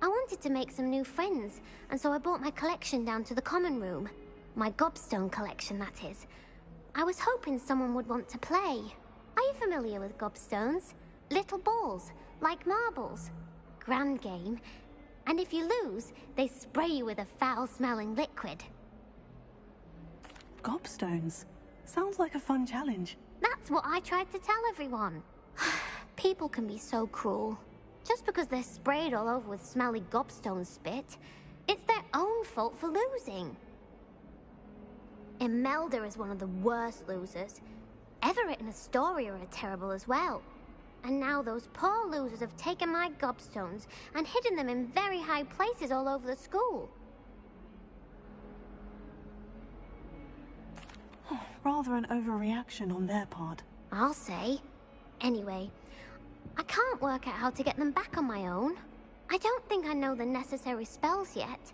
I wanted to make some new friends, and so I brought my collection down to the common room. My gobstone collection, that is. I was hoping someone would want to play. Are you familiar with gobstones? Little balls, like marbles. Grand game. And if you lose, they spray you with a foul-smelling liquid. Gobstones? Sounds like a fun challenge. That's what I tried to tell everyone. People can be so cruel. Just because they're sprayed all over with smelly gobstone spit, it's their own fault for losing. Imelda is one of the worst losers. Everett and Astoria are terrible as well. And now those poor losers have taken my gobstones and hidden them in very high places all over the school. Rather an overreaction on their part. I'll say. Anyway, I can't work out how to get them back on my own. I don't think I know the necessary spells yet.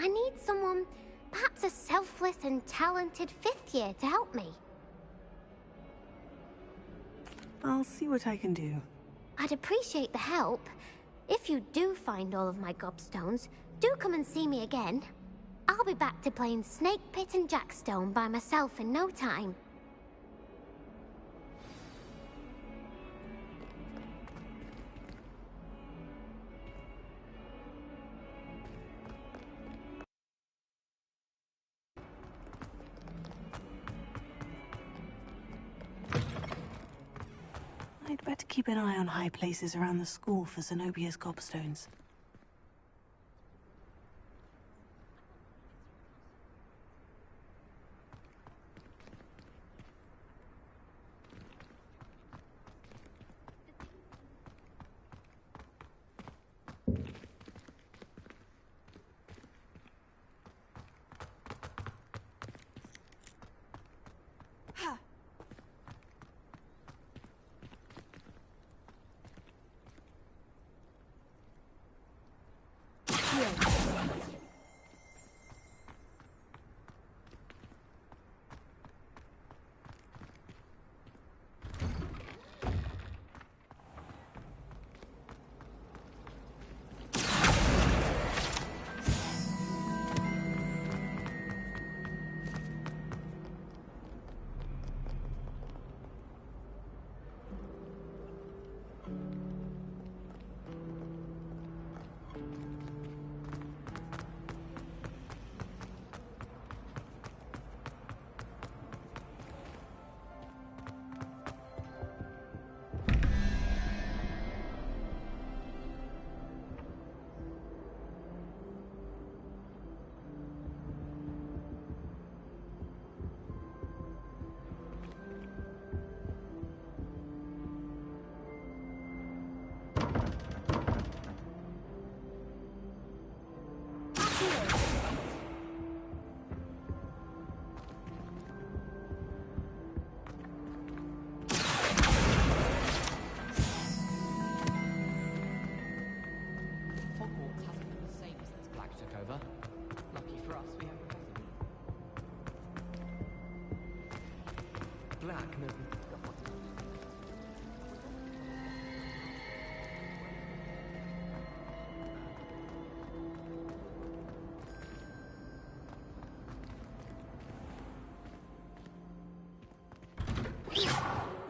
I need someone, perhaps a selfless and talented 5th year to help me. I'll see what I can do. I'd appreciate the help. If you do find all of my gobstones, do come and see me again. I'll be back to playing Snake Pit and Jackstone by myself in no time. I'd better keep an eye on high places around the school for Zenobia's gobstones.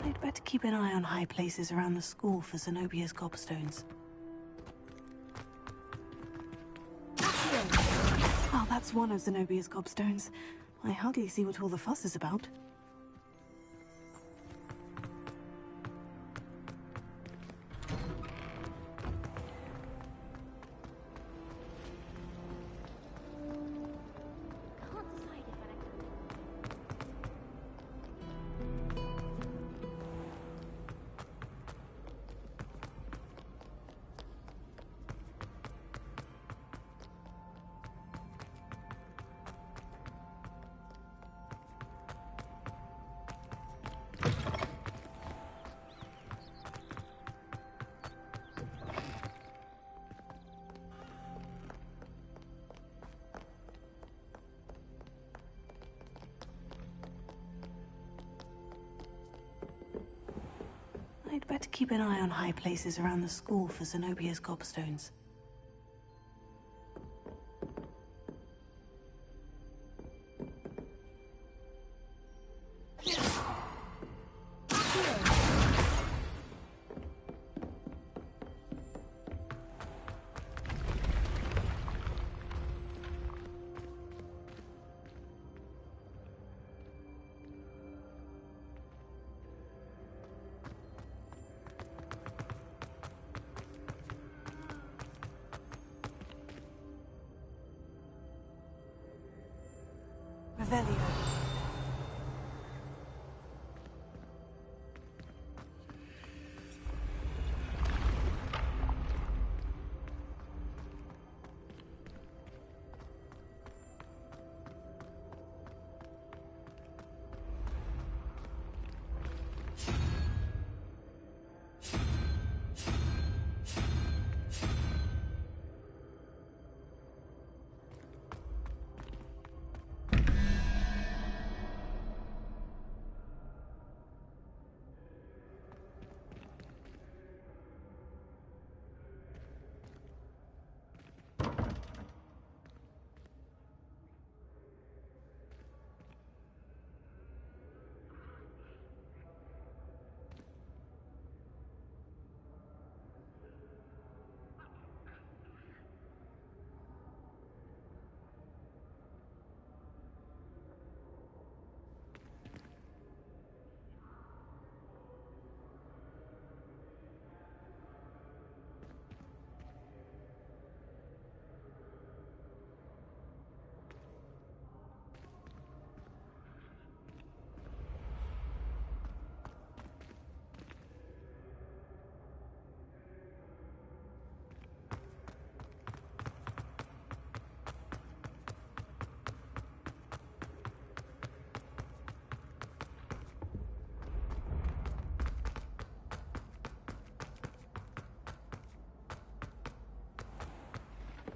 I'd better keep an eye on high places around the school for Zenobia's gobstones. Well, that's one of Zenobia's gobstones. I hardly see what all the fuss is about. I'd better keep an eye on high places around the school for Zenobia's gobstones. Revelio.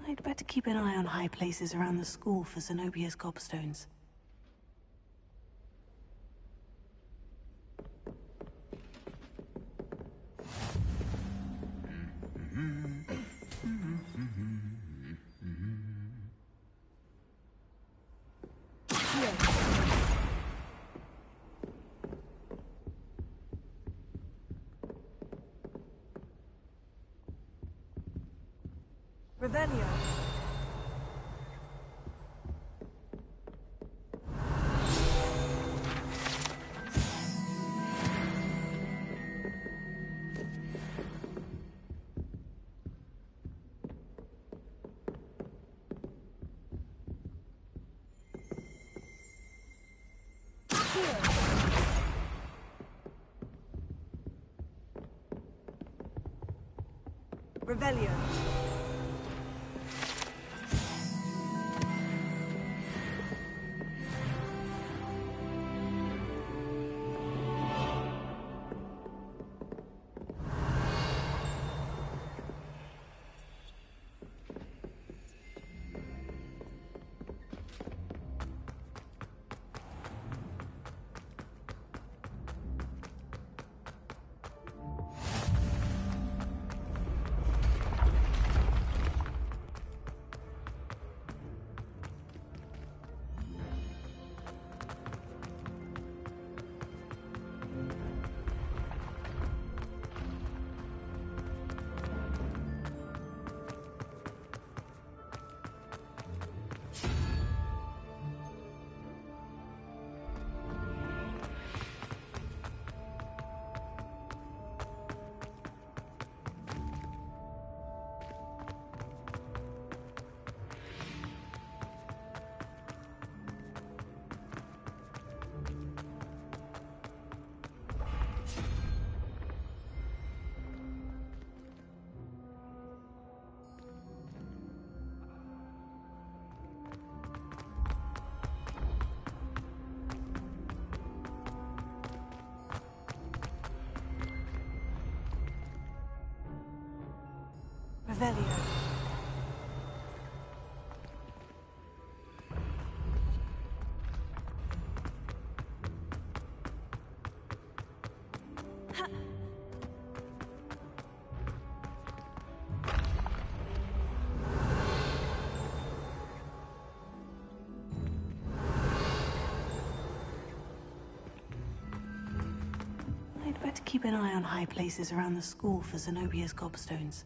I'd better keep an eye on high places around the school for Zenobia's gobstones. Revelio. Revelio. Revelio. I'd better keep an eye on high places around the school for Zenobia's gobstones.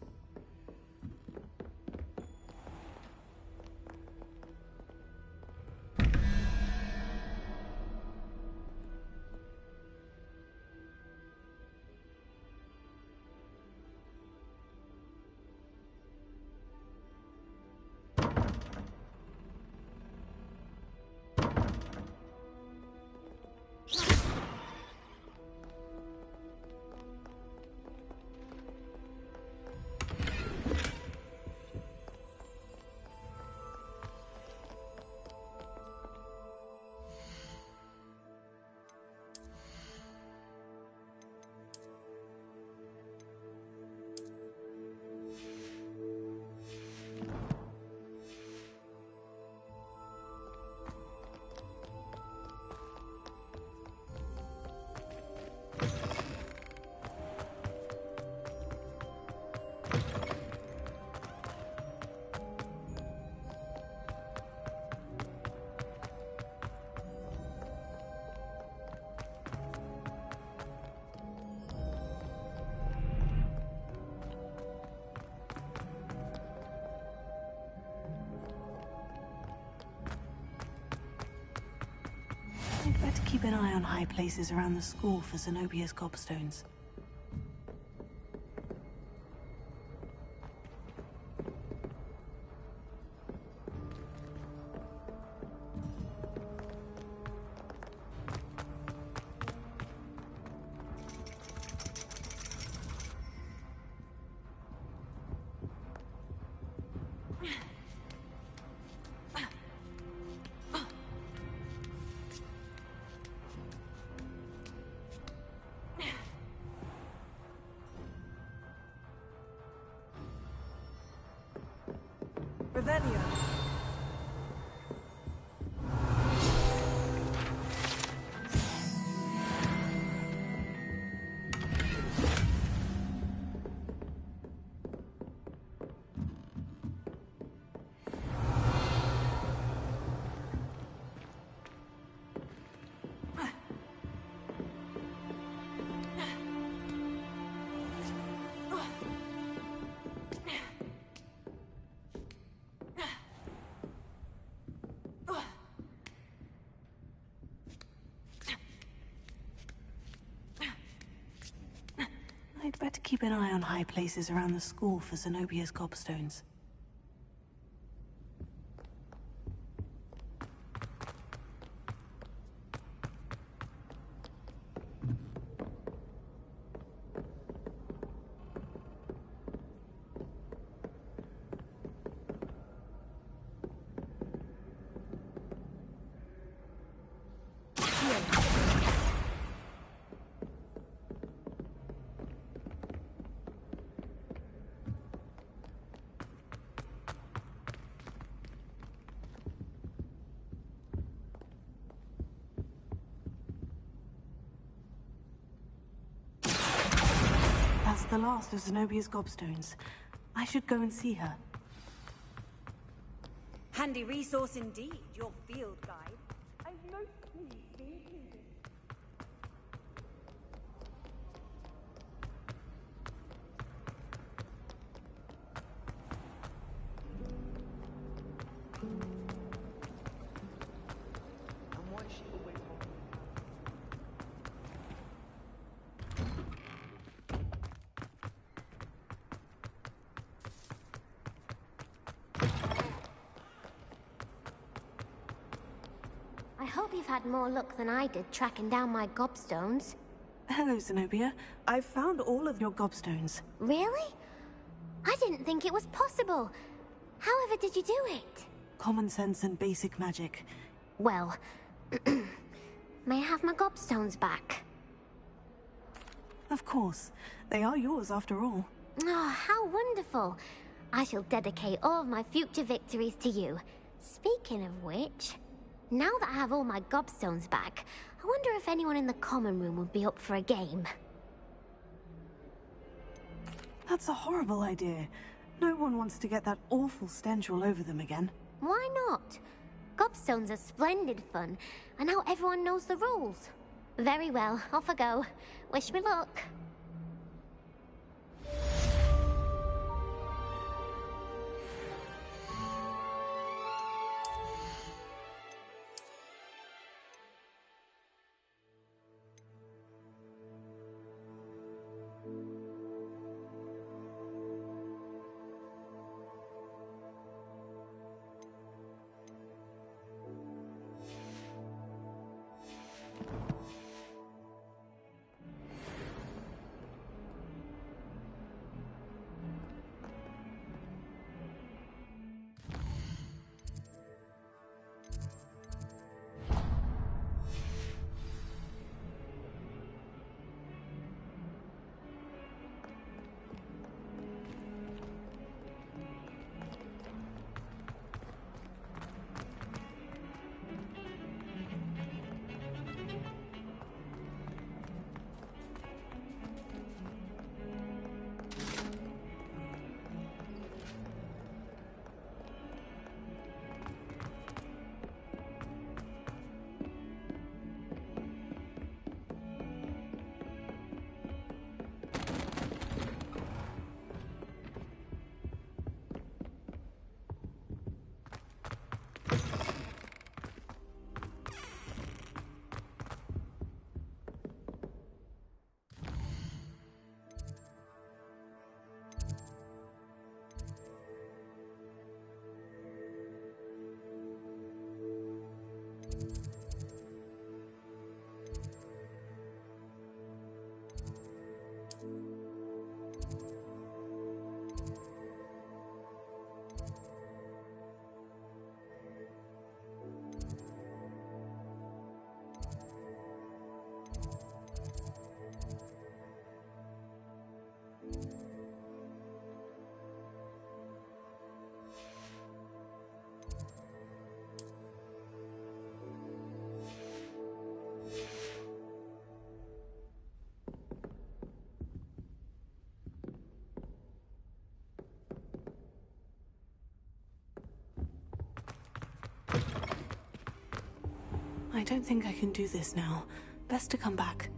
I'd better keep an eye on high places around the school for Zenobia's gobstones. Revelio. I'd better keep an eye on high places around the school for Zenobia's gobstones. That's the last of Zenobia's gobstones. I should go and see her. Handy resource indeed, your field guide. I'm most pleased to be included. I hope you've had more luck than I did tracking down my gobstones. Hello, Zenobia. I've found all of your gobstones. Really? I didn't think it was possible. However did you do it? Common sense and basic magic. Well, may I have my gobstones back? Of course. They are yours after all. Oh, how wonderful. I shall dedicate all of my future victories to you. Speaking of which, now that I have all my gobstones back, I wonder if anyone in the common room would be up for a game. That's a horrible idea. No one wants to get that awful stench all over them again. Why not? Gobstones are splendid fun, and now everyone knows the rules. Very well, off I go. Wish me luck. I don't think I can do this now. Best to come back.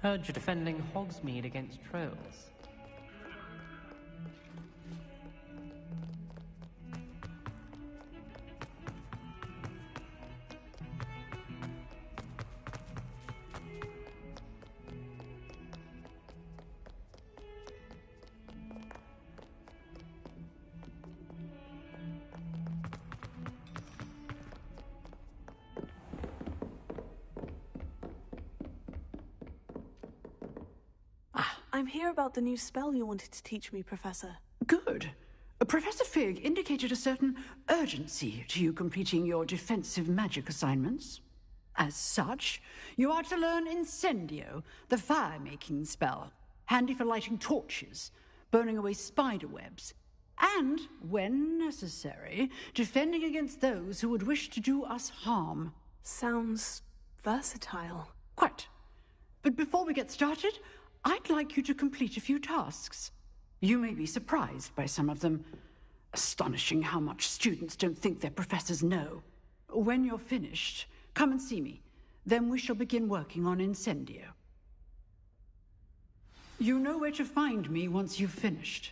Heard you're defending Hogsmeade against trolls. I'm here about the new spell you wanted to teach me, Professor. Good. Professor Fig indicated a certain urgency to you completing your defensive magic assignments. As such, you are to learn Incendio, the fire-making spell, handy for lighting torches, burning away spider webs, and, when necessary, defending against those who would wish to do us harm. Sounds versatile. Quite. But before we get started, I'd like you to complete a few tasks. You may be surprised by some of them. Astonishing how much students don't think their professors know. When you're finished, come and see me. Then we shall begin working on Incendio. You know where to find me once you've finished.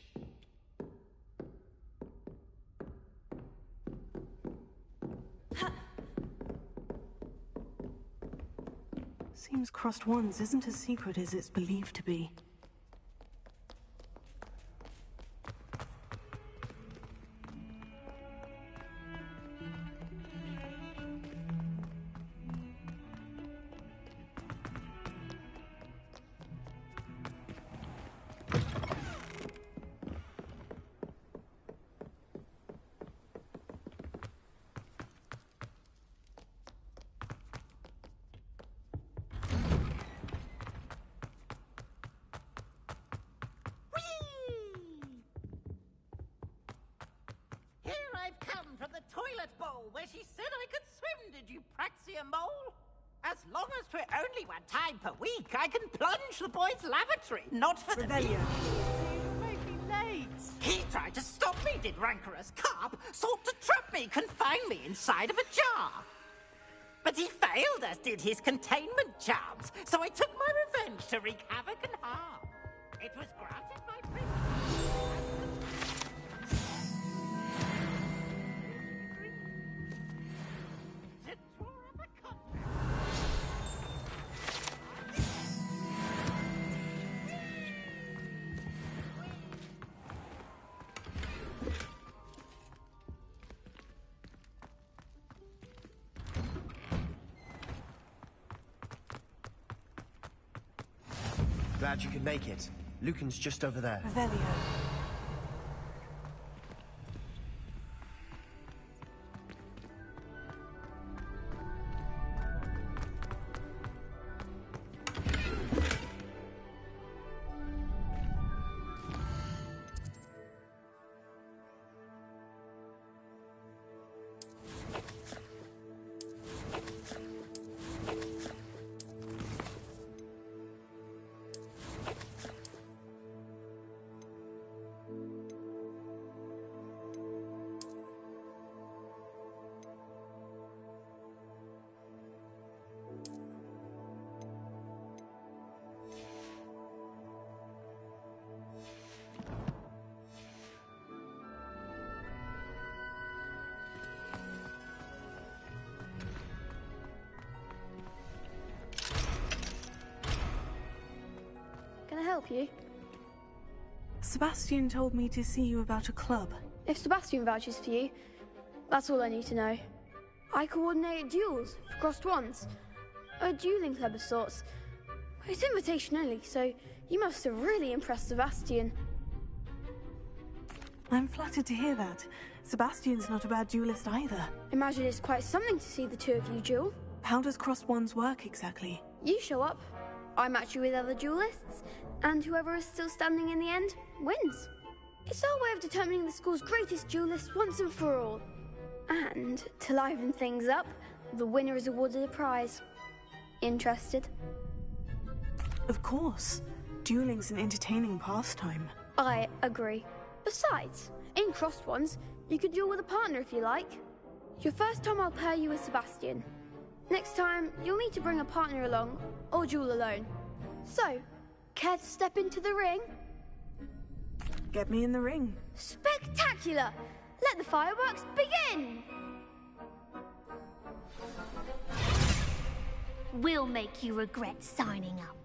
Seems Crossed Wands isn't as secret as it's believed to be. She said I could swim, did you Praxia Mole? As long as 'twere only one time per week, I can plunge the boy's lavatory, not for the... You make me late. He tried to stop me, did rancorous carp, sought to trap me, confine me inside of a jar. But he failed, as did his containment charms, so I took my revenge to wreak havoc and harm. It was granted by privilege. Glad you could make it. Lucan's just over there. Revelio. help you? Sebastian told me to see you about a club. If Sebastian vouches for you, that's all I need to know. I coordinate duels for Crossed Wands. A dueling club of sorts. It's invitation only, so you must have really impressed Sebastian. I'm flattered to hear that. Sebastian's not a bad duelist either. Imagine it's quite something to see the two of you duel. How does Crossed Wands work exactly? You show up, I match you with other duelists, and whoever is still standing in the end wins. It's our way of determining the school's greatest duelist once and for all. And to liven things up, the winner is awarded a prize. Interested? Of course. Dueling's an entertaining pastime. I agree. Besides, in Crossed Wands, you could duel with a partner if you like. Your first time I'll pair you with Sebastian. Next time, you'll need to bring a partner along, or duel alone. So, care to step into the ring? Get me in the ring. Spectacular! Let the fireworks begin! We'll make you regret signing up.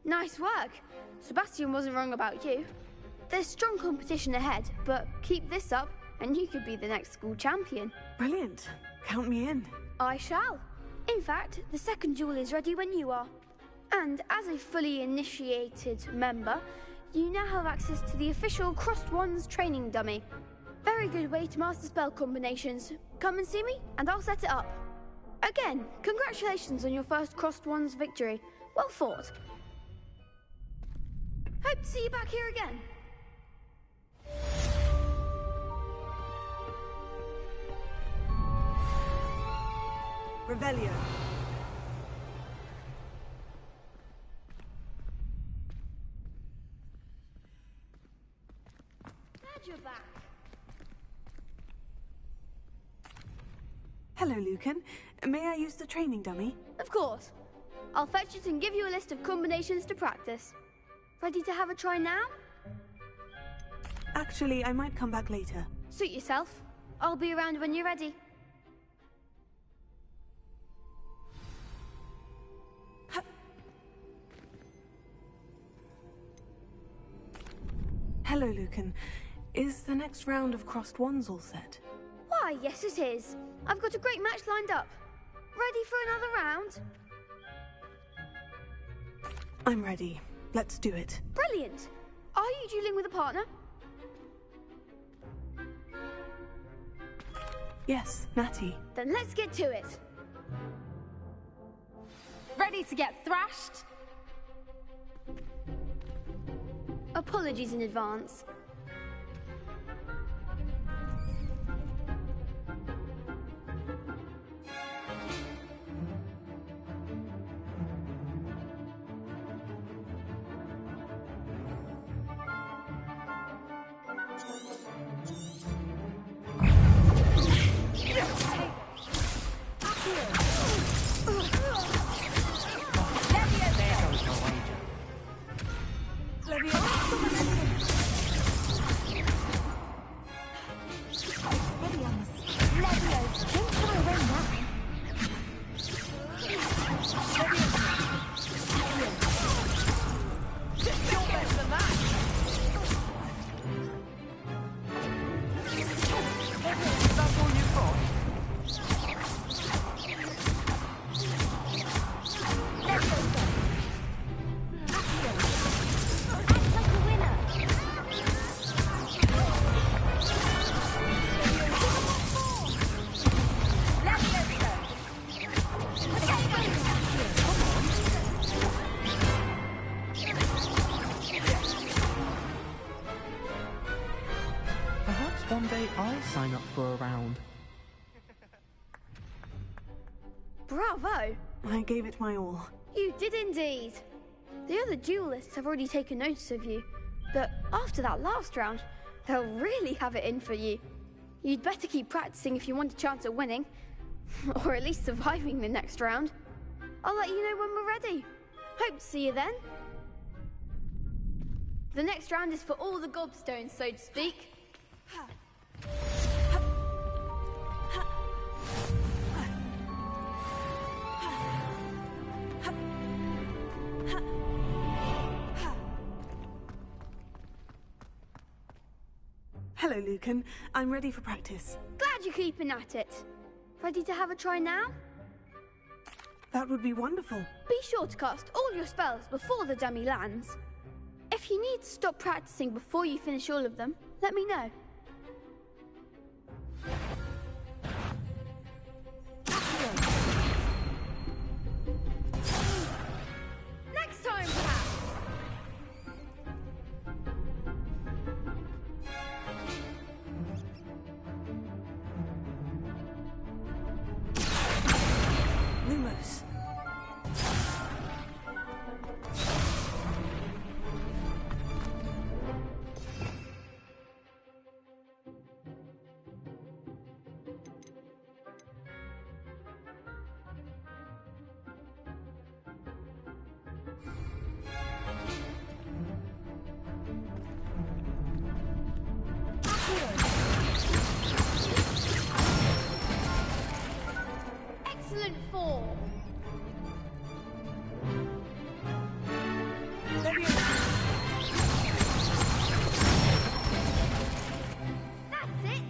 Nice work. Sebastian wasn't wrong about you. There's strong competition ahead, but keep this up and you could be the next school champion. Brilliant. Count me in. I shall. In fact, the second duel is ready when you are. And as a fully initiated member, you now have access to the official Crossed Wands training dummy. Very good way to master spell combinations. Come and see me and I'll set it up. Again, congratulations on your first Crossed Wands victory. Well fought. Hope to see you back here again. Revelio. Glad you're back. Hello, Lucan. May I use the training dummy? Of course. I'll fetch it and give you a list of combinations to practice. Ready to have a try now? Actually, I might come back later. Suit yourself. I'll be around when you're ready. Hello, Lucan. Is the next round of Crossed Wands all set? Why, yes it is. I've got a great match lined up. Ready for another round? I'm ready. Let's do it. Brilliant. Are you dueling with a partner? Yes, Natty. Then let's get to it. Ready to get thrashed? Apologies in advance. someday I'll sign up for a round. Bravo! I gave it my all. You did indeed. The other duelists have already taken notice of you, but after that last round, they'll really have it in for you. You'd better keep practicing if you want a chance at winning, or at least surviving the next round. I'll let you know when we're ready. Hope to see you then. The next round is for all the gobstones, so to speak. Hello, Lucan. I'm ready for practice. Glad you're keeping at it. Ready to have a try now? That would be wonderful. Be sure to cast all your spells before the dummy lands. If you need to stop practicing before you finish all of them, let me know. Next time, perhaps! Lumos. Excellent form. That's it.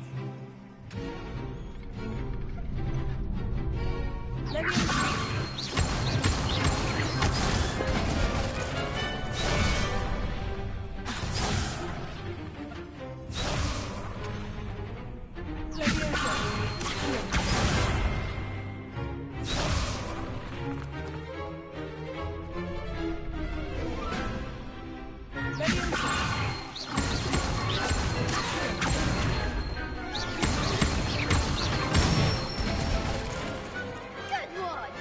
Good one.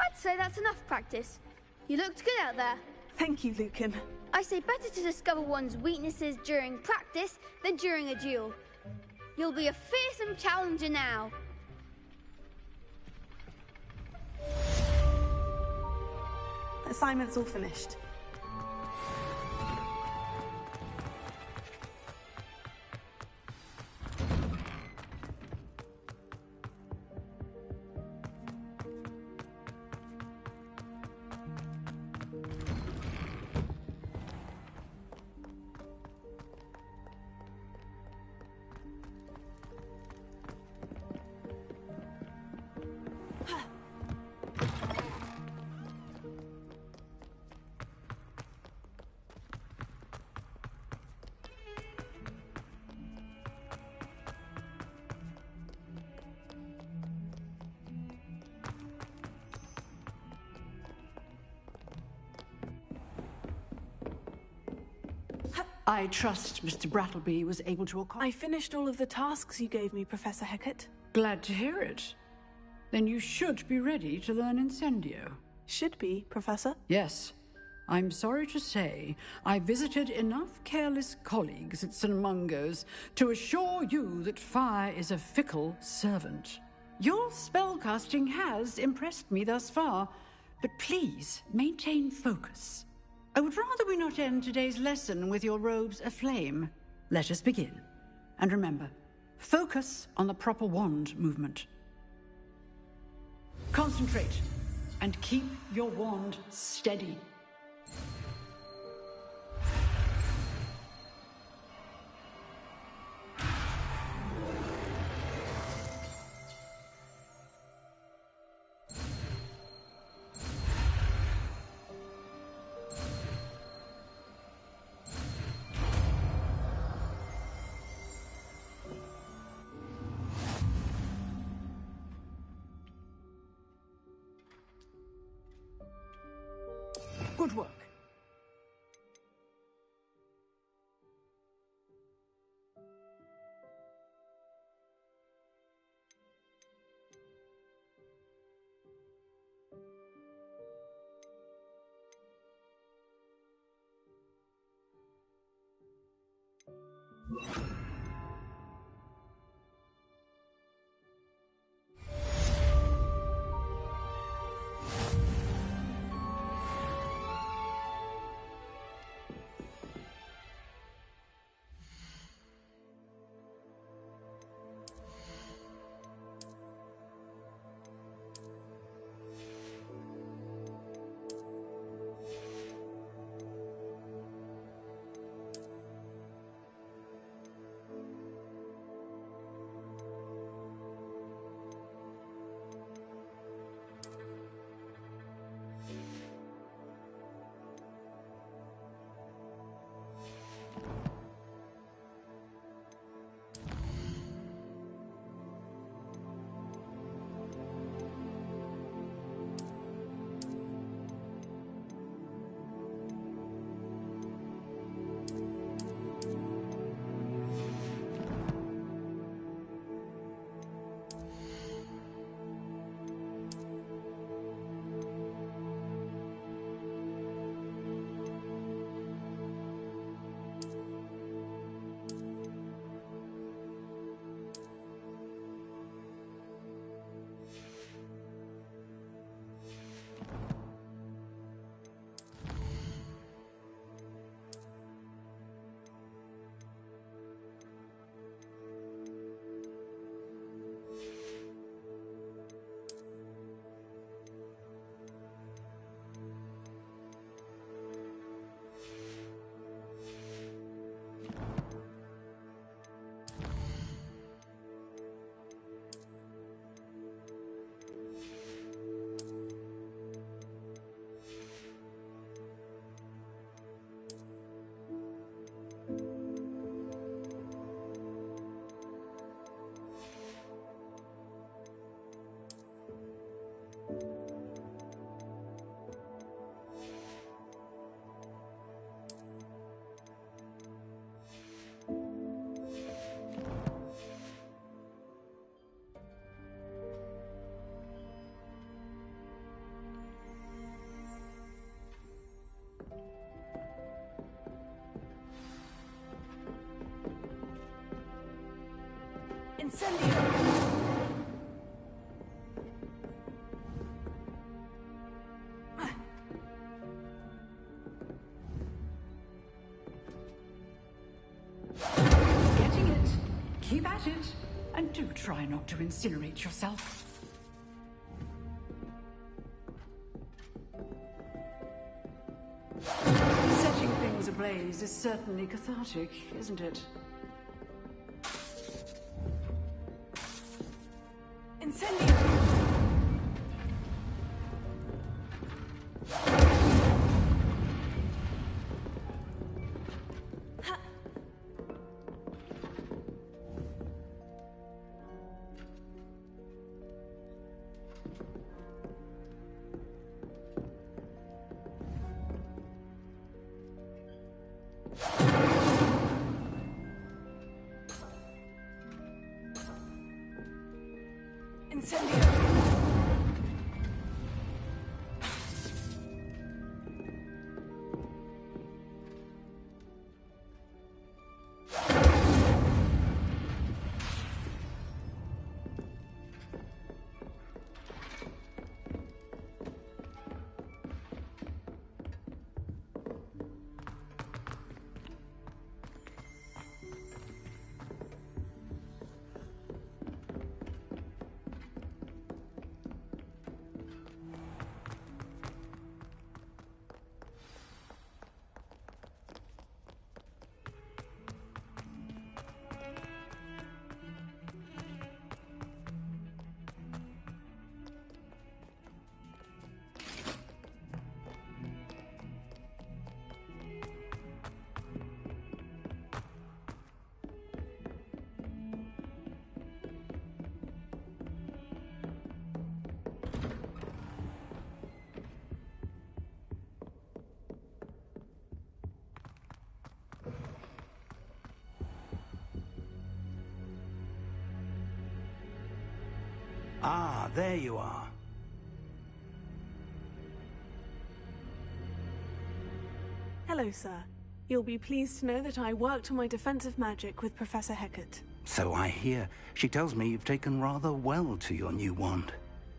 I'd say that's enough practice. You looked good out there. Thank you, Lucan. I say better to discover one's weaknesses during practice than during a duel. You'll be a fearsome challenger now. Assignment's all finished. I trust Mr. Brattleby was able to accomplish. I finished all of the tasks you gave me, Professor Hecat. Glad to hear it. Then you should be ready to learn Incendio. Should be, Professor? Yes. I'm sorry to say, I visited enough careless colleagues at St. Mungo's to assure you that fire is a fickle servant. Your spellcasting has impressed me thus far, but please maintain focus. I would rather we not end today's lesson with your robes aflame. Let us begin. And remember, focus on the proper wand movement. Concentrate, and keep your wand steady. Good work. Incendio! Getting it. Keep at it. And do try not to incinerate yourself. Setting things ablaze is certainly cathartic, isn't it? Incendio! Incendio! Ah, there you are. Hello, sir. You'll be pleased to know that I worked on my defensive magic with Professor Hecat. So I hear. She tells me you've taken rather well to your new wand.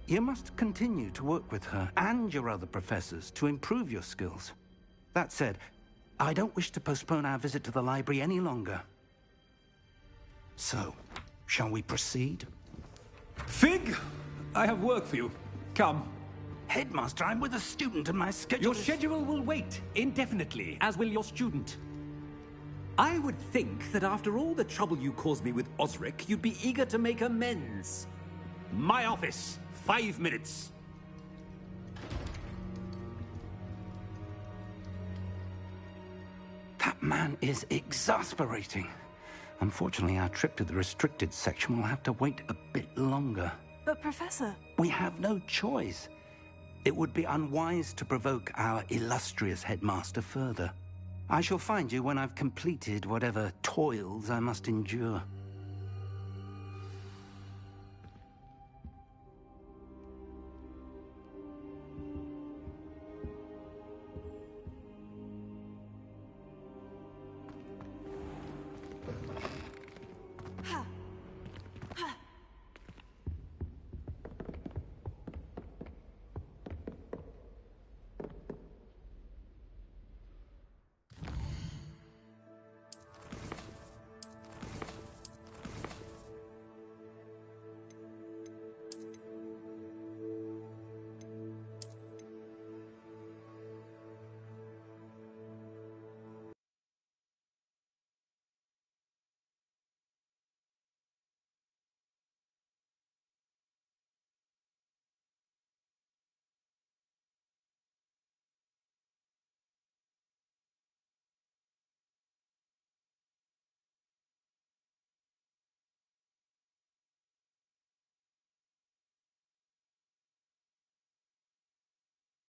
You must continue to work with her and your other professors to improve your skills. That said, I don't wish to postpone our visit to the library any longer. So, shall we proceed? Fig! I have work for you. Come. Headmaster, I'm with a student and my schedule Your schedule will wait indefinitely, as will your student. I would think that after all the trouble you caused me with Osric, you'd be eager to make amends. My office, 5 minutes. That man is exasperating. Unfortunately, our trip to the restricted section will have to wait a bit longer. But Professor... We have no choice. It would be unwise to provoke our illustrious headmaster further. I shall find you when I've completed whatever toils I must endure.